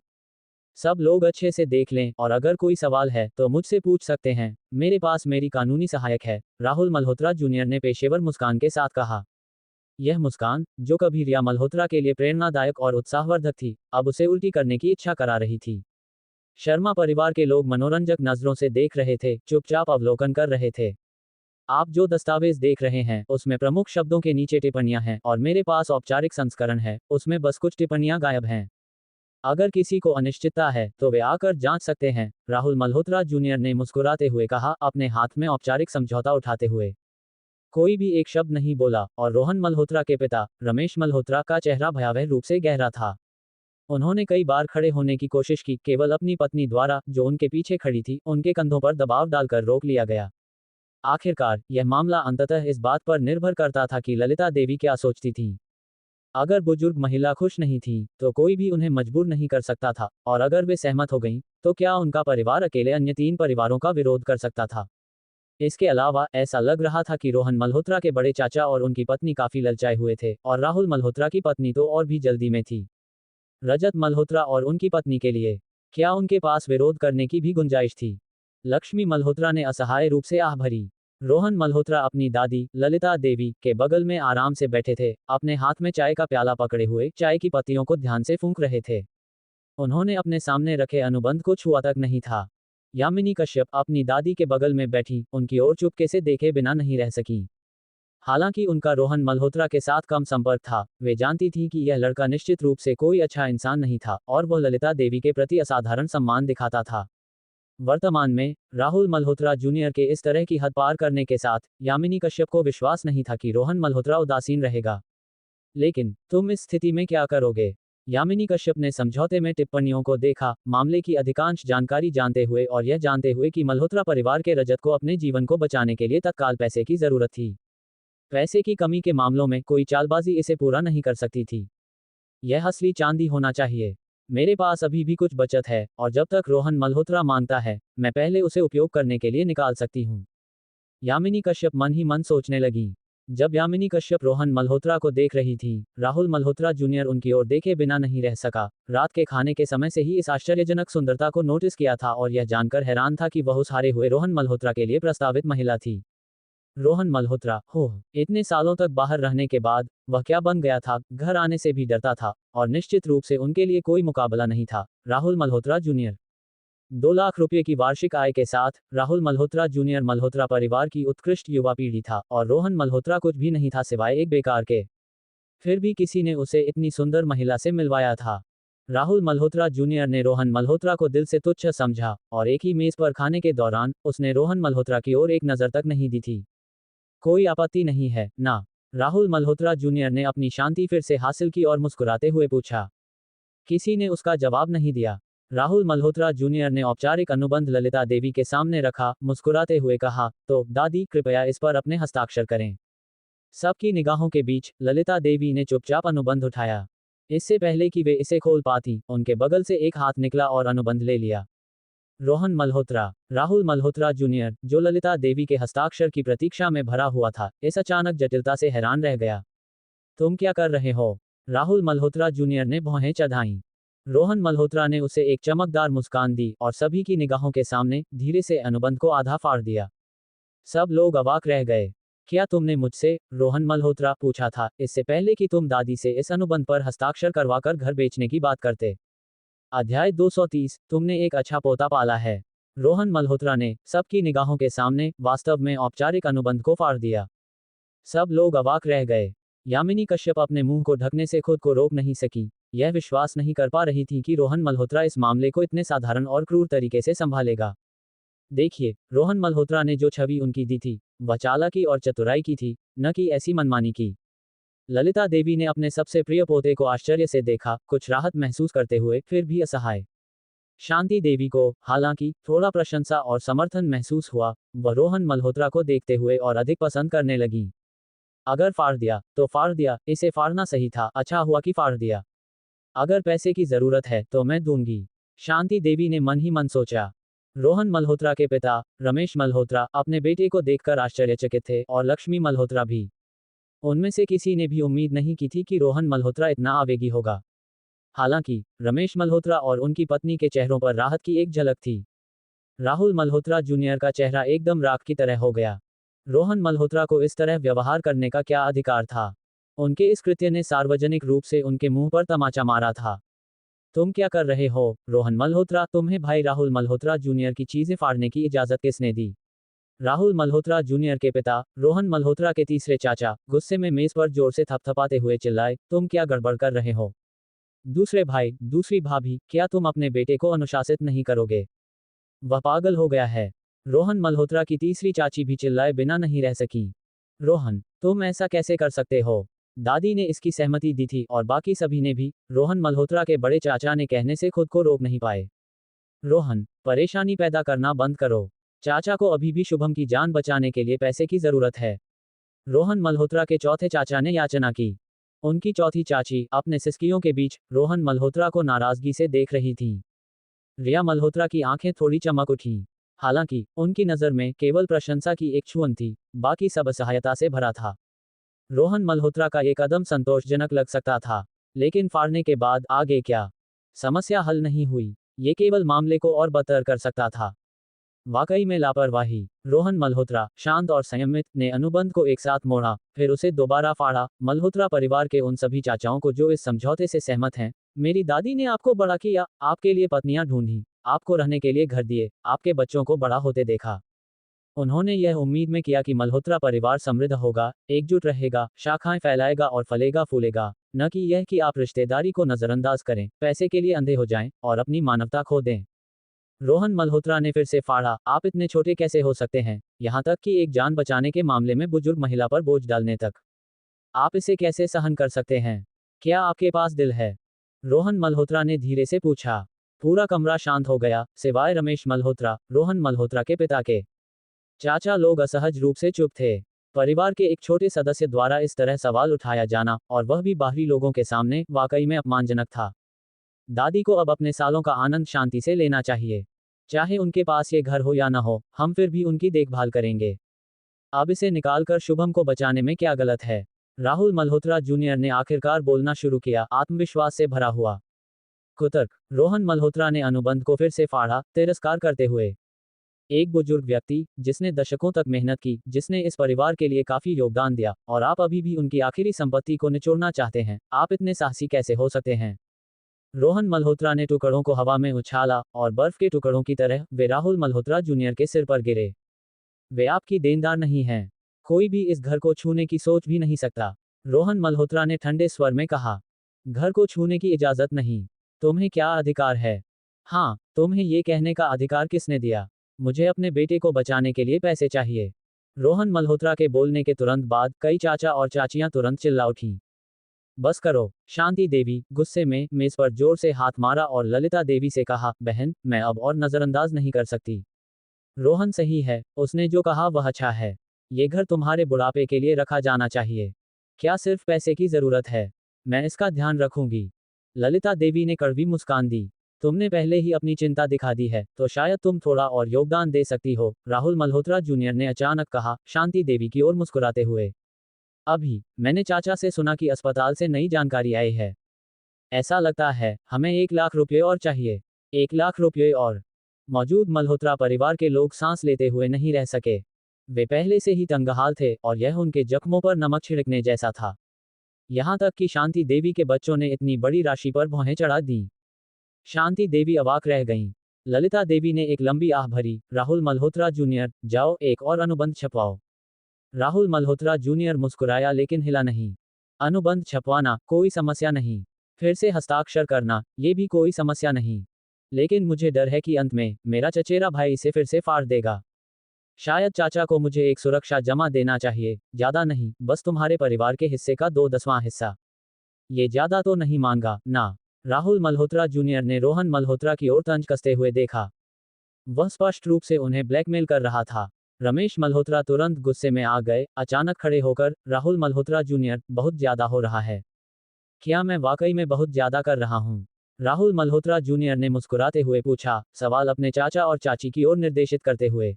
सब लोग अच्छे से देख लें, और अगर कोई सवाल है तो मुझसे पूछ सकते हैं। मेरे पास मेरी कानूनी सहायक है, राहुल मल्होत्रा जूनियर ने पेशेवर मुस्कान के साथ कहा। यह मुस्कान, जो कभी रिया मल्होत्रा के लिए प्रेरणादायक और उत्साहवर्धक थी, अब उसे उल्टी करने की इच्छा करा रही थी। शर्मा परिवार के लोग मनोरंजक नजरों से देख रहे थे, चुपचाप अवलोकन कर रहे थे। आप जो दस्तावेज देख रहे हैं, उसमें प्रमुख शब्दों के नीचे टिप्पणियां हैं, और मेरे पास औपचारिक संस्करण है, उसमें बस कुछ टिप्पणियां गायब हैं। अगर किसी को अनिश्चितता है, तो वे आकर जांच सकते हैं, राहुल मल्होत्रा जूनियर ने मुस्कुराते हुए कहा, अपने हाथ में औपचारिक समझौता उठाते हुए। कोई भी एक शब्द नहीं बोला, और रोहन मल्होत्रा के पिता, रमेश मल्होत्रा का चेहरा भयावह रूप से गहरा था। उन्होंने कई बार खड़े होने की कोशिश की, केवल अपनी पत्नी द्वारा, जो उनके पीछे खड़ी थी, उनके कंधों पर दबाव डालकर रोक लिया गया। आखिरकार, यह मामला अंततः इस बात पर निर्भर करता था कि ललिता देवी क्या सोचती थीं। अगर बुजुर्ग महिला खुश नहीं थी, तो कोई भी उन्हें मजबूर नहीं कर सकता था, और अगर वे सहमत हो गईं, तो क्या उनका परिवार अकेले अन्य 3 परिवारों का विरोध कर सकता था? इसके अलावा, ऐसा लग रहा था कि रोहन मल्होत्रा के बड़े चाचा और उनकी पत्नी काफी ललचाए हुए थे, और राहुल मल्होत्रा की पत्नी तो और भी जल्दी में थी। रजत मल्होत्रा और उनकी पत्नी के लिए, क्या उनके पास विरोध करने की भी गुंजाइश थी? लक्ष्मी मल्होत्रा ने असहाय रूप से आह भरी। रोहन मल्होत्रा अपनी दादी, ललिता देवी, के बगल में आराम से बैठे थे, अपने हाथ में चाय का प्याला पकड़े हुए, चाय की पत्तियों को ध्यान से फूंक रहे थे। उन्होंने अपने सामने रखे अनुबंध को छुआ तक नहीं था। यामिनी कश्यप अपनी दादी के बगल में बैठी, उनकी ओर चुपके से देखे बिना नहीं रह सकी। हालांकि उनका रोहन मल्होत्रा के साथ कम संपर्क था, वे जानती थीं कि यह लड़का निश्चित रूप से कोई अच्छा इंसान नहीं था, और वह ललिता देवी के प्रति असाधारण सम्मान दिखाता था। वर्तमान में, राहुल मल्होत्रा जूनियर के इस तरह की हद पार करने के साथ, यामिनी कश्यप को विश्वास नहीं था कि रोहन मल्होत्रा उदासीन रहेगा। लेकिन, तुम इस स्थिति में क्या करोगे? यामिनी कश्यप ने समझौते में टिप्पणियों को देखा, मामले की अधिकांश जानकारी जानते हुए और यह जानते हुए कि मल्होत्रा परिवार के रजत को अपने जीवन को बचाने के लिए तत्काल पैसे की जरूरत थी। पैसे की कमी के मामलों में कोई चालबाजी इसे पूरा नहीं कर सकती थी। यह असली चांदी होना चाहिए। मेरे पास अभी भी कुछ बचत है, और जब तक रोहन मल्होत्रा मांगता है, मैं पहले उसे उपयोग करने के लिए निकाल सकती हूँ। यामिनी कश्यप मन ही मन सोचने लगी। जब यामिनी कश्यप रोहन मल्होत्रा को देख रही थी, राहुल मल्होत्रा जूनियर उनकी ओर देखे बिना नहीं रह सका। रात के खाने के समय से ही इस आश्चर्यजनक सुंदरता को नोटिस किया था, और यह जानकर हैरान था कि वह उस हारे हुए रोहन मल्होत्रा के लिए प्रस्तावित महिला थी। रोहन मल्होत्रा, हो, इतने सालों तक बाहर रहने के बाद, वह क्या बन गया था? घर आने से भी डरता था, और निश्चित रूप से उनके लिए कोई मुकाबला नहीं था। राहुल मल्होत्रा जूनियर 2 लाख रुपए की वार्षिक आय के साथ, राहुल मल्होत्रा जूनियर मल्होत्रा परिवार की उत्कृष्ट युवा पीढ़ी था, और रोहन मल्होत्रा कुछ भी नहीं था सिवाय एक बेकार के। फिर भी किसी ने उसे इतनी सुंदर महिला से मिलवाया था। राहुल मल्होत्रा जूनियर ने रोहन मल्होत्रा को दिल से तुच्छ समझा, और एक ही मेज पर खाने के दौरान, उसने रोहन मल्होत्रा की ओर एक नजर तक नहीं दी थी। कोई आपत्ति नहीं है ना? राहुल मल्होत्रा जूनियर ने अपनी शांति फिर से हासिल की और मुस्कुराते हुए पूछा। किसी ने उसका जवाब नहीं दिया। राहुल मल्होत्रा जूनियर ने औपचारिक अनुबंध ललिता देवी के सामने रखा, मुस्कुराते हुए कहा, तो दादी, कृपया इस पर अपने हस्ताक्षर करें। सबकी निगाहों के बीच, ललिता देवी ने चुपचाप अनुबंध उठाया। इससे पहले कि वे इसे खोल पाती, उनके बगल से एक हाथ निकला और अनुबंध ले लिया। रोहन मल्होत्रा, राहुल मल्होत्रा जूनियर, जो ललिता देवी के हस्ताक्षर की प्रतीक्षा में भरा हुआ था, इस अचानक जटिलता से हैरान रह गया। तुम क्या कर रहे हो? राहुल मल्होत्रा जूनियर ने भौहें चढ़ाईं। रोहन मल्होत्रा ने उसे एक चमकदार मुस्कान दी, और सभी की निगाहों के सामने, धीरे से अनुबंध को आधा फाड़ दिया। सब लोग अवाक रह गए। क्या तुमने मुझसे, रोहन मल्होत्रा, पूछा था, इससे पहले कि तुम दादी से इस अनुबंध पर हस्ताक्षर करवाकर घर बेचने की बात करते? अध्याय 230, तुमने एक अच्छा पोता पाला है। रोहन मल्होत्रा ने, सबकी निगाहों के सामने, वास्तव में औपचारिक अनुबंध को फाड़ दिया। सब लोग अवाक रह गए। यामिनी कश्यप अपने मुंह को ढकने से खुद को रोक नहीं सकी। यह विश्वास नहीं कर पा रही थी कि रोहन मल्होत्रा इस मामले को इतने साधारण और क्रूर तरीके से संभालेगा। देखिए, रोहन मल्होत्रा ने जो छवि उनकी दी थी, वह चालाकी और चतुराई की थी, न कि ऐसी मनमानी की। ललिता देवी ने अपने सबसे प्रिय पोते को आश्चर्य से देखा, कुछ राहत महसूस करते हुए, फिर भी असहाय। शांति देवी को, हालांकि, थोड़ा प्रशंसा और समर्थन महसूस हुआ। वह रोहन मल्होत्रा को देखते हुए और अधिक पसंद करने लगी। अगर फाड़ दिया, तो फाड़ दिया, इसे फाड़ना सही था, अच्छा हुआ कि फाड़ दिया। अगर पैसे की जरूरत है, तो मैं दूंगी। शांति देवी ने मन ही मन सोचा। रोहन मल्होत्रा के पिता, रमेश मल्होत्रा, अपने बेटे को देखकर आश्चर्यचकित थे और लक्ष्मी मल्होत्रा भी। उनमें से किसी ने भी उम्मीद नहीं की थी कि रोहन मल्होत्रा इतना आवेगी होगा। हालांकि, रमेश मल्होत्रा और उनकी पत्नी के चेहरों पर राहत की एक झलक थी। राहुल मल्होत्रा जूनियर का चेहरा एकदम राख की तरह हो गया। रोहन मल्होत्रा को इस तरह व्यवहार करने का क्या अधिकार था? उनके इस कृत्य ने सार्वजनिक रूप से उनके मुंह पर तमाचा मारा था। तुम क्या कर रहे हो, रोहन मल्होत्रा? तुम्हें भाई राहुल मल्होत्रा जूनियर की चीजें फाड़ने की इजाजत किसने दी? राहुल मल्होत्रा जूनियर के पिता, रोहन मल्होत्रा के तीसरे चाचा, गुस्से में मेज पर जोर से थपथपाते हुए चिल्लाए, तुम क्या गड़बड़ कर रहे हो? दूसरे भाई, दूसरी भाभी, क्या तुम अपने बेटे को अनुशासित नहीं करोगे? वह पागल हो गया है। रोहन मल्होत्रा की तीसरी चाची भी चिल्लाए बिना नहीं रह सकी। रोहन, तुम ऐसा कैसे कर सकते हो? दादी ने इसकी सहमति दी थी और बाकी सभी ने भी। रोहन मल्होत्रा के बड़े चाचा ने कहने से खुद को रोक नहीं पाए। रोहन, परेशानी पैदा करना बंद करो। चाचा को अभी भी शुभम की जान बचाने के लिए पैसे की जरूरत है। रोहन मल्होत्रा के चौथे चाचा ने याचना की। उनकी चौथी चाची, अपने सिसकियों के बीच, रोहन मल्होत्रा को नाराजगी से देख रही थीं। रिया मल्होत्रा की आंखें थोड़ी चमक उठीं। हालांकि, उनकी नज़र में केवल प्रशंसा की एक छुअन थी, बाकी सब असहायता से भरा था। रोहन मल्होत्रा का ये कदम संतोषजनक लग सकता था, लेकिन फाड़ने के बाद आगे क्या? समस्या हल नहीं हुई। ये केवल मामले को और बदतर कर सकता था। वाकई में लापरवाही। रोहन मल्होत्रा, शांत और संयमित, ने अनुबंध को एक साथ मोड़ा, फिर उसे दोबारा फाड़ा। मल्होत्रा परिवार के उन सभी चाचाओं को जो इस समझौते से सहमत हैं। मेरी दादी ने आपको बड़ा किया, आपके लिए पत्नियां ढूंढी, आपको रहने के लिए घर दिए, आपके बच्चों को बड़ा होते देखा। उन्होंने यह उम्मीद में किया कि मल्होत्रा परिवार समृद्ध होगा, एकजुट रहेगा, शाखाएं फैलाएगा और फलेगा फूलेगा, न कि यह कि आप रिश्तेदारी को नजरअंदाज करें, पैसे के लिए अंधे हो जाएं और अपनी मानवता खो दें। रोहन मल्होत्रा ने फिर से फाड़ा, आप इतने छोटे कैसे हो सकते हैं, यहां तक कि एक जान बचाने के मामले में बुजुर्ग महिला पर बोझ डालने तक। आप इसे कैसे सहन कर सकते हैं? क्या आपके पास दिल है? रोहन मल्होत्रा ने धीरे से पूछा। पूरा कमरा शांत हो गया, सिवाय रमेश मल्होत्रा, रोहन मल्होत्रा के पिता के। चाचा लोग असहज रूप से चुप थे। परिवार के एक छोटे सदस्य द्वारा इस तरह सवाल उठाया जाना, और वह भी बाहरी लोगों के सामने, वाकई में अपमानजनक था। दादी को अब अपने सालों का आनंद शांति से लेना चाहिए। चाहे उनके पास ये घर हो या ना हो, हम फिर भी उनकी देखभाल करेंगे। अब इसे निकालकर शुभम को बचाने में क्या गलत है? राहुल मल्होत्रा जूनियर ने आखिरकार बोलना शुरू किया, आत्मविश्वास से भरा हुआ। कुतर्क। रोहन मल्होत्रा ने अनुबंध को फिर से फाड़ा, तिरस्कार करते हुए। एक बुजुर्ग व्यक्ति, जिसने दशकों तक मेहनत की, जिसने इस परिवार के लिए काफी योगदान दिया, और आप अभी भी उनकी आखिरी संपत्ति को निचोड़ना चाहते हैं, आप इतने साहसी कैसे हो सकते हैं? रोहन मल्होत्रा ने टुकड़ों को हवा में उछाला, और बर्फ के टुकड़ों की तरह वे राहुल मल्होत्रा जूनियर के सिर पर गिरे। वे आपकी देनदार नहीं हैं। कोई भी इस घर को छूने की सोच भी नहीं सकता। रोहन मल्होत्रा ने ठंडे स्वर में कहा। घर को छूने की इजाजत नहीं। तुम्हें क्या अधिकार है? हाँ, तुम्हें ये कहने का अधिकार किसने दिया? मुझे अपने बेटे को बचाने के लिए पैसे चाहिए। रोहन मल्होत्रा के बोलने के तुरंत बाद कई चाचा और चाचियां तुरंत चिल्ला उठीं। बस करो। शांति देवी, गुस्से में, मेज पर जोर से हाथ मारा और ललिता देवी से कहा, बहन, मैं अब और नजरअंदाज नहीं कर सकती। रोहन सही है, उसने जो कहा वह अच्छा है। ये घर तुम्हारे बुढ़ापे के लिए रखा जाना चाहिए। क्या सिर्फ पैसे की जरूरत है? मैं इसका ध्यान रखूंगी। ललिता देवी ने कड़वी मुस्कान दी। तुमने पहले ही अपनी चिंता दिखा दी है, तो शायद तुम थोड़ा और योगदान दे सकती हो, राहुल मल्होत्रा जूनियर ने अचानक कहा, शांति देवी की ओर मुस्कुराते हुए। अभी मैंने चाचा से सुना कि अस्पताल से नई जानकारी आई है। ऐसा लगता है, हमें 1 लाख रुपये और चाहिए। 1 लाख रुपये और? मौजूद मल्होत्रा परिवार के लोग सांस लेते हुए नहीं रह सके। वे पहले से ही तंगहाल थे, और यह उनके जख्मों पर नमक छिड़कने जैसा था। यहां तक कि शांति देवी के बच्चों ने इतनी बड़ी राशि पर भौहें चढ़ा दी। शांति देवी अवाक रह गईं। ललिता देवी ने एक लंबी आह भरी, राहुल मल्होत्रा जूनियर, जाओ एक और अनुबंध छपवाओ। राहुल मल्होत्रा जूनियर मुस्कुराया लेकिन हिला नहीं। अनुबंध छपवाना कोई समस्या नहीं। फिर से हस्ताक्षर करना, ये भी कोई समस्या नहीं। लेकिन मुझे डर है कि अंत में, मेरा चचेरा भाई इसे फिर से फाड़ देगा। शायद चाचा को मुझे एक सुरक्षा जमा देना चाहिए, ज्यादा नहीं, बस तुम्हारे परिवार के हिस्से का 2/10वां हिस्सा। ये ज्यादा तो नहीं मांगा ना? राहुल मल्होत्रा जूनियर ने रोहन मल्होत्रा की ओर तंज कसते हुए देखा। वह स्पष्ट रूप से उन्हें ब्लैकमेल कर रहा था। रमेश मल्होत्रा तुरंत गुस्से में आ गए, अचानक खड़े होकर, राहुल मल्होत्रा जूनियर, बहुत ज्यादा हो रहा है। क्या मैं वाकई में बहुत ज्यादा कर रहा हूँ? राहुल मल्होत्रा जूनियर ने मुस्कुराते हुए पूछा, सवाल अपने चाचा और चाची की ओर निर्देशित करते हुए।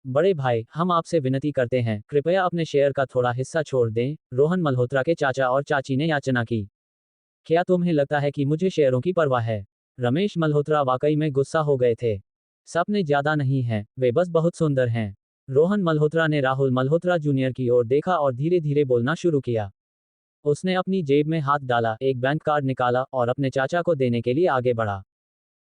बड़े भाई, हम आपसे विनती करते हैं, कृपया अपने शेयर का थोड़ा हिस्सा छोड़ दें, रोहन मल्होत्रा के चाचा और चाची ने याचना की। क्या तुम्हें लगता है कि मुझे शेयरों की परवाह है? रमेश मल्होत्रा वाकई में गुस्सा हो गए थे। सपने ज्यादा नहीं हैं, वे बस बहुत सुंदर हैं। रोहन मल्होत्रा ने राहुल मल्होत्रा जूनियर की ओर देखा और धीरे धीरे बोलना शुरू किया। उसने अपनी जेब में हाथ डाला, एक बैंक कार्ड निकाला और अपने चाचा को देने के लिए आगे बढ़ा।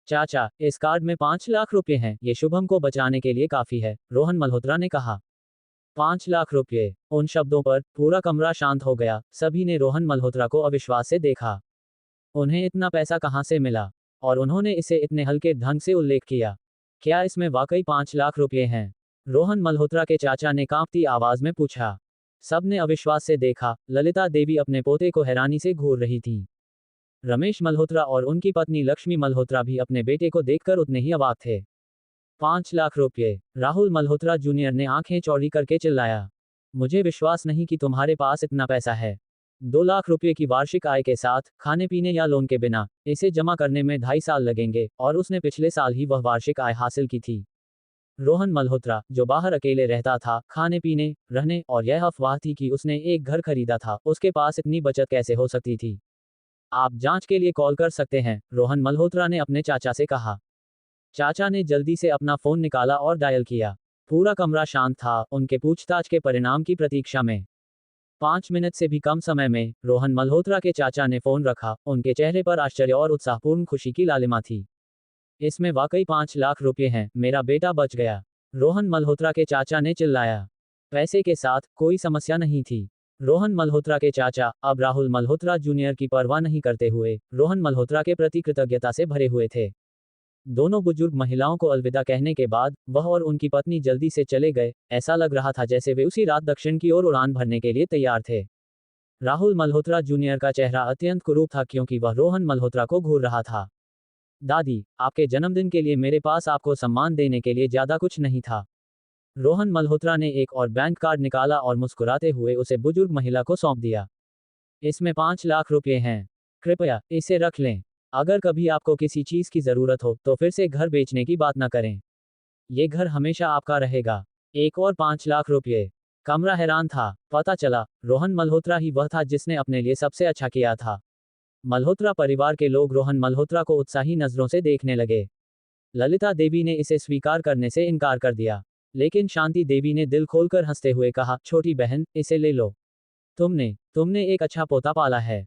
चाचा, इस कार्ड में 5 लाख रुपए हैं, ये शुभम को बचाने के लिए काफी है, रोहन मल्होत्रा ने कहा। 5 लाख रुपए। उन शब्दों पर पूरा कमरा शांत हो गया, सभी ने रोहन मल्होत्रा को अविश्वास से देखा। उन्हें इतना पैसा कहाँ से मिला? और उन्होंने इसे इतने हल्के ढंग से उल्लेख किया। क्या इसमें वाकई 5 लाख रुपए हैं? रोहन मल्होत्रा के चाचा ने कांपती आवाज में पूछा। सबने अविश्वास से देखा, ललिता देवी अपने पोते को हैरानी से घूर रही थीं। रमेश मल्होत्रा और उनकी पत्नी लक्ष्मी मल्होत्रा भी अपने बेटे को देखकर उतने ही अवाक थे। 5 लाख रुपए! राहुल मल्होत्रा जूनियर ने आंखें चौड़ी करके चिल्लाया। मुझे विश्वास नहीं कि तुम्हारे पास इतना पैसा है। 2 लाख रुपए की वार्षिक आय के साथ, खाने पीने या लोन के बिना, इसे जमा करने में 2.5 साल लगेंगे, और उसने पिछले साल ही वह वार्षिक आय हासिल की थी। रोहन मल्होत्रा, जो बाहर अकेले रहता था, खाने पीने, रहने, और यह अफवाह थी कि उसने एक घर खरीदा था, उसके पास इतनी बचत कैसे हो सकती थी? आप जांच के लिए कॉल कर सकते हैं, रोहन मल्होत्रा ने अपने चाचा से कहा। चाचा ने जल्दी से अपना फोन निकाला और डायल किया। पूरा कमरा शांत था, उनके पूछताछ के परिणाम की प्रतीक्षा में। 5 मिनट से भी कम समय में रोहन मल्होत्रा के चाचा ने फोन रखा, उनके चेहरे पर आश्चर्य और उत्साहपूर्ण खुशी की लालिमा थी। इसमें वाकई 5 लाख रुपए हैं, मेरा बेटा बच गया, रोहन मल्होत्रा के चाचा ने चिल्लाया। पैसे के साथ कोई समस्या नहीं थी। रोहन मल्होत्रा के चाचा, अब राहुल मल्होत्रा जूनियर की परवाह नहीं करते हुए, रोहन मल्होत्रा के प्रति कृतज्ञता से भरे हुए थे। दोनों बुजुर्ग महिलाओं को अलविदा कहने के बाद वह और उनकी पत्नी जल्दी से चले गए। ऐसा लग रहा था जैसे वे उसी रात दक्षिण की ओर उड़ान भरने के लिए तैयार थे। राहुल मल्होत्रा जूनियर का चेहरा अत्यंत कुरूप था क्योंकि वह रोहन मल्होत्रा को घूर रहा था। दादी, आपके जन्मदिन के लिए मेरे पास आपको सम्मान देने के लिए ज्यादा कुछ नहीं था। रोहन मल्होत्रा ने एक और बैंक कार्ड निकाला और मुस्कुराते हुए उसे बुजुर्ग महिला को सौंप दिया। इसमें 5 लाख रुपए हैं। कृपया इसे रख लें। अगर कभी आपको किसी चीज की जरूरत हो तो फिर से घर बेचने की बात न करें। ये घर हमेशा आपका रहेगा। एक और 5 लाख रुपए। कमरा हैरान था। पता चला, रोहन मल्होत्रा ही वह था जिसने अपने लिए सबसे अच्छा किया था। मल्होत्रा परिवार के लोग रोहन मल्होत्रा को उत्साही नजरों से देखने लगे। ललिता देवी ने इसे स्वीकार करने से इनकार कर दिया, लेकिन शांति देवी ने दिल खोलकर हंसते हुए कहा, छोटी बहन, इसे ले लो। तुमने एक अच्छा पोता पाला है।